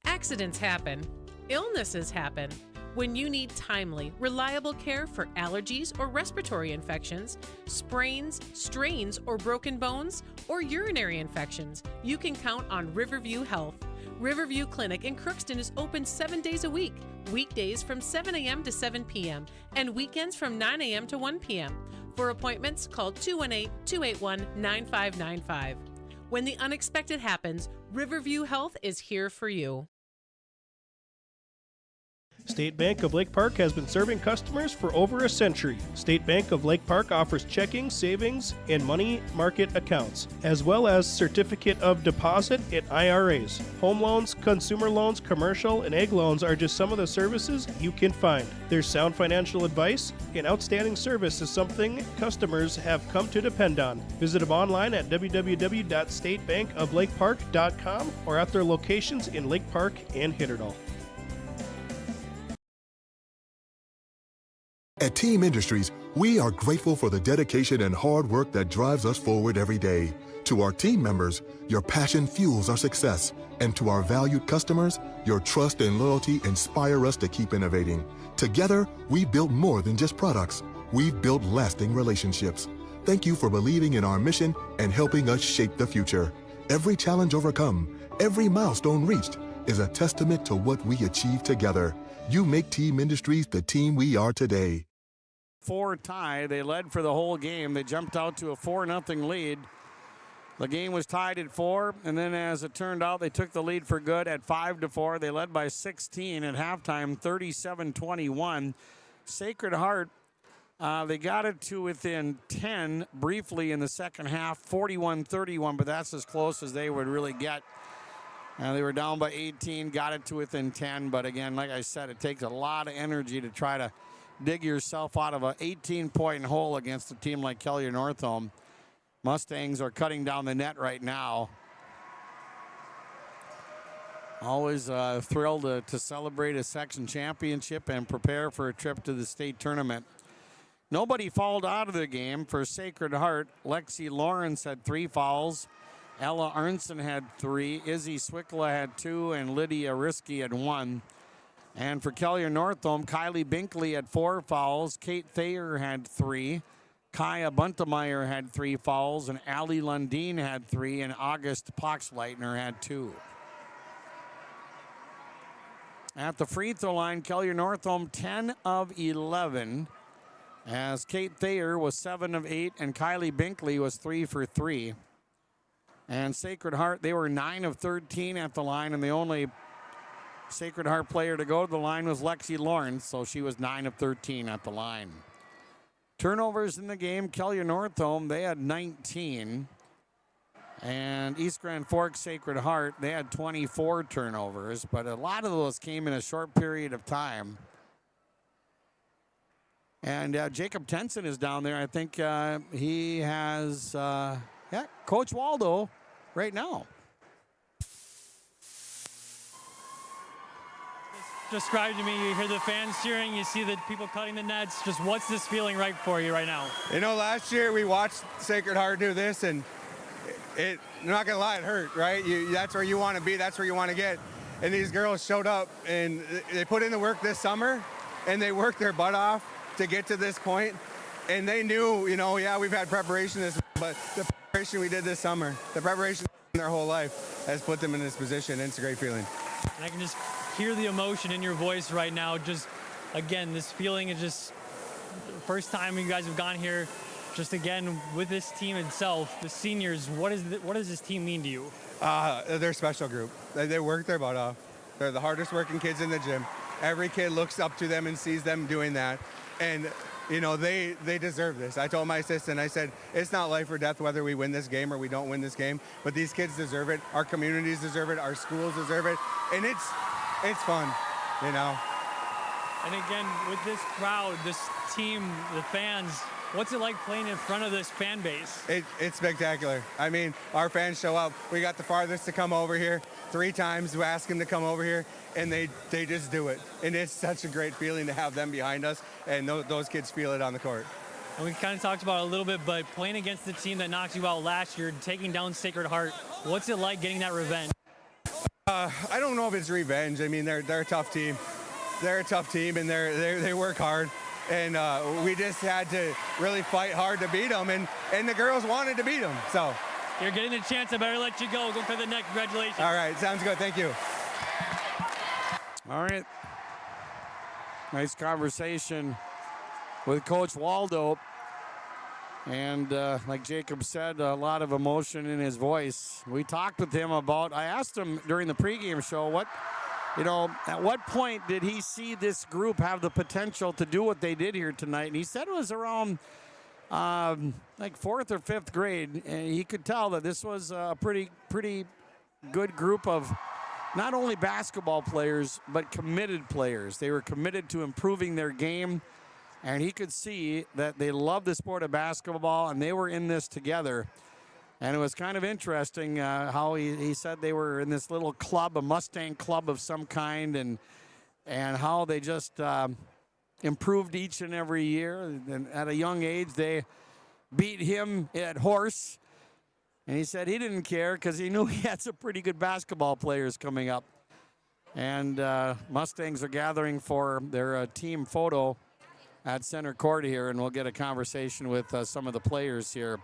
Accidents happen. Illnesses happen. When you need timely, reliable care for allergies or respiratory infections, sprains, strains, or broken bones, or urinary infections, you can count on Riverview Health. Riverview Clinic in Crookston is open 7 days a week, weekdays from 7 a.m. to 7 p.m., and weekends from 9 a.m. to 1 p.m. For appointments, call 218-281-9595. When the unexpected happens, Riverview Health is here for you. State Bank of Lake Park has been serving customers for over a century. State Bank of Lake Park offers checking, savings, and money market accounts, as well as certificate of deposit and IRAs. Home loans, consumer loans, commercial, and ag loans are just some of the services you can find. Their sound financial advice and outstanding service is something customers have come to depend on. Visit them online at www.statebankoflakepark.com or at their locations in Lake Park and Hitterdal. At Team Industries, we are grateful for the dedication and hard work that drives us forward every day. To our team members, your passion fuels our success. And to our valued customers, your trust and loyalty inspire us to keep innovating. Together, we've built more than just products. We've built lasting relationships. Thank you for believing in our mission and helping us shape the future. Every challenge overcome, every milestone reached is a testament to what we achieved together. You make Team Industries the team we are today. 4 tie. They led for the whole game. They jumped out to a 4-0 lead. The game was tied at 4, and then as it turned out, they took the lead for good at 5-4. They led by 16 at halftime, 37-21. Sacred Heart, they got it to within 10 briefly in the second half, 41-31, but that's as close as they would really get. They were down by 18, got it to within 10, but again, like I said, it takes a lot of energy to try to dig yourself out of an 18-point hole against a team like Kelliher Northome. Mustangs are cutting down the net right now. Always thrilled to celebrate a section championship and prepare for a trip to the state tournament. Nobody fouled out of the game for Sacred Heart. Lexi Lawrence had 3 fouls. Ella Arnson had 3. Izzy Swickla had 2, and Lydia Risky had 1. And for Kelliher Northome, Kylie Binkley had 4 fouls. Kate Thayer had 3. Kaya Buntemeyer had 3 fouls, and Allie Lundeen had 3, and August Poxleitner had 2. At the free throw line, Kelliher Northome 10 of 11, as Kate Thayer was 7 of 8, and Kylie Binkley was 3 for 3. And Sacred Heart, they were 9 of 13 at the line, and the only Sacred Heart player to go to the line was Lexi Lawrence, so she was 9 of 13 at the line. Turnovers in the game, Kelliher Northome, they had 19. And East Grand Forks Sacred Heart, they had 24 turnovers, but a lot of those came in a short period of time. And Jacob Tenson is down there. I think he has, Coach Waldo right now. Describe to me, you hear the fans cheering, you see the people cutting the nets. Just what's this feeling right for you right now? You know, last year we watched Sacred Heart do this, and I'm not gonna lie, it hurt, right? That's where you want to be, that's where you want to get. And these girls showed up, and they put in the work this summer, and they worked their butt off to get to this point. And they knew, we've had preparation but the preparation we did this summer, the preparation their whole life has put them in this position, and it's a great feeling. And I can just hear the emotion in your voice right now. Just, again, this feeling is just the first time you guys have gone here. Just again, with this team itself, the seniors, what does this team mean to you? They're a special group. They work their butt off. They're the hardest working kids in the gym. Every kid looks up to them and sees them doing that. And, they deserve this. I told my assistant, I said, it's not life or death whether we win this game or we don't win this game, but these kids deserve it. Our communities deserve it. Our schools deserve it. And it's fun, And again, with this crowd, this team, the fans, what's it like playing in front of this fan base? It's spectacular. I mean, our fans show up. We got the farthest to come over here 3 times to ask them to come over here, and they just do it. And it's such a great feeling to have them behind us, and those kids feel it on the court. And we kind of talked about it a little bit, but playing against the team that knocked you out last year, taking down Sacred Heart, what's it like getting that revenge? I don't know if it's revenge. I mean, they're a tough team. They're a tough team, and they work hard. And we just had to really fight hard to beat them, and the girls wanted to beat them. So you're getting the chance. I better let you go. Go for the neck. Congratulations. All right, sounds good. Thank you. All right. Nice conversation with Coach Waldo. And like Jacob said, a lot of emotion in his voice. We talked with him about, I asked him during the pregame show, at what point did he see this group have the potential to do what they did here tonight? And he said it was around like 4th or 5th grade. And he could tell that this was a pretty good group of not only basketball players, but committed players. They were committed to improving their game. And he could see that they loved the sport of basketball, and they were in this together. And it was kind of interesting how he said they were in this little club, a Mustang club of some kind, and how they just improved each and every year. And at a young age, they beat him at horse. And he said he didn't care because he knew he had some pretty good basketball players coming up. And Mustangs are gathering for their team photo at center court here, and we'll get a conversation with some of the players here.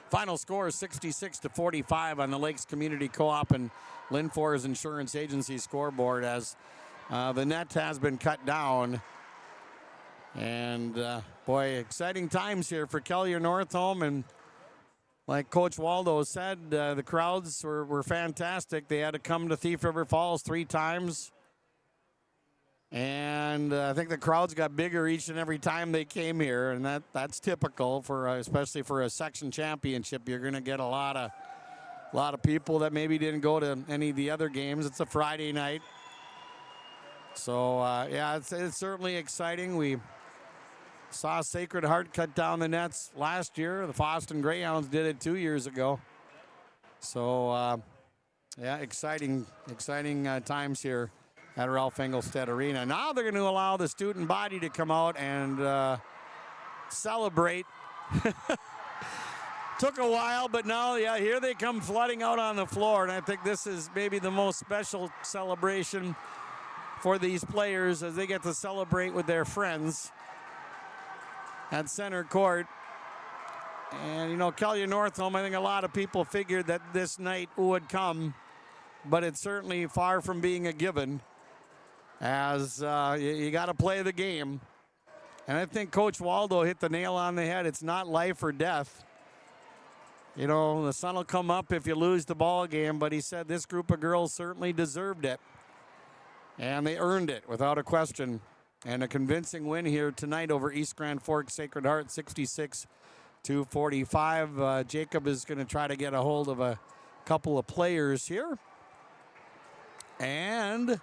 Final score is 66-45 on the Lakes Community Co-op and Lynn Forest Insurance Agency scoreboard as the net has been cut down. And boy, exciting times here for Kelliher Northome. And like Coach Waldo said, the crowds were fantastic. They had to come to Thief River Falls 3 times. And I think the crowds got bigger each and every time they came here, and that's typical for especially for a section championship. You're going to get a lot of people that maybe didn't go to any of the other games. It's a Friday night, so yeah, it's certainly exciting. We saw Sacred Heart cut down the nets last year. The Foston Greyhounds did it 2 years ago. So yeah, exciting times here at Ralph Engelstad Arena. Now they're going to allow the student body to come out and celebrate. Took a while, but now, yeah, here they come flooding out on the floor, and I think this is maybe the most special celebration for these players as they get to celebrate with their friends at center court. And, you know, Kelliher Northome, I think a lot of people figured that this night would come, but it's certainly far from being a given, as you got to play the game. And I think Coach Waldo hit the nail on the head. It's not life or death. You know, the sun will come up if you lose the ball game, but he said this group of girls certainly deserved it. And they earned it without a question. And a convincing win here tonight over East Grand Forks Sacred Heart, 66-45. Jacob is going to try to get a hold of a couple of players here. And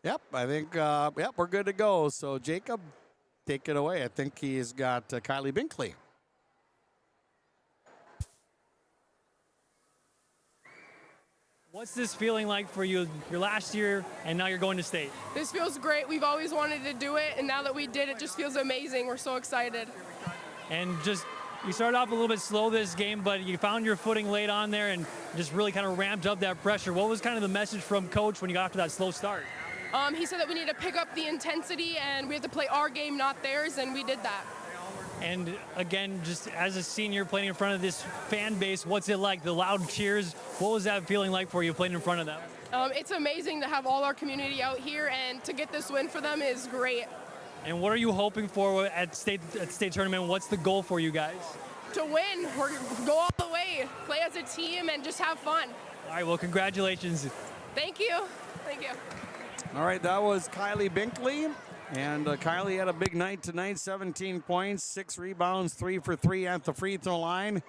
yep, I think, yep, we're good to go. So Jacob, take it away. I think he's got Kylie Binkley. What's this feeling like for you? Your last year, and now you're going to state. This feels great. We've always wanted to do it, and now that we did, it just feels amazing. We're so excited. And just, you started off a little bit slow this game, but you found your footing late on there and just really kind of ramped up that pressure. What was kind of the message from Coach when you got off to that slow start? He said that we need to pick up the intensity, and we have to play our game, not theirs, and we did that. And again, just as a senior playing in front of this fan base, what's it like? The loud cheers, what was that feeling like for you playing in front of them? It's amazing to have all our community out here, and to get this win for them is great. And what are you hoping for at state tournament? What's the goal for you guys? To win, go all the way, play as a team, and just have fun. All right, well, congratulations. Thank you. Thank you. All right, that was Kylie Binkley. And Kylie had a big night tonight, 17 points, 6 rebounds, 3 for 3 at the free throw line.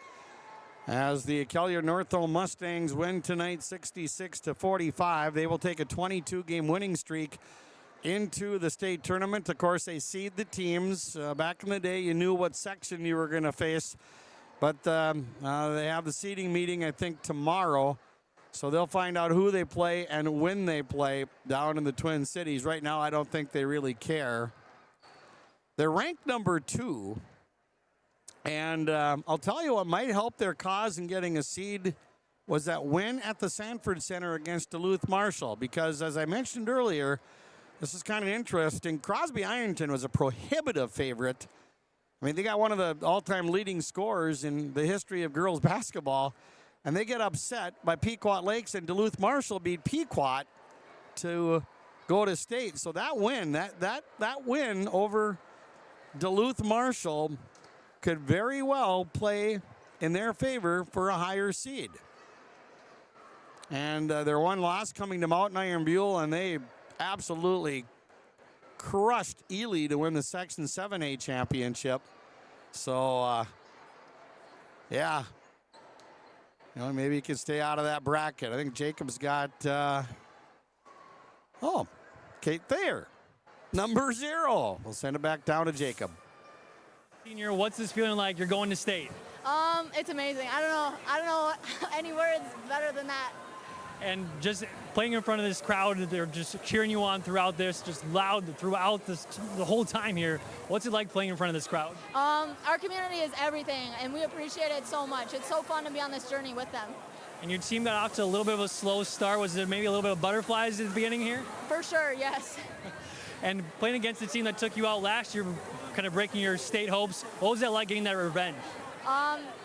As the Kelliher Northome Mustangs win tonight 66-45, they will take a 22-game winning streak into the state tournament. Of course, they seed the teams. Back in the day, you knew what section you were going to face. But they have the seeding meeting, I think, tomorrow. So they'll find out who they play and when they play down in the Twin Cities. Right now, I don't think they really care. They're ranked number 2. And I'll tell you what might help their cause in getting a seed was that win at the Sanford Center against Duluth Marshall. Because as I mentioned earlier, this is kind of interesting. Crosby Ironton was a prohibitive favorite. I mean, they got one of the all-time leading scorers in the history of girls basketball. And they get upset by Pequot Lakes, and Duluth Marshall beat Pequot to go to state. So that win, that win over Duluth Marshall could very well play in their favor for a higher seed. And their one loss coming to Mountain Iron Buell, and they absolutely crushed Ely to win the Section 7A championship. So, yeah. You know, maybe he can stay out of that bracket. I think Jacob's got, Kate Thayer, number 0. We'll send it back down to Jacob. Senior, what's this feeling like? You're going to state. It's amazing. I don't know any words better than that. And just playing in front of this crowd, they're just cheering you on throughout this, just loud throughout this the whole time here. What's it like playing in front of this crowd? Our community is everything, and we appreciate it so much. It's so fun to be on this journey with them. And your team got off to a little bit of a slow start. Was there maybe a little bit of butterflies at the beginning here? For sure, yes. And playing against the team that took you out last year, kind of breaking your state hopes, what was that like getting that revenge?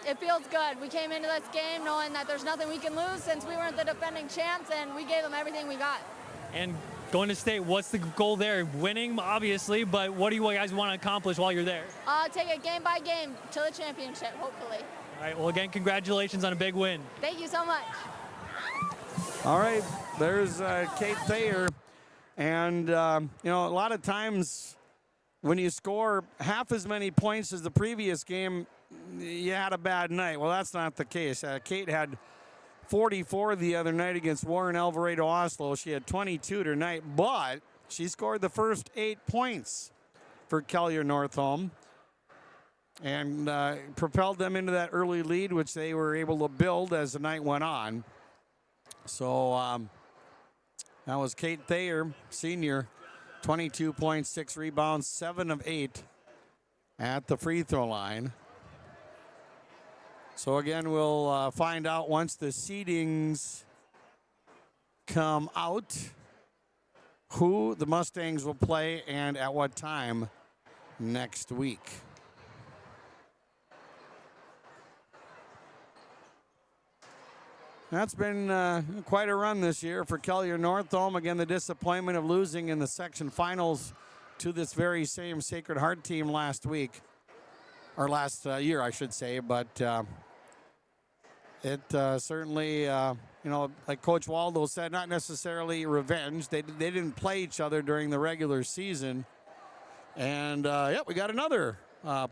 It feels good. We came into this game knowing that there's nothing we can lose since we weren't the defending champs, and we gave them everything we got. And Going to state, what's the goal there? Winning, obviously, but what do you guys want to accomplish while you're there? Take it game by game to the championship, hopefully. All right, well, again, congratulations on a big win. Thank you so much. All right, there's Kate Thayer. And, a lot of times when you score half as many points as the previous game, you had a bad night. Well, that's not the case. Kate had 44 the other night against Warren Alvarado Oslo. She had 22 tonight, but she scored the first 8 points for Kelliher Northome and propelled them into that early lead, which they were able to build as the night went on. So that was Kate Thayer, senior, 22 points, 6 rebounds, 7 of 8 at the free throw line. So again, we'll find out once the seedings come out who the Mustangs will play and at what time next week. That's been quite a run this year for Kelliher Northome. Again, the disappointment of losing in the section finals to this very same Sacred Heart team last week, or last year, I should say. But it certainly, like Coach Waldo said, not necessarily revenge. They didn't play each other during the regular season. And, we got another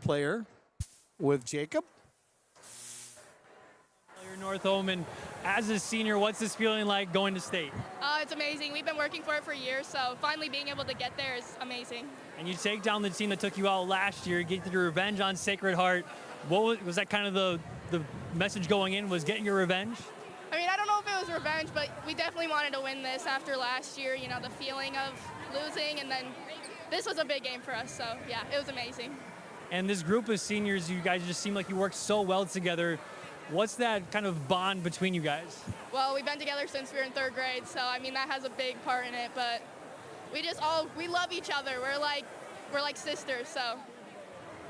player with Jacob. Northome, and as a senior, what's this feeling like going to state? It's amazing. We've been working for it for years, so finally being able to get there is amazing. And you take down the team that took you out last year, get your revenge on Sacred Heart. What was that kind of the message going in, was getting your revenge? I mean, I don't know if it was revenge, but we definitely wanted to win this after last year, the feeling of losing, and then this was a big game for us, so yeah, it was amazing. And this group of seniors, you guys just seem like you work so well together. What's that kind of bond between you guys? Well, we've been together since we were in 3rd grade, so I mean that has a big part in it. But we love each other. We're like sisters. So.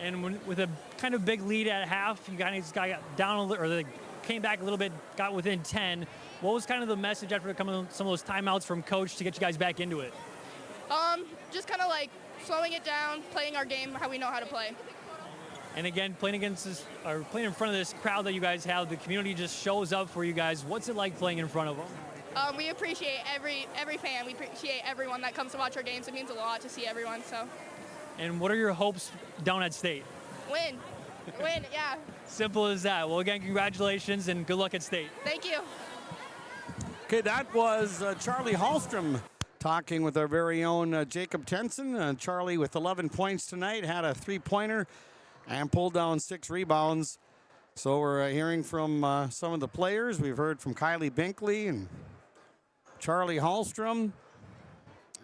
And with a kind of big lead at half, you guys got down a little, or they came back a little bit, got within 10. What was kind of the message after coming some of those timeouts from Coach to get you guys back into it? Just kind of like slowing it down, playing our game how we know how to play. And again, playing in front of this crowd that you guys have, the community just shows up for you guys. What's it like playing in front of them? We appreciate every fan. We appreciate everyone that comes to watch our games. It means a lot to see everyone. So. And what are your hopes down at state? Win, yeah. Simple as that. Well, again, congratulations and good luck at state. Thank you. Okay, that was Charlie Hallstrom talking with our very own Jacob Tenson. Charlie with 11 points tonight, had a 3-pointer. And pulled down 6 rebounds. So we're hearing from some of the players. We've heard from Kylie Binkley and Charlie Hallstrom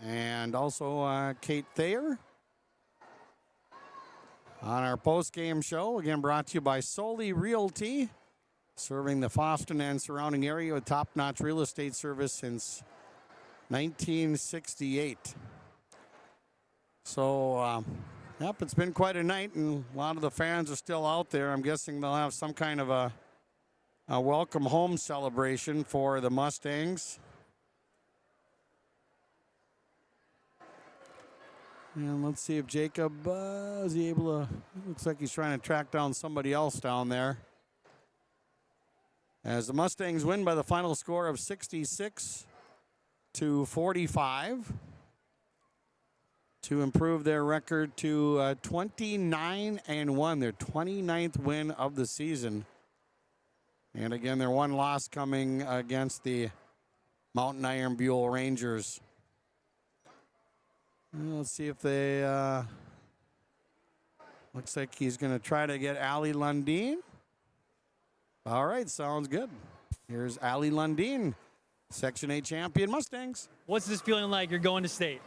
and also Kate Thayer on our post-game show. Again, brought to you by Soli Realty, serving the Fosston and surrounding area with top-notch real estate service since 1968. So, yep, it's been quite a night, and a lot of the fans are still out there. I'm guessing they'll have some kind of a welcome home celebration for the Mustangs. And let's see if Jacob is he able to. Looks like he's trying to track down somebody else down there. As the Mustangs win by the final score of 66-45. To improve their record to 29-1, their 29th win of the season. And again, their one loss coming against the Mountain Iron Buell Rangers. Let's see if they, looks like he's going to try to get Allie Lundeen. All right, sounds good. Here's Allie Lundeen, Section 8 champion Mustangs. What's this feeling like you're going to state?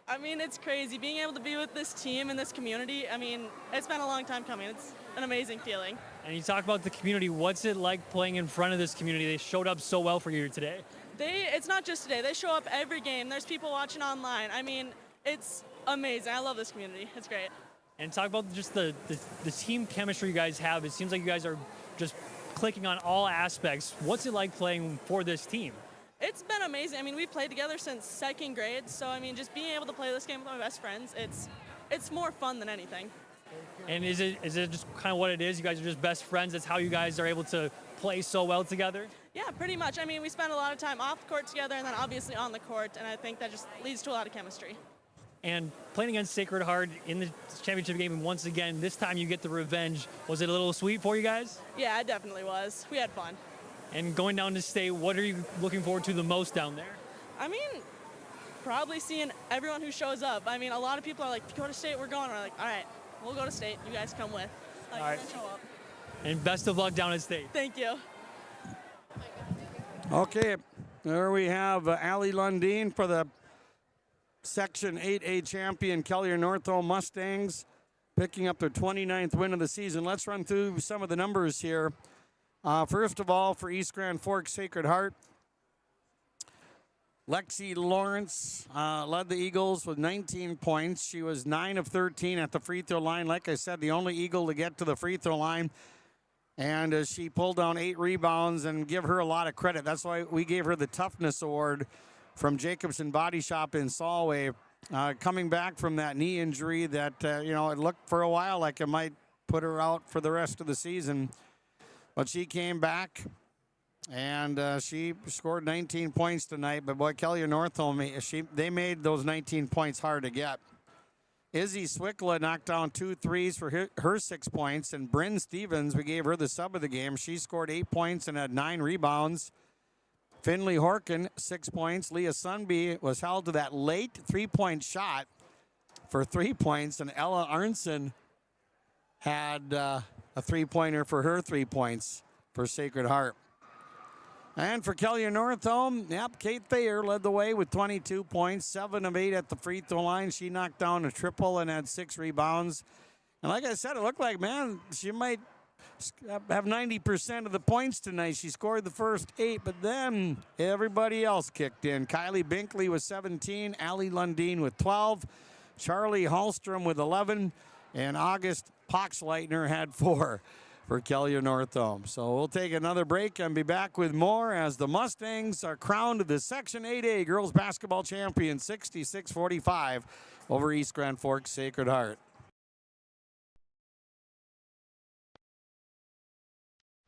I mean, it's crazy. Being able to be with this team and this community, I mean, it's been a long time coming. It's an amazing feeling. And you talk about the community. What's it like playing in front of this community? They showed up so well for you today. It's not just today. They show up every game. There's people watching online. I mean, it's amazing. I love this community. It's great. And talk about just the team chemistry you guys have. It seems like you guys are just clicking on all aspects. What's it like playing for this team? It's been amazing. I mean, we've played together since 2nd grade, so I mean, just being able to play this game with my best friends, it's more fun than anything. And is it just kind of what it is? You guys are just best friends. That's how you guys are able to play so well together? Yeah, pretty much. I mean, we spend a lot of time off the court together and then obviously on the court, and I think that just leads to a lot of chemistry. And playing against Sacred Heart in the championship game, and once again, this time you get the revenge. Was it a little sweet for you guys? Yeah, it definitely was. We had fun. And going down to state, what are you looking forward to the most down there? I mean, probably seeing everyone who shows up. I mean, a lot of people are like, if you go to state, we're going. We're like, all right, we'll go to state. You guys come with. Like, all right. Show up. And best of luck down at state. Thank you. Okay, there we have Allie Lundeen for the Section 8A champion Kelliher Northome Mustangs, picking up their 29th win of the season. Let's run through some of the numbers here. First of all, for East Grand Forks Sacred Heart, Lexi Lawrence led the Eagles with 19 points. She was 9 of 13 at the free throw line. Like I said, the only Eagle to get to the free throw line. And she pulled down 8 rebounds, and give her a lot of credit. That's why we gave her the Toughness Award from Jacobson Body Shop in Solway. Coming back from that knee injury that, it looked for a while like it might put her out for the rest of the season. But she came back, and she scored 19 points tonight. But, boy, Kelliher Northome, they made those 19 points hard to get. Izzy Swickla knocked down 2 threes for her 6 points. And Bryn Stevens, we gave her the sub of the game. She scored 8 points and had 9 rebounds. Finley Horkin, 6 points. Leah Sunby was held to that late 3-point shot for 3 points. And Ella Arnson had a 3-pointer for her 3 points for Sacred Heart. And for Kelliher Northome, Kate Thayer led the way with 22 points, 7 of 8 at the free throw line. She knocked down a triple and had 6 rebounds. And like I said, it looked like, man, she might have 90% of the points tonight. She scored the first 8, but then everybody else kicked in. Kylie Binkley with 17, Allie Lundeen with 12, Charlie Hallstrom with 11, and August Poxleitner had 4. For Kelliher Northome. So we'll take another break and be back with more as the Mustangs are crowned the Section 8A girls basketball champion, 66-45 over East Grand Forks Sacred Heart.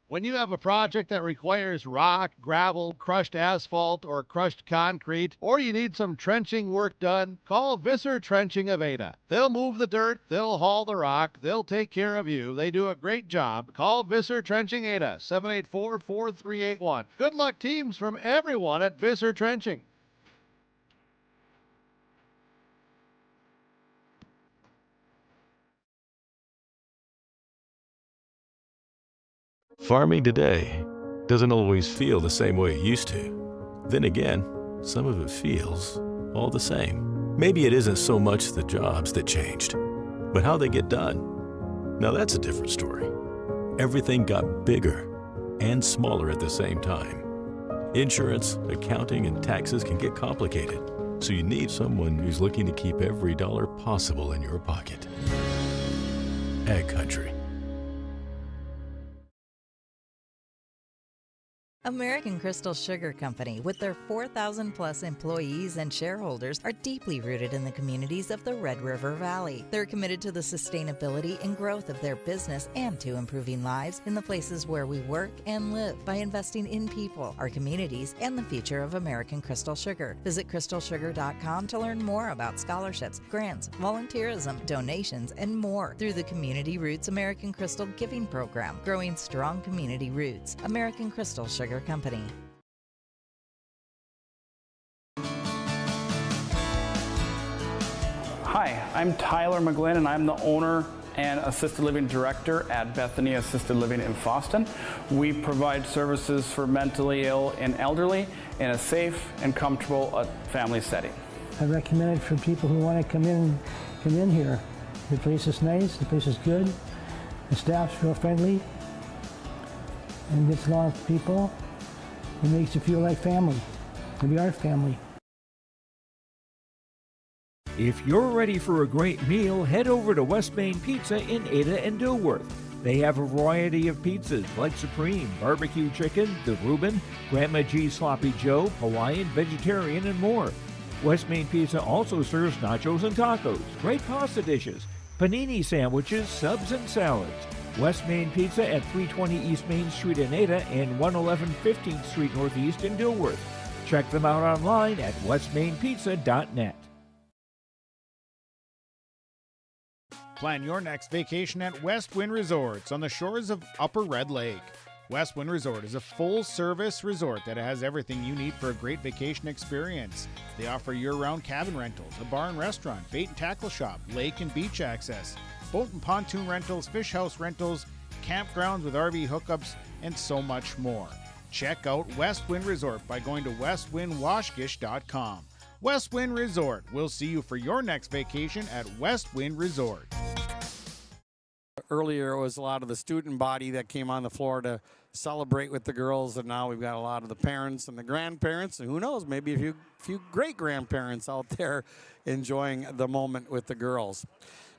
When you have a project that requires rock, gravel, crushed asphalt, or crushed concrete, or you need some trenching work done, call Visser Trenching of Ada. They'll move the dirt, they'll haul the rock, they'll take care of you. They do a great job. Call Visser Trenching Ada, 784-4381. Good luck, teams, from everyone at Visser Trenching. Farming today doesn't always feel the same way it used to. Then again, some of it feels all the same. Maybe it isn't so much the jobs that changed, but how they get done. Now that's a different story. Everything got bigger and smaller at the same time. Insurance, accounting, and taxes can get complicated, so you need someone who's looking to keep every dollar possible in your pocket. Ag Country. American Crystal Sugar Company, with their 4,000 plus employees and shareholders, are deeply rooted in the communities of the Red River Valley. They're committed to the sustainability and growth of their business and to improving lives in the places where we work and live by investing in people, our communities, and the future of American Crystal Sugar. Visit crystalsugar.com to learn more about scholarships, grants, volunteerism, donations, and more through the Community Roots American Crystal Giving Program, growing strong community roots. American Crystal Sugar Company. Hi, I'm Tyler McGlynn, and I'm the owner and Assisted Living Director at Bethany Assisted Living in Fosston. We provide services for mentally ill and elderly in a safe and comfortable family setting. I recommend it for people who want to come in here. The place is nice, the place is good, the staff's real friendly, and gets along with people. It makes you feel like family. We are family. If you're ready for a great meal, head over to West Main Pizza in Ada and Dilworth. They have a variety of pizzas like Supreme, Barbecue Chicken, the Reuben, Grandma G's Sloppy Joe, Hawaiian, Vegetarian, and more. West Main Pizza also serves nachos and tacos, great pasta dishes, panini sandwiches, subs, and salads. West Main Pizza at 320 East Main Street in Ada and 111 15th Street Northeast in Dilworth. Check them out online at westmainpizza.net. Plan your next vacation at West Wind Resorts on the shores of Upper Red Lake. West Wind Resort is a full-service resort that has everything you need for a great vacation experience. They offer year-round cabin rentals, a bar and restaurant, bait and tackle shop, lake and beach access, boat and pontoon rentals, fish house rentals, campgrounds with RV hookups, and so much more. Check out West Wind Resort by going to westwindwashgish.com. West Wind Resort. We'll see you for your next vacation at West Wind Resort. Earlier, it was a lot of the student body that came on the floor to celebrate with the girls, and now we've got a lot of the parents and the grandparents, and who knows, maybe a few great-grandparents out there enjoying the moment with the girls.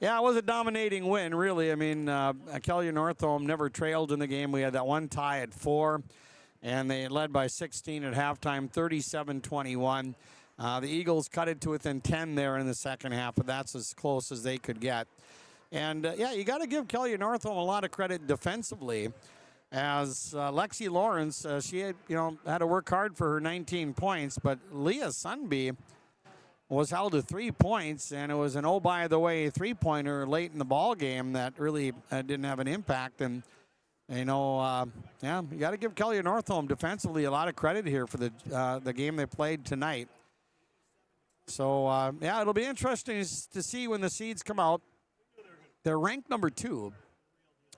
Yeah, it was a dominating win, really. I mean, Kelliher Northome never trailed in the game. We had that one tie at 4, and they led by 16 at halftime, 37-21. The Eagles cut it to within 10 there in the second half, but that's as close as they could get. And, yeah, you got to give Kelliher Northome a lot of credit defensively, as Lexi Lawrence, she had, had to work hard for her 19 points, but Leah Sunby was held to 3 points, and it was an oh-by-the-way three-pointer late in the ball game that really didn't have an impact. And, you got to give Kelliher Northome defensively a lot of credit here for the game they played tonight. So, it'll be interesting to see when the seeds come out. They're ranked number 2.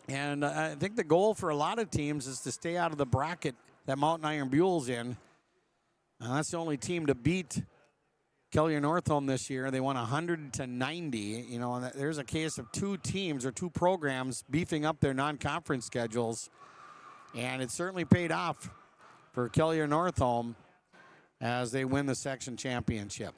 And I think the goal for a lot of teams is to stay out of the bracket that Mountain Iron Buell's in. That's the only team to beat Kelliher Northome this year. They won 100-90. And there's a case of 2 teams or 2 programs beefing up their non-conference schedules. And it certainly paid off for Kelliher Northome as they win the section championship.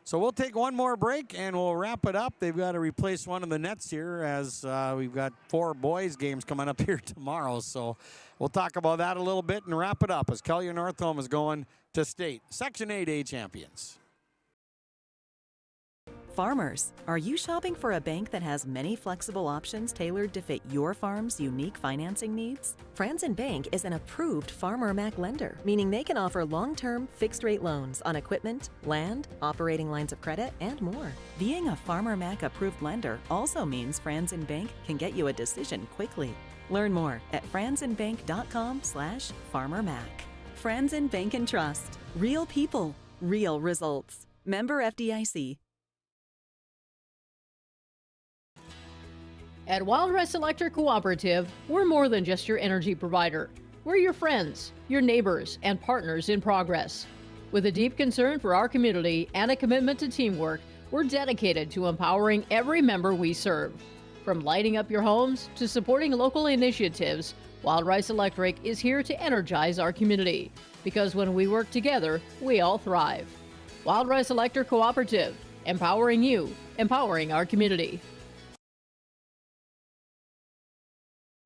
So we'll take one more break and we'll wrap it up. They've got to replace one of the nets here as we've got 4 boys games coming up here tomorrow. So we'll talk about that a little bit and wrap it up as Kelliher Northome is going to state Section 8A champions. Farmers, are you shopping for a bank that has many flexible options tailored to fit your farm's unique financing needs? Franzen Bank is an approved Farmer Mac lender, meaning they can offer long-term, fixed-rate loans on equipment, land, operating lines of credit, and more. Being a Farmer Mac approved lender also means Franzen Bank can get you a decision quickly. Learn more at franzenbank.com/farmermac. Franzen Bank and Trust. Real people, real results. Member FDIC. At Wild Rice Electric Cooperative, we're more than just your energy provider. We're your friends, your neighbors, and partners in progress. With a deep concern for our community and a commitment to teamwork, we're dedicated to empowering every member we serve. From lighting up your homes to supporting local initiatives, Wild Rice Electric is here to energize our community. Because when we work together, we all thrive. Wild Rice Electric Cooperative, empowering you, empowering our community.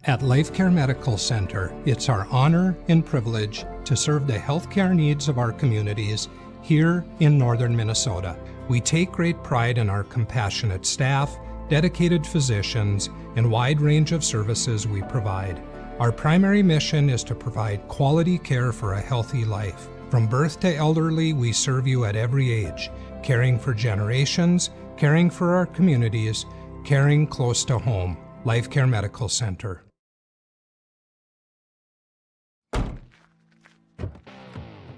At LifeCare Medical Center, it's our honor and privilege to serve the healthcare needs of our communities here in northern Minnesota. We take great pride in our compassionate staff, dedicated physicians, and wide range of services we provide. Our primary mission is to provide quality care for a healthy life. From birth to elderly, we serve you at every age, caring for generations, caring for our communities, caring close to home. LifeCare Medical Center.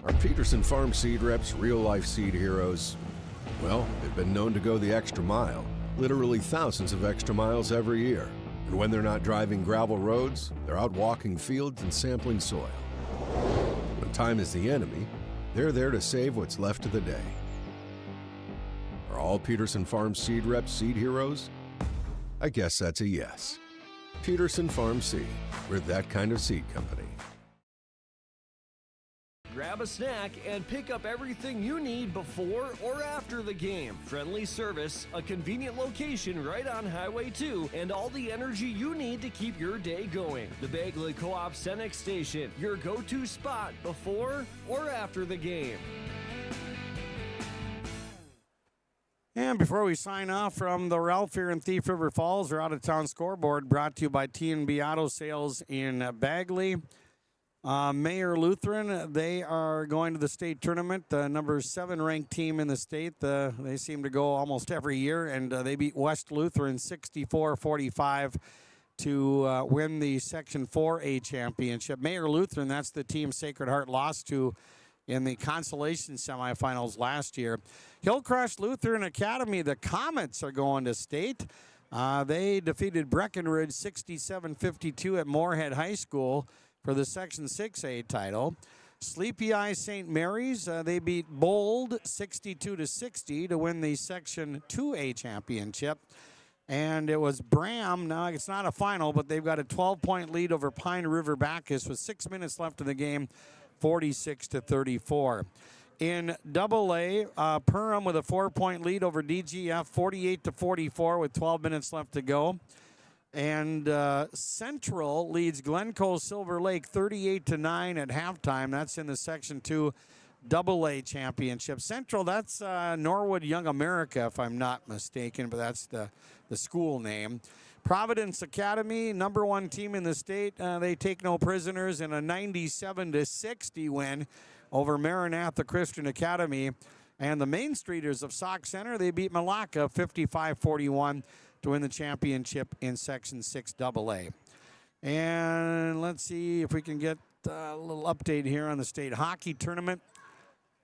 Our Peterson Farm Seed Reps real-life seed heroes, well, they've been known to go the extra mile, literally thousands of extra miles every year. And when they're not driving gravel roads, they're out walking fields and sampling soil. When time is the enemy, they're there to save what's left of the day. Are all Peterson Farm Seed Reps seed heroes? I guess that's a yes. Peterson Farm Seed, we're that kind of seed company. grab a snack, and pick up everything you need before or after the game. Friendly service, a convenient location right on Highway 2, and all the energy you need to keep your day going. The Bagley Co-op Cenex Station, your go-to spot before or after the game. And before we sign off from the Ralph here in Thief River Falls, our out-of-town scoreboard brought to you by T&B Auto Sales in Bagley. Mayor Lutheran, they are going to the state tournament, the number 7 ranked team in the state. They seem to go almost every year, and they beat West Lutheran 64-45 to win the Section 4A championship. Mayor Lutheran, that's the team Sacred Heart lost to in the consolation semifinals last year. Hillcrest Lutheran Academy, the Comets are going to state. They defeated Breckenridge 67-52 at Moorhead High School for the Section 6A title. Sleepy Eye St. Mary's, they beat Bold 62-60 to win the Section 2A championship. And it was Bram, now it's not a final, but they've got a 12-point lead over Pine River Bacchus with 6 minutes left in the game, 46-34. In AA, Perham with a 4-point lead over DGF, 48-44 with 12 minutes left to go. And Central leads Glencoe Silver Lake 38-9 at halftime. That's in the Section 2 AA championship. Central, that's Norwood Young America, if I'm not mistaken, but that's the school name. Providence Academy, number 1 team in the state. They take no prisoners in a 97-60 win over Maranatha Christian Academy. And the Main Streeters of Sauk Center, they beat Malacca 55-41 to win the championship in Section 6 AA. And let's see if we can get a little update here on the state hockey tournament.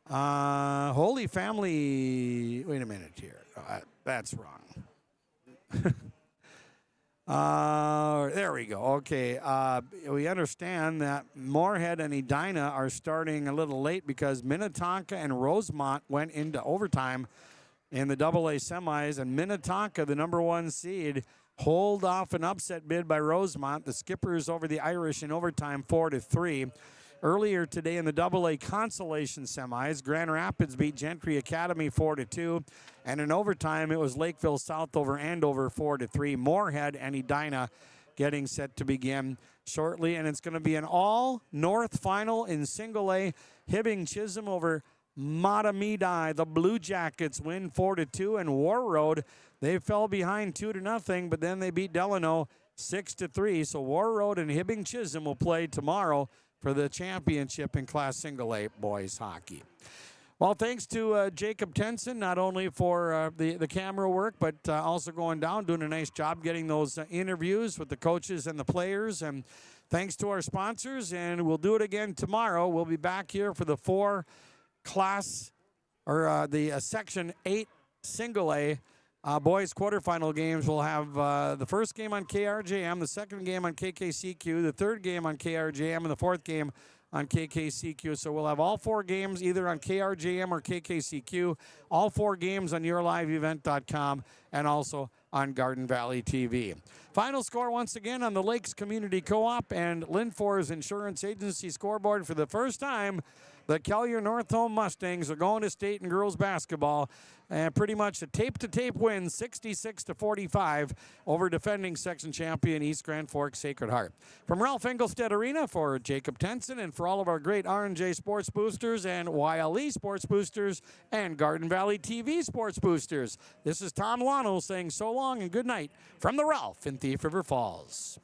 Holy Family, wait a minute here. That's wrong. There we go. Okay. We understand that Moorhead and Edina are starting a little late because Minnetonka and Rosemont went into overtime in the AA semis, and Minnetonka, the number 1 seed, hold off an upset bid by Rosemont. The Skippers over the Irish in overtime 4-3. Earlier today in the AA consolation semis, Grand Rapids beat Gentry Academy 4-2. And in overtime, it was Lakeville South over Andover 4-3. Moorhead and Edina getting set to begin shortly. And it's going to be an all-North final in single A. Hibbing Chisholm over Matamidi. The Blue Jackets win 4-2. And War Road, they fell behind 2-0, but then they beat Delano 6-3. So War Road and Hibbing Chisholm will play tomorrow for the championship in Class Single A boys hockey. Well, thanks to Jacob Tenson, not only for the camera work, but also going down, doing a nice job getting those interviews with the coaches and the players. And thanks to our sponsors, and we'll do it again tomorrow. We'll be back here for the Section 8 Single A boys quarterfinal games. We'll have the first game on KRJM, the second game on KKCQ, the third game on KRJM, and the fourth game on KKCQ. So we'll have all 4 games either on KRJM or KKCQ, all 4 games on YourLiveEvent.com, and also on Garden Valley TV. Final score once again on the Lakes Community Co-op and Linfor's Insurance Agency scoreboard. For the first time, the Kelliher Northome Mustangs are going to state in girls basketball. And pretty much a tape-to-tape win, 66-45 over defending section champion East Grand Forks Sacred Heart. From Ralph Engelstedt Arena, for Jacob Tenson and for all of our great R&J Sports Boosters and YLE Sports Boosters and Garden Valley TV Sports Boosters, this is Tom Lano saying so long and good night from the Ralph in Thief River Falls.